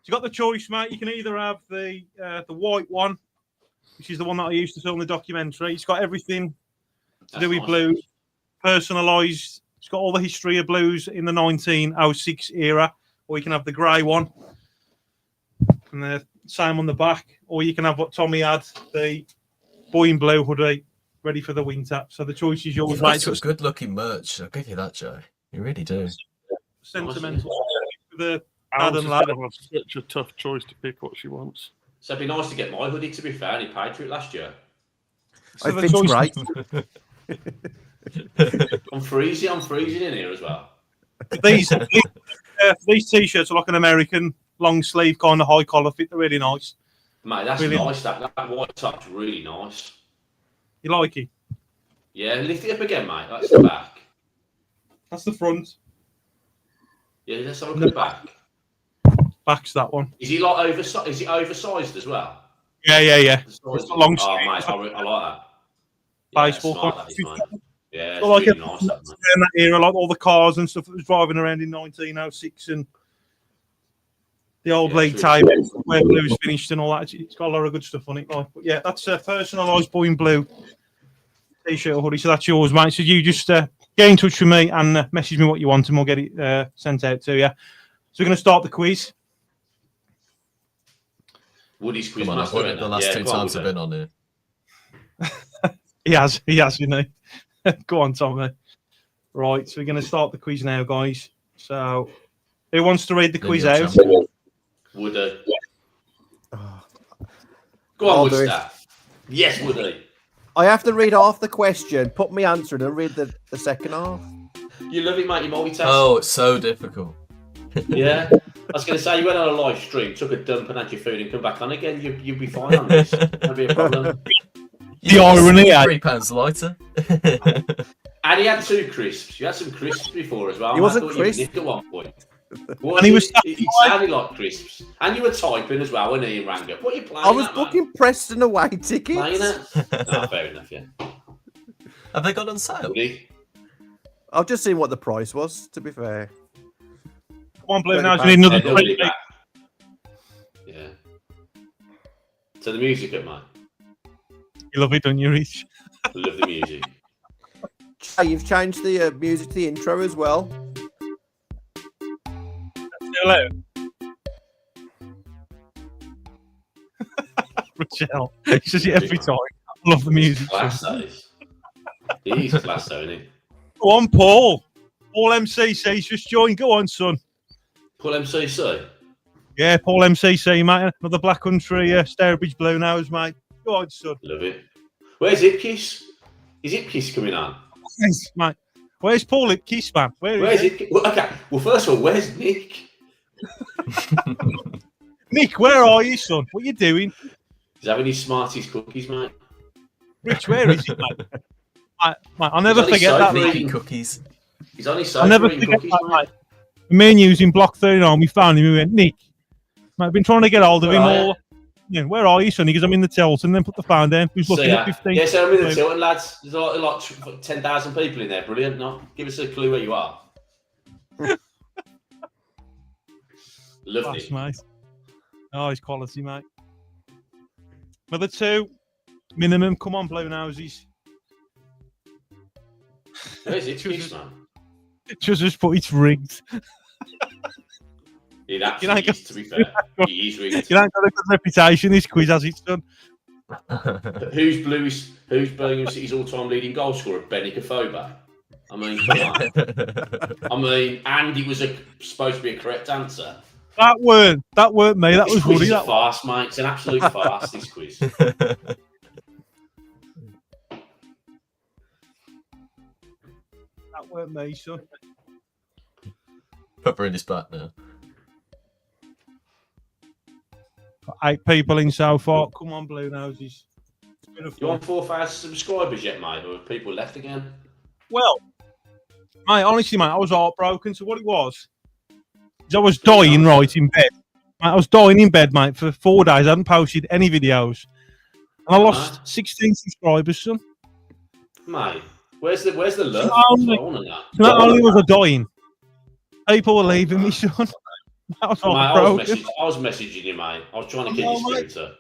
You got the choice, mate. You can either have the white one, which is the one that I used to film the documentary. It's got everything to do with blues, personalised. It's got all the history of blues in the 1906 era. Or you can have the grey one, and the same on the back. Or you can have what Tommy had, the boy in blue hoodie, ready for the winter. So the choice is yours, You've mate. got some good-looking merch. I'll give you that, Joe. You really do. Sentimental for the Al's Adam lad. such a tough choice to pick what she wants. So it'd be nice to get my hoodie, to be fair. And he paid for it last year. I think you're right. I'm freezing in here as well. These t-shirts are like an American long sleeve kind of high collar fit. They're really nice. Mate, that's really nice. That white top's really nice. You like it? Yeah, lift it up again, mate. That's the back. That's the front. Yeah, let's have a look back. Back's that one. Is he like oversized? Is it oversized as well? Yeah. It's a long Oh, sleeve. mate, I like that. Baseball. Yeah, smart, that is, mate. Yeah, it's like really nice. That, in that era, like all the cars and stuff that was driving around in 1906 and the old league table where blues finished and all that. It's got a lot of good stuff on it. Like, but yeah, that's a personalised boy in blue t-shirt or hoodie. So that's yours, mate. So you just get in touch with me and message me what you want, and we'll get it sent out to you. So we're going to start the quiz. Woody's quiz Come on, I've master. won it the last 2 times I've been on here. He has, isn't he? Go on, Tommy. Right, so we're going to start the quiz now, guys. So, who wants to read the quiz out? Woody. Go on, Woody. Yes, Woody. I have to read half the question, put me answer and read the second half. You love it, mate. You multitask. Oh, it's so difficult. Yeah. I was going to say, you went on a live stream, took a dump and had your food and come back on again. You'd be fine on this. That'd be a problem. The irony. £3 lighter. And he had 2 crisps. You had some crisps before as well. He wasn't crisp. At one point. And he was he sounded like crisps. And you were typing as well when he rang up. What are you playing? I was booking Preston away tickets. Playing it? No, fair enough, yeah. Have they got on sale? I've just seen what the price was, to be fair. Come on, Blue, now you need another plate. Yeah. So the music at mine. You love it, don't you, Rich? I love the music. You've changed the music to the intro as well. Hello. Rochelle. He says it every time. I love the music. Class, that is. He's class, though, isn't he? Go on, Paul. Paul MCC's just joined. Go on, son. Paul MCC? Yeah, Paul MCC, mate. Another Black Country Stourbridge Blue Nose, mate. Go on, son. Love it. Where's ipkiss? Is ipkiss coming on? Thanks, mate. Where's Paul Ipkiss, man? Where's it? Well, okay. Well, first of all, where's Nick? Nick, where are you, son? What are you doing? He's having his Smarties cookies, mate. Rich, where is he, mate? Mate, I'll never forget that, mate. Cookies. He's on his I'll sofa never eating forget cookies, that, mate. mate. Me and you was in Block 39. We found him. We went, Nick, mate, I've been trying to get hold of him all. Yeah, where are you, son? He goes, I'm in the Tilton. Then put the phone down. He was looking at 15. Yeah, so I'm in the Tilton, lads. There's like 10,000 people in there. Brilliant. No, give us a clue where you are. Lovely. That's nice. Oh, he's quality, mate. Number 2, minimum. Come on, Blue Noses. Where's it, Kiss, man? Just put it's rigged. It actually is, to be fair. He is rigged. You don't got a good reputation, this quiz, has it, son? Who's Birmingham City's all-time leading goal scorer? 𝒂𝒄𝒄𝒆𝒄. I mean, come on. I mean, and it was supposed to be a correct answer. That weren't me. That was Woody. Woody. It's a farce, mate. It's an absolute farce, this quiz. That weren't me, son. Pepper in his back now. Got 8 people in so far. Come on, Blue Noses. It's been a You want 4,000 subscribers yet, mate? Or have people left again? Well, mate, honestly, mate, I was heartbroken. So what it was, is I was dying right in bed. Mate, I was dying in bed, mate, for 4 days. I hadn't posted any videos. And I lost 16 subscribers, son. Mate, where's the love? Not only was I dying, people were leaving me, son. I was heartbroken. I was messaging you, mate. I was trying to get your scooter.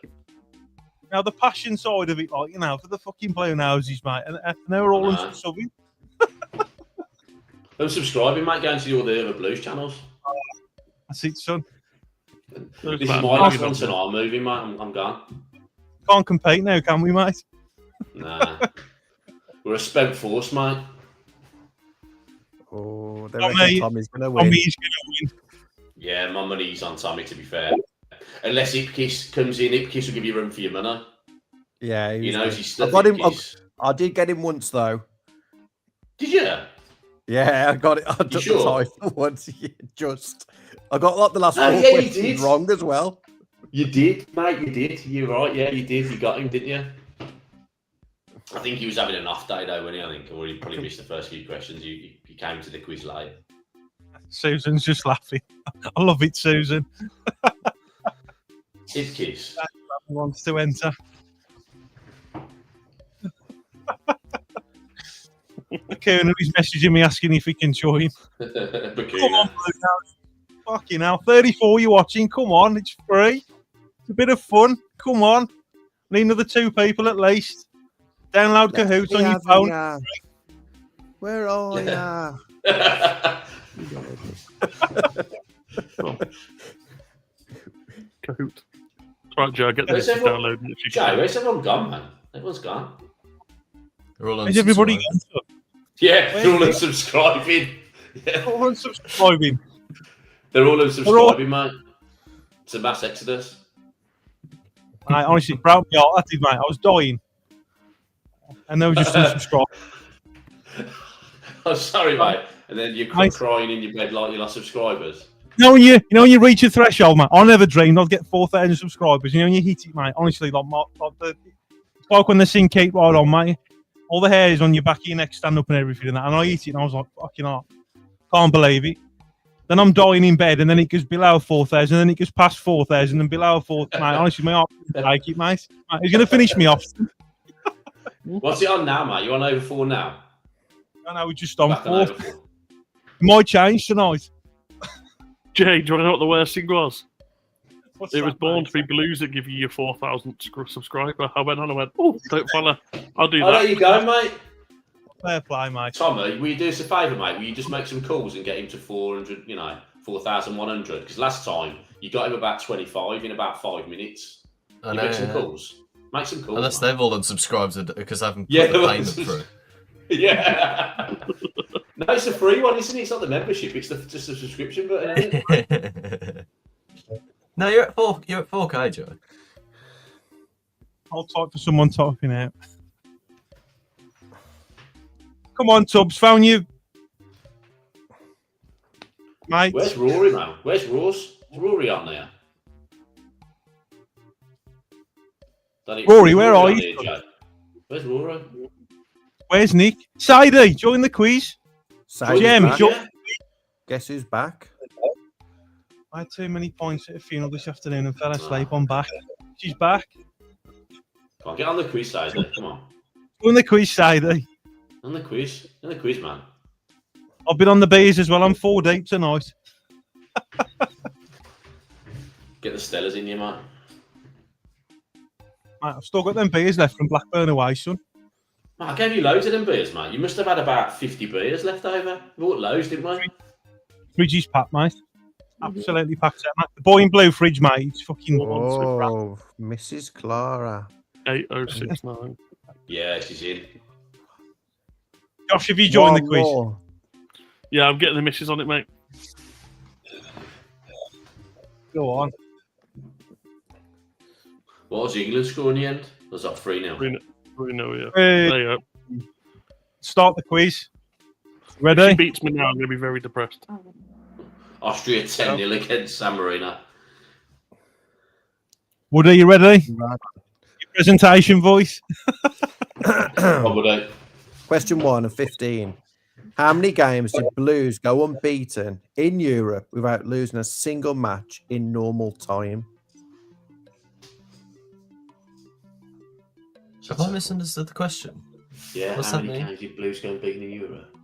Now, the passion side of it, like, you know, for the fucking Blue Noses, mate, and they were all unsubbing. I'm subscribing, mate, going to all the other Blues channels. That's it, son. This is my last one tonight. I'm moving, mate. I'm gone. Can't compete now, can we, mate? Nah. We're a spent force, mate. Oh, they reckon Tommy's going to win. Tommy's going to win. Yeah, my money's on Tommy, to be fair. Unless ipkiss comes in, ipkiss will give you room for your money. Yeah, he knows his stuff. I got him. I did get him once, though. Did you? Yeah, I got it. I took the title once. Just, I got like the last 4 questions wrong as well. You did, mate. You did. You're right. Yeah, you did. You got him, didn't you? I think he was having an off day though, wasn't he? I think, or he probably missed the first few questions. He came to the quiz late. Susan's just laughing. I love it, Susan. ipkiss wants to enter. Bakuna is messaging me asking if he can join. Come on, fucking hell. 34 you're watching. Come on, it's free. It's a bit of fun. Come on. Need another 2 people at least. Download Kahoot on your phone. Where are you? Kahoot. Right, Joe, get this downloaded. Joe, where's everyone gone, man? Everyone's gone. They're all Is everybody gone? Yeah, they're all unsubscribing. Yeah. All unsubscribing. They're all unsubscribing, mate. It's a mass exodus. I honestly, proud of me. I did, mate. I was dying. And they were just unsubscribed. I'm sorry, mate. And then you're crying in your bed like you lost subscribers. When you reach a threshold, mate. I never dreamed I'd get 4,000 subscribers. You know, when you hit it, mate. Honestly, it's like when the sync keep right on, mate. All the hairs on your back of your neck stand up and everything, and that. And I hit it, and I was like, "Fucking hell, can't believe it." Then I'm dying in bed, and then it goes below 4,000, and then it goes past 4,000, and below 4,000. Mate, honestly, my heart can't take it, mate. He's gonna finish me off. What's it on now, mate? You on over 4 now? No, we're just on 4. It might change tonight. Jay, do you want to know what the worst thing was? It was born to be Blues that give you your 4,000 subscriber. I went on and went, oh, don't follow. I'll do that. There you go, mate. Fair play, mate. Tommy, will you do us a favour, mate? Will you just make some calls and get him to 400, 4,100. Because last time you got him about 25 in about 5 minutes. I You know, make some yeah. calls. Make some calls. Unless man. they've all unsubscribed because I haven't put Yeah, the payment through. Yeah. No, it's a free one, isn't it? It's not the membership. It's just the subscription button, isn't it? No, you're at 4K, Joe. I'll type for someone typing out. Come on, Tubbs, found you. Mate. Where's Rory, man? Where's Rose? Is Rory on there? Rory, where are you? There, where's Rory? Where's Nick? Sadie, join the quiz. Sadie's Jim, back. Guess who's back? I had too many points at a funeral this afternoon and fell asleep. I'm back. She's back. Come on, get on the quiz side then. Come on. Join the quiz, Sadie. On the quiz, man. I've been on the beers as well. I'm 4 deep tonight. Get the Stellas in you, man. Mate, I've still got them beers left from Blackburn away, son. Man, I gave you loads of them beers, mate. You must have had about 50 beers left over. We bought loads, didn't we? Fridge is packed, mate. Absolutely packed out, mate. The boy in blue fridge, mate. It's fucking. Oh, Mrs. Clara. 8069. Yeah, she's in. Josh, have you joined the quiz? More. Yeah, I'm getting the misses on it, mate. Go on. What was England score in the end? Was that 3-0? 3-0, yeah. Hey. There you go. Start the quiz. If Ready? she beats me now, I'm going to be very depressed. Austria 10-0 against San Marino. Woody, you ready? Your presentation voice. Oh, Woody. Question 1 of 15. How many games did Blues go unbeaten in Europe without losing a single match in normal time? Have I misunderstood the question? Yeah, What's how that many mean? games did Blues go unbeaten in Europe?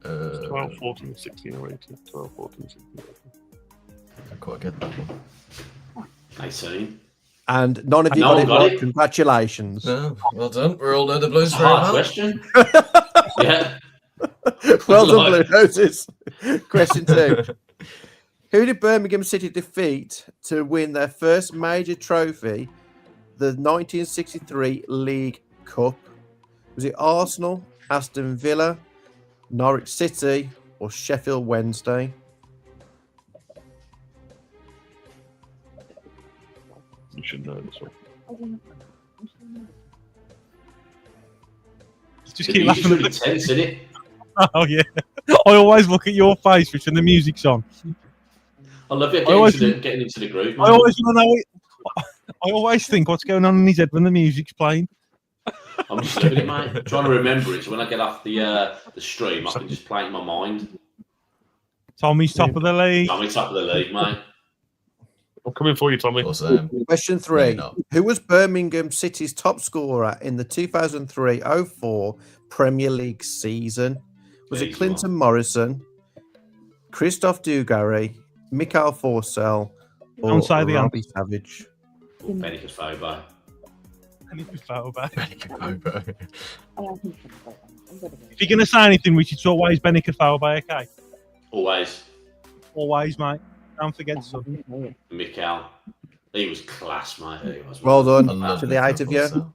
12, 14, 16, or 18. 12, 14, 16, 18. I quite get that one. 18. And none of you No got one it got right. it. Congratulations. No, well done. We all know the Blues It's a very hard well. question. Yeah. Well done, Like- Blue Roses. Question 2. Who did Birmingham City defeat to win their first major trophy, the 1963 League Cup? Was it Arsenal, Aston Villa, Norwich City, or Sheffield Wednesday? You should know this one. Just The keep music's laughing really at the... tense, isn't it? Oh, yeah. I always look at your face when the music's on. I love you getting into the groove, man. I always want to know it. I always think what's going on in his head when the music's playing. I'm just living it, mate. Trying to remember it, so when I get off the stream, I can just play it in my mind. Tommy's top of the league. I'm top of the league, mate. I'm coming for you, Tommy. Question 3. Who was Birmingham City's top scorer in the 2003-04 Premier League season? Was it Clinton Morrison, Christophe Dugarry, Michael Forsell, or Don't say the Robbie Savage? 𝒂𝒄𝒄𝒆𝒄𝒄. If you're going to say anything, Rich, it's always 𝒂𝒄𝒄𝒆𝒄, okay? Always. Always, mate. Don't forget so. Mikel. He was class, mate. He was. Well done to the 8 of you.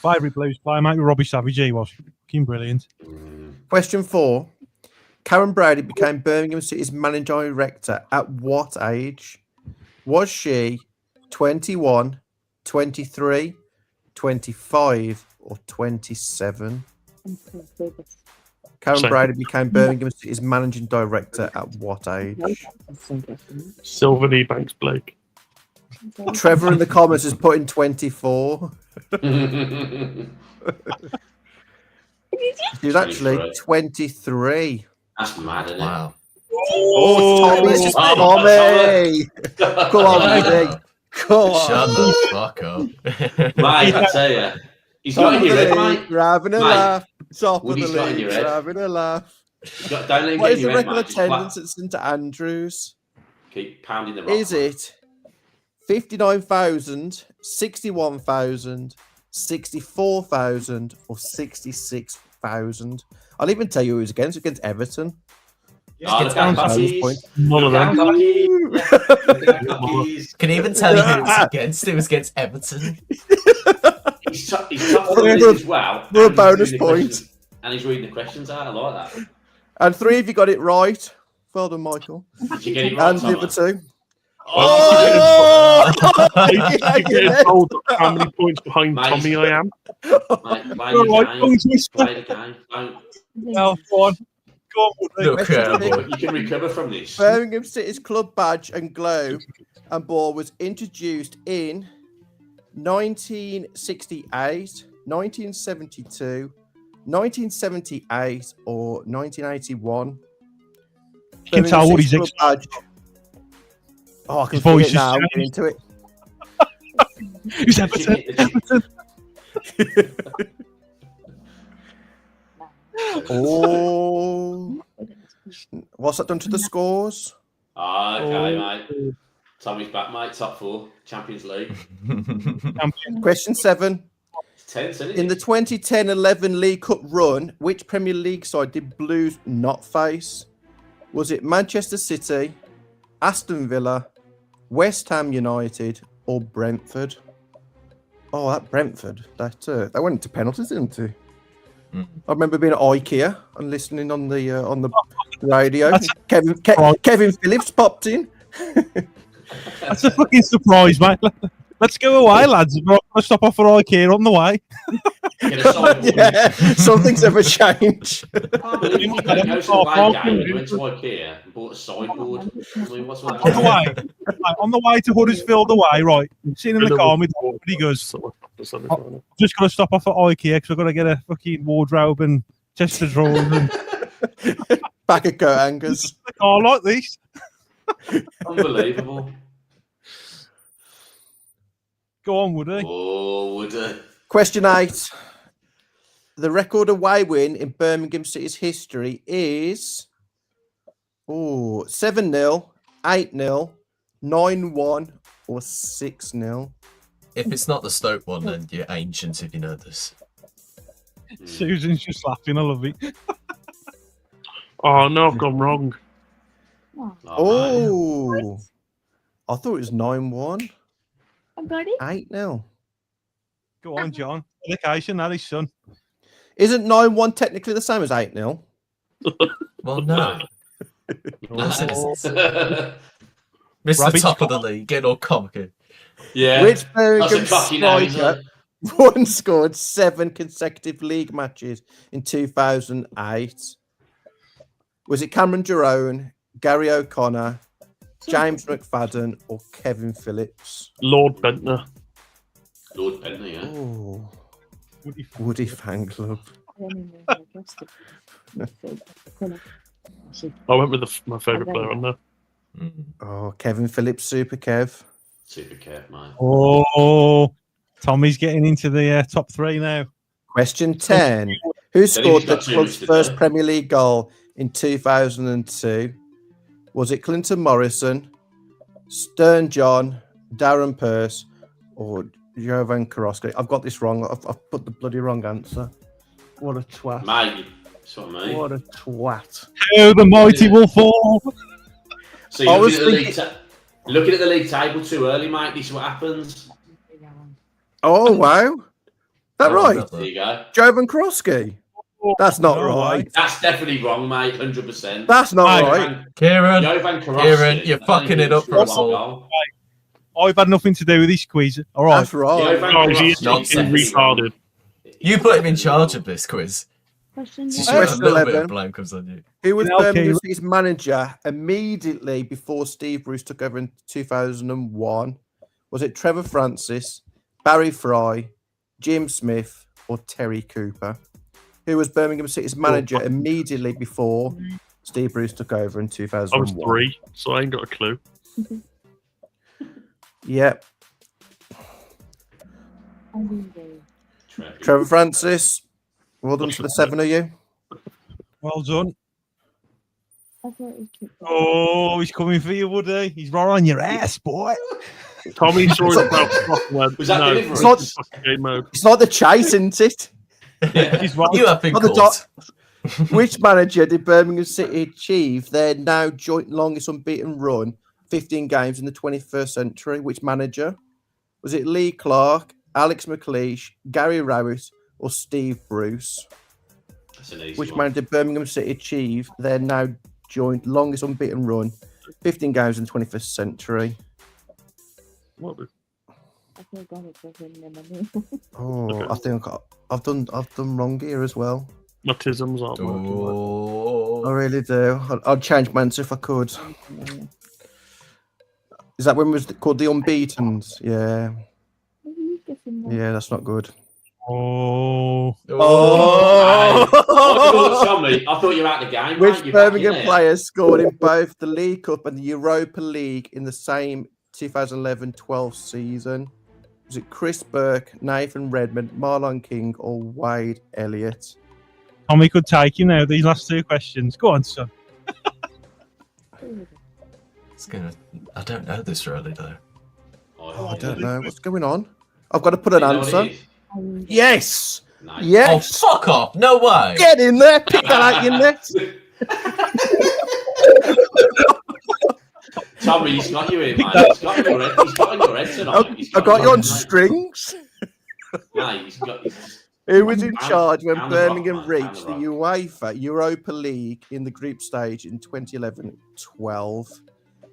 My favourite Blues player, mate, with Robbie Savage. He was fucking brilliant. Question 4. Karen Brady became Birmingham City's managing director at what age? Was she 21, 23, 25, or 27? Karen Brady became Birmingham City's managing director at what age? Sylvan Banks Blake. Trevor in the comments has put in 24. She was actually 23. That's mad, isn't it? Wow. Oh, Tommy! Tommy! Come on, baby. Come on. Shut the fuck up. Mate, I tell you. He's got in your head, mate. We're having a laugh. Top of the Woody's got in league. your We're head. having a laugh. Don't let him What get is in the your head, record mate. Just attendance at St Andrews? keep pounding the rock. Is it 59,000, 61,000, 64,000, or 66,000? I'll even tell you who it was against. Against Everton. Oh, the Bcfs. None of them. Can you even tell you who it was against? It was against Everton. He's top of the league as well. For a bonus point. And he's reading the questions out. I like that. And 3 of you got it right. Well done, Michael. Did you get it right, And the other Thomas? 2. Oh! You get told how many points behind Mate. Tommy I am. Mate, play the game. Don't. Well, go on. Go on, Woody. Look, boy. You can recover from this. Birmingham City's club badge and globe and ball was introduced in 1968, 1972, 1978, or 1981. You can tell what he's Club badge. Oh, I can His voice see it now. is Get into it. Who's Everton? Everton. Oh, what's that done to the scores? Okay, mate. Tommy's back, mate. Top 4. Champions League. Question 7. It's tense, isn't it? In the 2010-11 League Cup run, which Premier League side did Blues not face? Was it Manchester City, Aston Villa, West Ham United, or Brentford? Oh, that Brentford. That went into penalties, didn't it? I remember being at IKEA and listening on the radio. Kevin Phillips popped in. That's a fucking surprise, mate. Let's go away, lads. We're going to stop off for IKEA on the way. Yeah, something's ever changed. I can't believe you go to the away game and went to IKEA and bought a sideboard. I mean, what's all that? On the way to Huddersfield away, right? Sitting in the car with he goes, I'm just going to stop off at IKEA because I've got to get a fucking wardrobe and chest of drawers and Back of coat hangers. a car like this. Unbelievable. Go on, Woody. Oh, Woody. Question 8. The record away win in Birmingham City's history is 7-0, 8-0, 9-1, or 6-0. If it's not the Stoke one, then you're ancient if you know this. Susan's just laughing. I love it. Oh, no, I've gone wrong. Oh, I thought it was 9-1. 8-0. Go on, John. Dedication, that is, son. Isn't 9-1 technically the same as 8-0? Well, no. Mr. Rabbit Top of the League, get all comical. Yeah. Which That's Birmingham a cocky name, striker once scored 7 consecutive league matches in 2008? Was it Cameron Jerome, Gary O'Connor, James McFadden, or Kevin Phillips? Lord Bentner. Lord Bentner, yeah. Oh, Woody Fan Club. I went with my favourite player on there. Oh, Kevin Phillips, Super Kev. Super Kev, mate. Oh, Tommy's getting into the top 3 now. Question 10. Who scored the club's first Premier League goal in 2002? Was it Clinton Morrison, Stern John, Darren Pearce, or Jovan Karosky? I've got this wrong. I've put the bloody wrong answer. What a twat. Mate, that's what I mean. What a twat. Oh, the mighty will fall. So you're looking at the league table too early, mate. This is what happens. Oh, wow. Is that right? There you go. Jovan Karosky? That's not right. That's definitely wrong, mate. 100%. That's not right. Kieran, Jovan Karosky, Kieran, you're fucking it up for us all. I've had nothing to do with this quiz. All right. That's right. Oh, he's fucking retarded. You put him in charge of this quiz. Question a little bit 11. of blame comes on you. Who was Okay. Birmingham City's manager immediately before Steve Bruce took over in 2001? Was it Trevor Francis, Barry Fry, Jim Smith, or Terry Cooper? Who was Birmingham City's manager immediately before Steve Bruce took over in 2001? I was 3, so I ain't got a clue. Yep. Trevor Francis. Well done to the 7 of you. Well done. Oh, he's coming for you, Woody. He's right on your ass, boy. Tommy saw it about Was that delivery? It's not the chase, isn't it? He's right. You have been Not the caught. Which manager did Birmingham City achieve their now joint longest unbeaten run, 15 games in the 21st century? Which manager? Was it Lee Clark, Alex McLeish, Gary Rowett, or Steve Bruce? That's an easy Which one. manager did Birmingham City achieve their now joint longest unbeaten run, 15 games in the 21st century? What was- Oh, I think I've done wrong here as well. My tisms aren't working. Oh. I really do. I'd change my answer if I could. Is that when it was called the Unbeatens? Yeah. Yeah, that's not good. Oh. Hey, Tommy, I thought you were out of the game. Which mate. You're back in Birmingham there. players scored in both the League Cup and the Europa League in the same 2011-12 season? Was it Chris Burke, Nathan Redmond, Marlon King, or Wade Elliott? Tommy could take you now, these last two questions. Go on, son. I don't know this really though. Oh, I don't know. What's going on? I've got to put an You know what answer. it is? Yes! Nice. Yes! Oh, fuck off! No way! Get in there! Pick that out your net! Tommy, he's got you in, mate. He's got you on your head tonight. He's I got you on mate. strings. Mate, he's got you. Who was in charge when Down the rock, Birmingham man, reached the down UEFA Europa League in the group stage in 2011-12?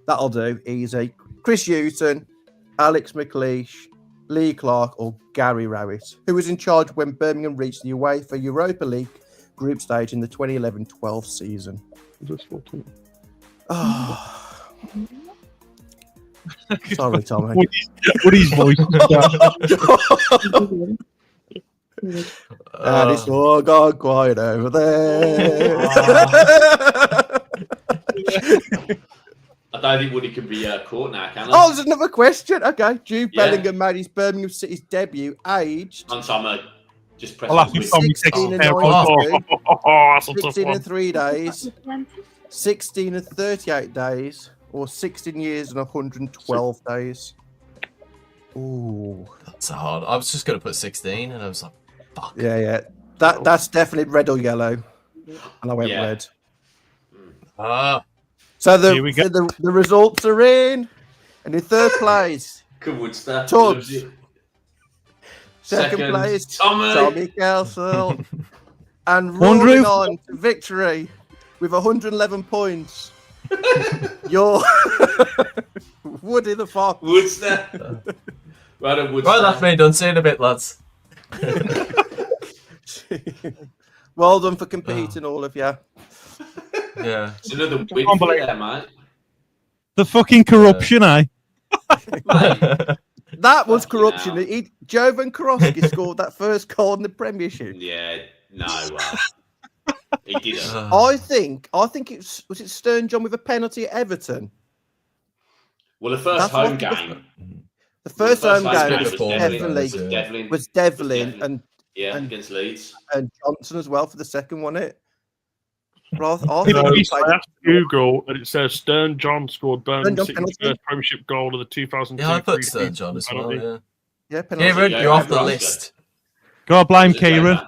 That'll do. Easy. Chris Hughton, Alex McLeish, Lee Clark, or Gary Rowett? Who was in charge when Birmingham reached the UEFA Europa League group stage in the 2011-12 season? Oh. Sorry, Tommy. Woody's voice. And it's all gone quiet over there. I don't think Woody can be caught now, can I? Oh, there's another question. Okay. Jude Yeah. Bellingham made his Birmingham City's debut aged On Tommy, just press I'll have the to switch. Tommy 16 and 6 92, That's a tough 16 one. and 3 days, 16 and 38 days, or 16 years and 112 days. Ooh. That's hard. I was just gonna put 16, and I was like, fuck. Yeah. That's definitely red or yellow. And I went Yeah. red. Ah. So Here we go. the results are in. And in third place, Good Woodster. Tubbs. Loves it. second Second, place, Tommy. Tommy Kelsall. And One rolling roof. on to victory with 111 points. You're Woody the Fox. Woodster. Well done, Woodster. Right, that's me done. See you in a bit, lads. Well done for competing, all of you. Yeah. It's another win for you there, mate. The fucking corruption, eh? Mate, That was Fucking corruption. hell. Jovan Karofsky scored that first goal in the Premiership. yeah, no. He didn't. I think was it Stern John with a penalty at Everton. Well, the first That's home what- game. The first home home game game was was definitely Devlin. was Devlin and Yeah, and- against Leeds. Johnson as well for the second one. It. Well, I No, think I he played- asked Google, and it says Stern John scored Birmingham John City's penalty. first Premiership goal of the 2002. Yeah, I put Stern John as well. penalty. Yeah. yeah, penalty. Kieran, Yeah, you're off the Nebraska. list. Gotta blame Was it Joe, Kieran.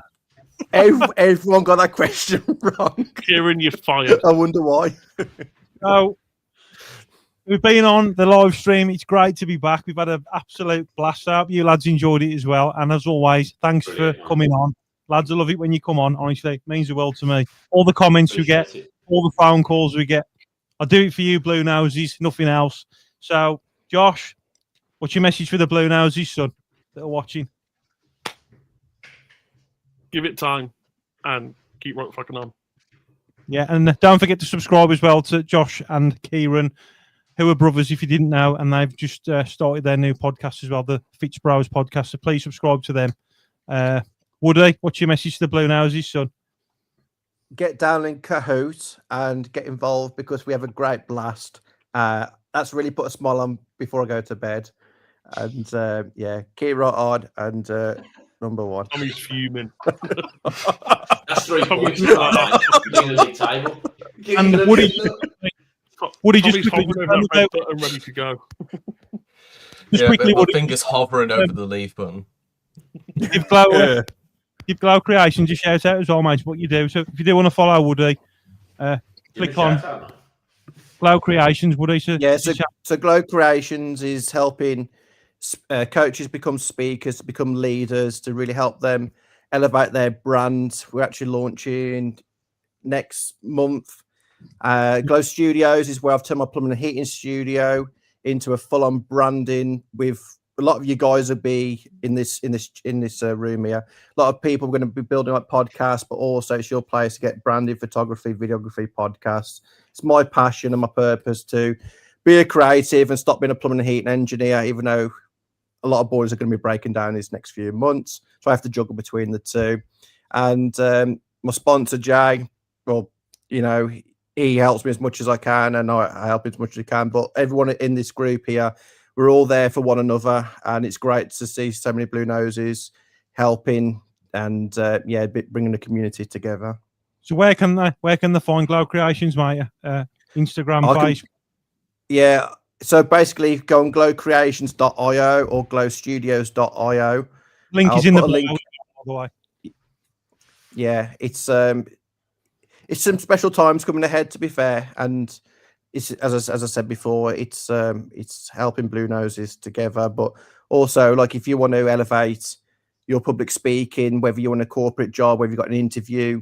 man? Everyone got that question wrong. Kieran, you're fired. I wonder why. So, we've been on the live stream. It's great to be back. We've had an absolute blast out. You lads enjoyed it as well. And as always, thanks Brilliant, for man. coming on. Lads, I love it when you come on. Honestly, it means the world to me. All the comments we get, Appreciate it. all the phone calls we get. I do it for you, Blue Noses, nothing else. So, Josh, what's your message for the Blue Noses, son, that are watching? Give it time and keep right fucking on. Yeah, and don't forget to subscribe as well to Josh and Kieran, who are brothers, if you didn't know, and they've just started their new podcast as well, the 𝒂𝒆𝒏𝒆 podcast. So please subscribe to them. Woody, what's your message to the Blue Noses, son? Get down in Kahoot and get involved because we have a great blast. That's really put a smile on before I go to bed. And yeah, keep right on and number one. Tommy's fuming. That's 3 points. Tommy's Right, mate. Beginning of the table. And Beginning of Woody, the- Woody, Tommy's just quickly, hovering over that red button ready to go. just Yeah, quickly, but my Woody, fingers hovering over the leave button. give Glow, give Glow Creations a shout out as well, mate. What you do. So if you do want to follow Woody, click on Glow Creations, Woody. So yeah, so Glow Creations is helping coaches become speakers, become leaders, to really help them elevate their brand. We're actually launching next month. Glow Studios is where I've turned my plumbing and heating studio into a full-on branding. With a lot of you guys will be in this room here. A lot of people are going to be building up podcasts, but also it's your place to get branded photography, videography, podcasts. It's my passion and my purpose to be a creative and stop being a plumbing and heating engineer, even though a lot of boilers are going to be breaking down these next few months. So I have to juggle between the two. And my sponsor, Jay, well, you know, he helps me as much as I can, and I help him as much as I can. But everyone in this group here, we're all there for one another, and it's great to see so many blue noses helping and bringing the community together. So where can they find Glow Creations, mate? Instagram, Facebook. Yeah. So basically, go on glowcreations.io or glowstudios.io. Link is in the link. By the way. Yeah, it's some special times coming ahead, to be fair, and it's as I said before, it's helping blue noses together, but also, like, if you want to elevate your public speaking, whether you want a corporate job, whether you've got an interview,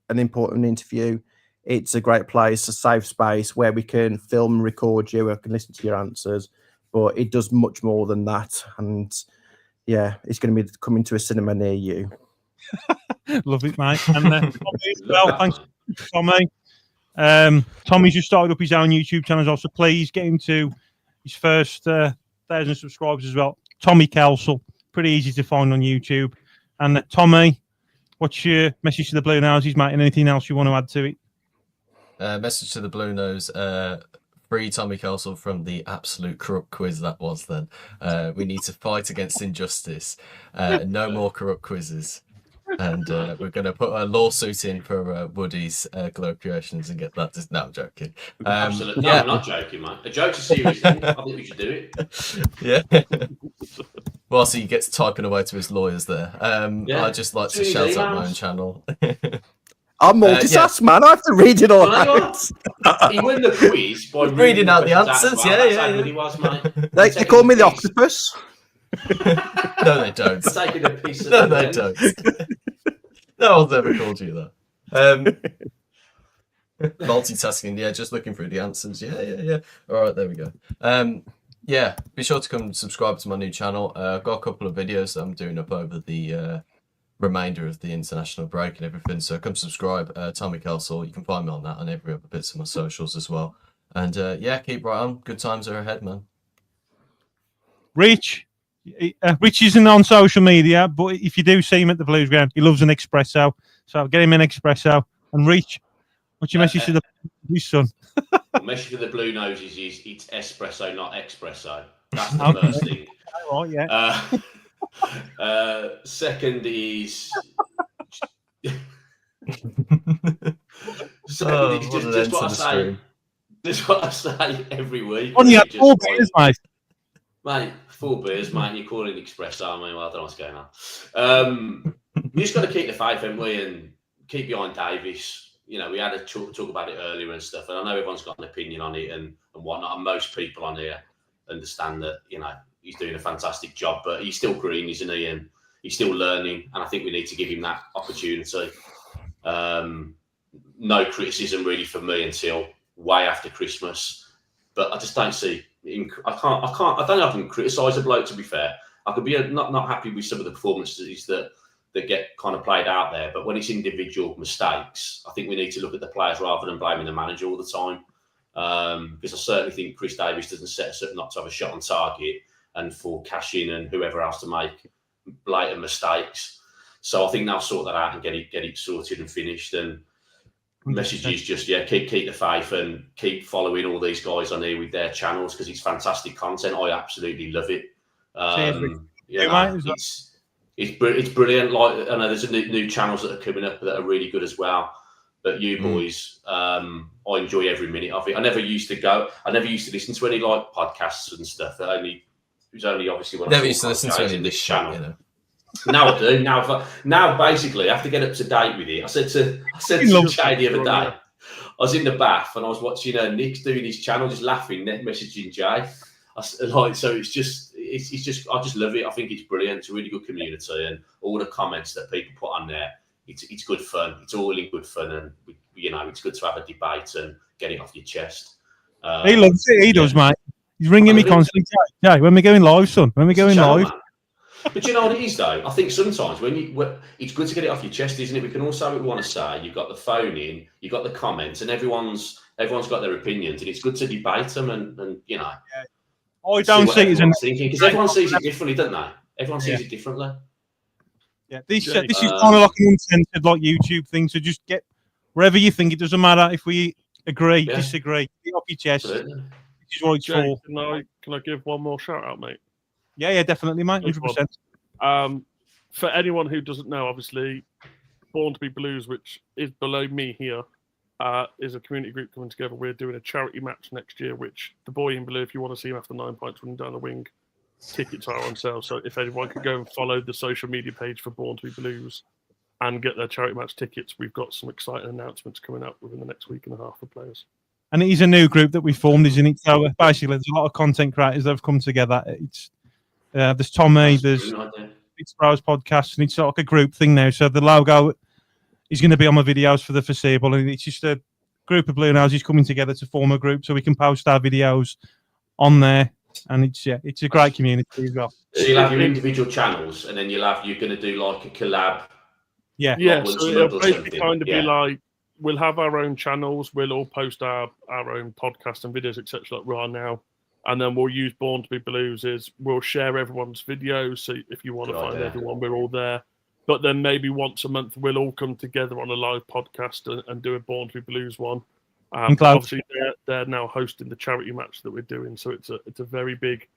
an important interview, it's a great place, a safe space where we can film and record you, I can listen to your answers, but it does much more than that. And yeah, it's going to be coming to a cinema near you. Love it, mate. And well, thanks, Tommy. Tommy's just started up his own YouTube channel as well, so please get him to his first 1,000 subscribers as well. Tommy Kelsall, pretty easy to find on YouTube. And Tommy, what's your message to the Blue Noses, mate? And anything else you want to add to it? Message to the Blue Nose. Free Tommy Kelsall from the absolute corrupt quiz that was then. We need to fight against injustice. No more corrupt quizzes. And we're going to put a lawsuit in for Woody's Glow Creations and get that. No, I'm joking. Absolutely. No, I'm not joking, man. A joke's a serious thing. I think we should do it. Yeah. Well, so he gets typing away to his lawyers there. I'd just like to shout out my own channel. I'm multitask, man. I have to read it all out. He won the quiz by reading out the answers. Well. Yeah. He was, mate. They call me the octopus. No, they don't. Taking a piece of no, they don't. No one's ever called you that. Multitasking, yeah, just looking through the answers. Yeah. All right, there we go. Yeah, be sure to come subscribe to my new channel. I've got a couple of videos that I'm doing up over the remainder of the international break and everything. So come subscribe, Tommy Kelsall. You can find me on that and every other bits of my socials as well. And yeah, keep right on. Good times are ahead, man. Rich isn't on social media, but if you do see him at the Blues Ground, he loves an espresso. So get him an espresso. And Rich, what's your message to his son? The message to the Blue Noses is it's espresso, not espresso. That's the first thing. Oh, yeah. Second is just what I say every week. Only had 4 beers, mate. Mate, 4 beers, mate. You're calling espresso, mate. Well, I don't know what's going on. We just got to keep the faith, haven't we, and keep behind Davis. You know, we had a talk about it earlier and stuff, and I know everyone's got an opinion on it and whatnot, and most people on here understand that, you know, he's doing a fantastic job, but he's still green, isn't he? And he's still learning, and I think we need to give him that opportunity. No criticism really for me until way after Christmas, but I just don't see. I don't know if I can criticise a bloke. To be fair, I could be not happy with some of the performances that get kind of played out there. But when it's individual mistakes, I think we need to look at the players rather than blaming the manager all the time. Because I certainly think Chris Davis doesn't set us up not to have a shot on target and for Cashin and whoever else to make blatant mistakes. So I think they'll sort that out and get it sorted and finished. And message is just, keep the faith and keep following all these guys on here with their channels because it's fantastic content. I absolutely love it. It's brilliant. Like, I know there's new channels that are coming up that are really good as well. But you boys, I enjoy every minute of it. I never used to listen to any like podcasts and stuff. It was only obviously when never used to listen to any of this channel. You know? Now I do. Now basically I have to get up to date with it. I said to Jay the other day, I was in the bath and I was watching Nick doing his channel, just laughing, messaging Jay. So it's just I just love it. I think it's brilliant. It's a really good community, and all the comments that people put on there, it's good fun. It's all in good fun, and it's good to have a debate and get it off your chest. He loves it. He does, mate. He's ringing me constantly. Jay, when we going live, son? When we going live? Man. But you know what it is, though? I think sometimes it's good to get it off your chest, isn't it? We can all say what we want to say. You've got the phone in, you've got the comments, and everyone's got their opinions, and it's good to debate them. And you know, I don't see it as thinking, because everyone sees it differently, don't they? Everyone sees it differently. Yeah, this is kind of like an uncensored, like YouTube thing. So just get wherever you think. It doesn't matter if we agree, disagree. Get it off your chest. Absolutely. This is what it's for. Can I give one more shout out, mate? Yeah, definitely, mate. 100%. For anyone who doesn't know, obviously, Born to be Blues, which is below me here, is a community group coming together. We're doing a charity match next year, which the boy in blue, if you want to see him after 9 pints running down the wing, tickets are on sale. So if anyone could go and follow the social media page for Born to be Blues and get their charity match tickets, we've got some exciting announcements coming up within the next week and a half for players. And it is a new group that we formed, isn't it? So basically, there's a lot of content creators that have come together. There's Tommy, there's 𝒃𝒍𝒖𝒆 podcast, and it's like a group thing now. So the logo is going to be on my videos for the foreseeable, and it's just a group of blue noses coming together to form a group so we can post our videos on there. And it's a great community as well. So you'll have your individual channels, and then you're going to do like a collab. Yeah. So it'll basically kind of be like, we'll have our own channels. We'll all post our own podcasts and videos, etc. like we are now. And then we'll use Born to be Blues. We'll share everyone's videos. So if you want to find everyone, we're all there. But then maybe once a month, we'll all come together on a live podcast and do a Born to be Blues one. Obviously, they're now hosting the charity match that we're doing. So it's a very big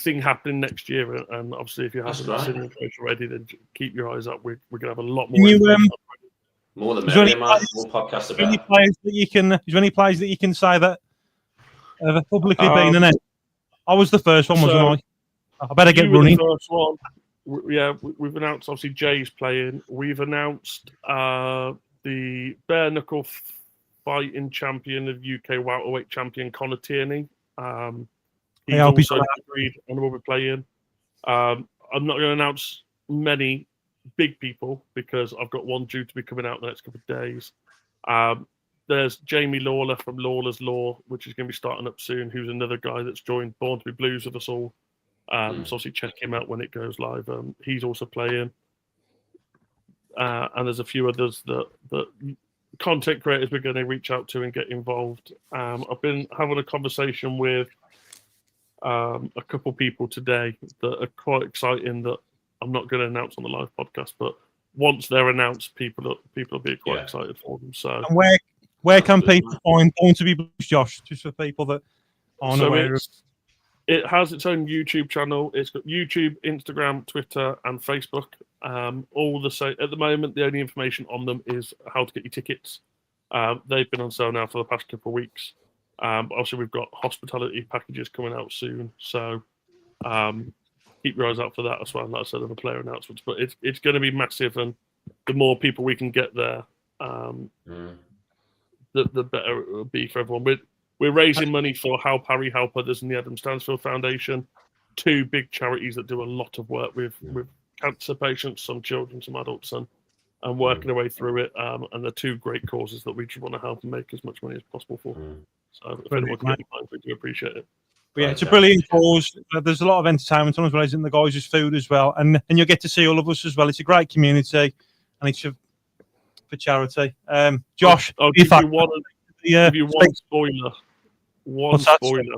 thing happening next year. And obviously, if you haven't seen it already, then keep your eyes up. We're going to have a lot more. More than merrier, more podcasts about. Is there any players that you can say that have publicly been in it? I was the first one, wasn't I? I better get running. The first one. We've announced, obviously, Jay's playing. We've announced the bare knuckle fighting champion of UK welterweight champion Conor Tierney. He's also agreed and will be playing. I'm not going to announce many big people because I've got one due to be coming out in the next couple of days. There's Jamie Lawler from Lawler's Law, which is going to be starting up soon, who's another guy that's joined Born to be Blues with us all. So obviously check him out when it goes live. He's also playing. And there's a few others that content creators we're going to reach out to and get involved. I've been having a conversation with a couple people today that are quite exciting that I'm not going to announce on the live podcast, but once they're announced, people will be quite excited for them. So, and where can people find Born to be Blues, Josh? Just for people that aren't aware of. It has its own YouTube channel. It's got YouTube, Instagram, Twitter, and Facebook. All the same. At the moment, the only information on them is how to get your tickets. They've been on sale now for the past couple of weeks. Also, we've got hospitality packages coming out soon. So keep your eyes out for that as well. Like I said, other player announcements. But it's going to be massive, and the more people we can get there, the better it will be for everyone. We're raising money for How Parry Help Others and the Adam Stansfield Foundation, two big charities that do a lot of work with cancer patients, some children, some adults, and working our way through it. And they're two great causes that we just want to help and make as much money as possible for. So if anyone can get behind, we do appreciate it. Yeah, it's a brilliant cause. There's a lot of entertainment on as well as in the guys' food as well, and you'll get to see all of us as well. It's a great community, and it's for charity. Josh, I'll give you one spoiler. One spoiler.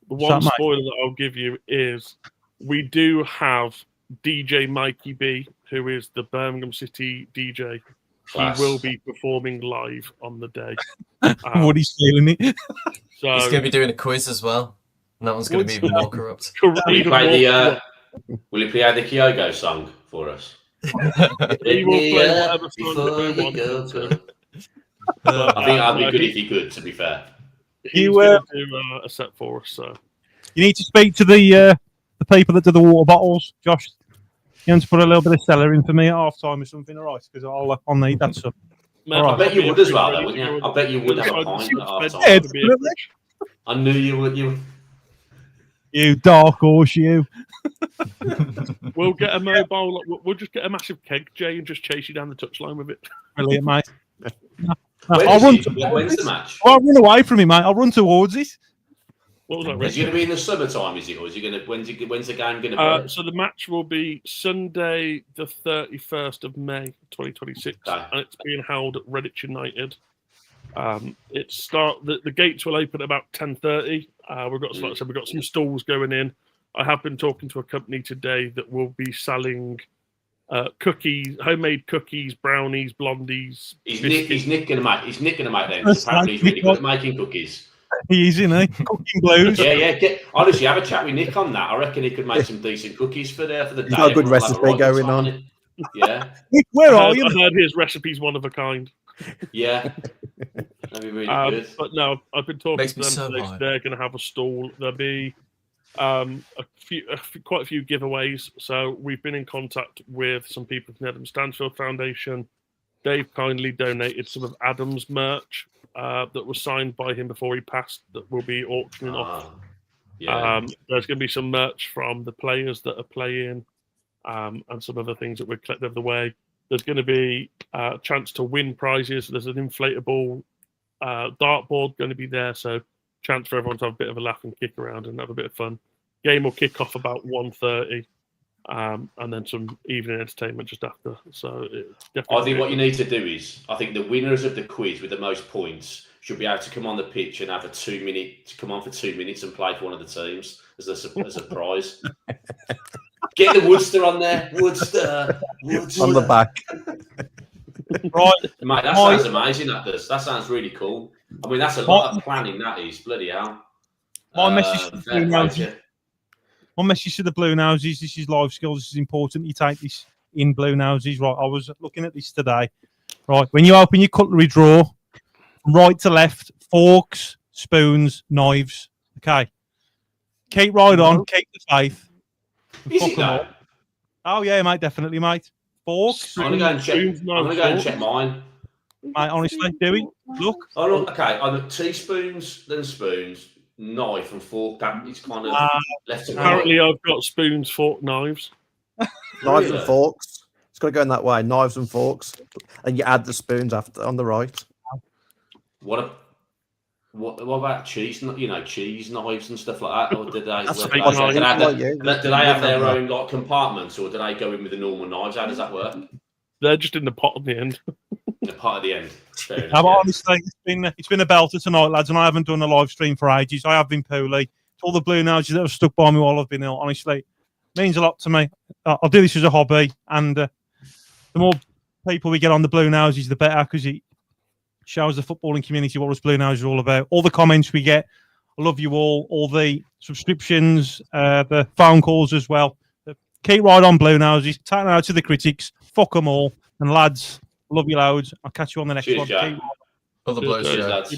The one spoiler that I'll give you is we do have DJ Mikey B, who is the Birmingham City DJ. Class. He will be performing live on the day. Woody's feeling it. So he's going to be doing a quiz as well. And that one's going to be even more corrupt. Will he play the Kyogo song for us? He will play whatever song that we want to. I think that'd be good if he could, to be fair. He's going to do a set for us. So you need to speak to the people that do the water bottles, Josh. You want to put a little bit of celery in for me at half time or something, all right? Because I'll need that stuff. Mate, All I right. bet you would as well, though, wouldn't you? I bet you would have a pint at half time. Yeah, definitely. I knew you would. You dark horse, you. We'll get a mobile. We'll just get a massive keg, Jay, and just chase you down the touchline with it. Brilliant, mate. When's the match? I'll run away from it, mate. I'll run towards it. What was that? Is it going to be in the summertime? Is it, or is it going to? When's the game going to be? So the match will be Sunday, the 31st of May, 2026, and it's being held at Redditch United. The gates will open at about 10:30. We've got, like I said, we've got some stalls going in. I have been talking to a company today that will be selling cookies, homemade cookies, brownies, blondies. Is Nick going to make? Is Nick going to make them? Apparently, he's really good at making cookies. He's in it. Cooking blues. Yeah. Honestly, have a chat with Nick on that. I reckon he could make some decent cookies for the day. He's got a good recipe going on. Yeah. Nick, where are you? I heard his recipe's one of a kind. Yeah. That'd be really good. But no, I've been talking to them. So they're going to have a stall. There'll be quite a few giveaways. So we've been in contact with some people from the Adam Stansfield Foundation. They've kindly donated some of Adam's merch that was signed by him before he passed that will be auctioning off. Yeah. There's going to be some merch from the players that are playing and some other things that we're collecting over the way. There's going to be a chance to win prizes. There's an inflatable dartboard going to be there, so chance for everyone to have a bit of a laugh and kick around and have a bit of fun. Game will kick off about 1:30, and then some evening entertainment just after. So definitely. I think what you need to do is, I think the winners of the quiz with the most points should be able to come on the pitch and have a 2 minute, come on for 2 minutes and play for one of the teams as a prize. Get the Woodster on there. Woodster. On the back. Right. Mate, that sounds amazing, that does. That sounds really cool. I mean, that's a lot of planning, that is. Bloody hell. My message to the Blue Noses. My message to the Blue Noses, this is life skills. This is important. You take this in Blue Noses. Right, I was looking at this today. Right, when you open your cutlery drawer, from right to left, forks, spoons, knives. Okay. Keep right on. Keep the faith. Is it though? Oh yeah, mate, definitely, mate. Forks. I'm gonna go and check mine. Mate, honestly, do it. Look. Oh, look, okay. On the teaspoons, then spoons, knife and fork. That is kind of left to right. Apparently, I've got spoons, fork, knives. Knives and forks. It's got to go in that way. Knives and forks, and you add the spoons after on the right. What about cheese? You know, cheese knives and stuff like that. Or did they? Do they have their own like compartments, or do they go in with the normal knives? How does that work? They're just in the pot at the end. The pot at the end. Honestly, it's been a belter tonight, lads, and I haven't done a live stream for ages. I have been poorly. All the Blue Noses that have stuck by me while I've been ill, honestly, means a lot to me. I'll do this as a hobby, and the more people we get on the Blue Noses, the better, because it shows the footballing community what us Blue Noses are all about. All the comments we get, I love you all the subscriptions, the phone calls as well. Keep right on, Blue Noses. Take it out to the critics. Fuck them all. And lads, love you loads. I'll catch you on the next one. Cheers, Other blows, lads.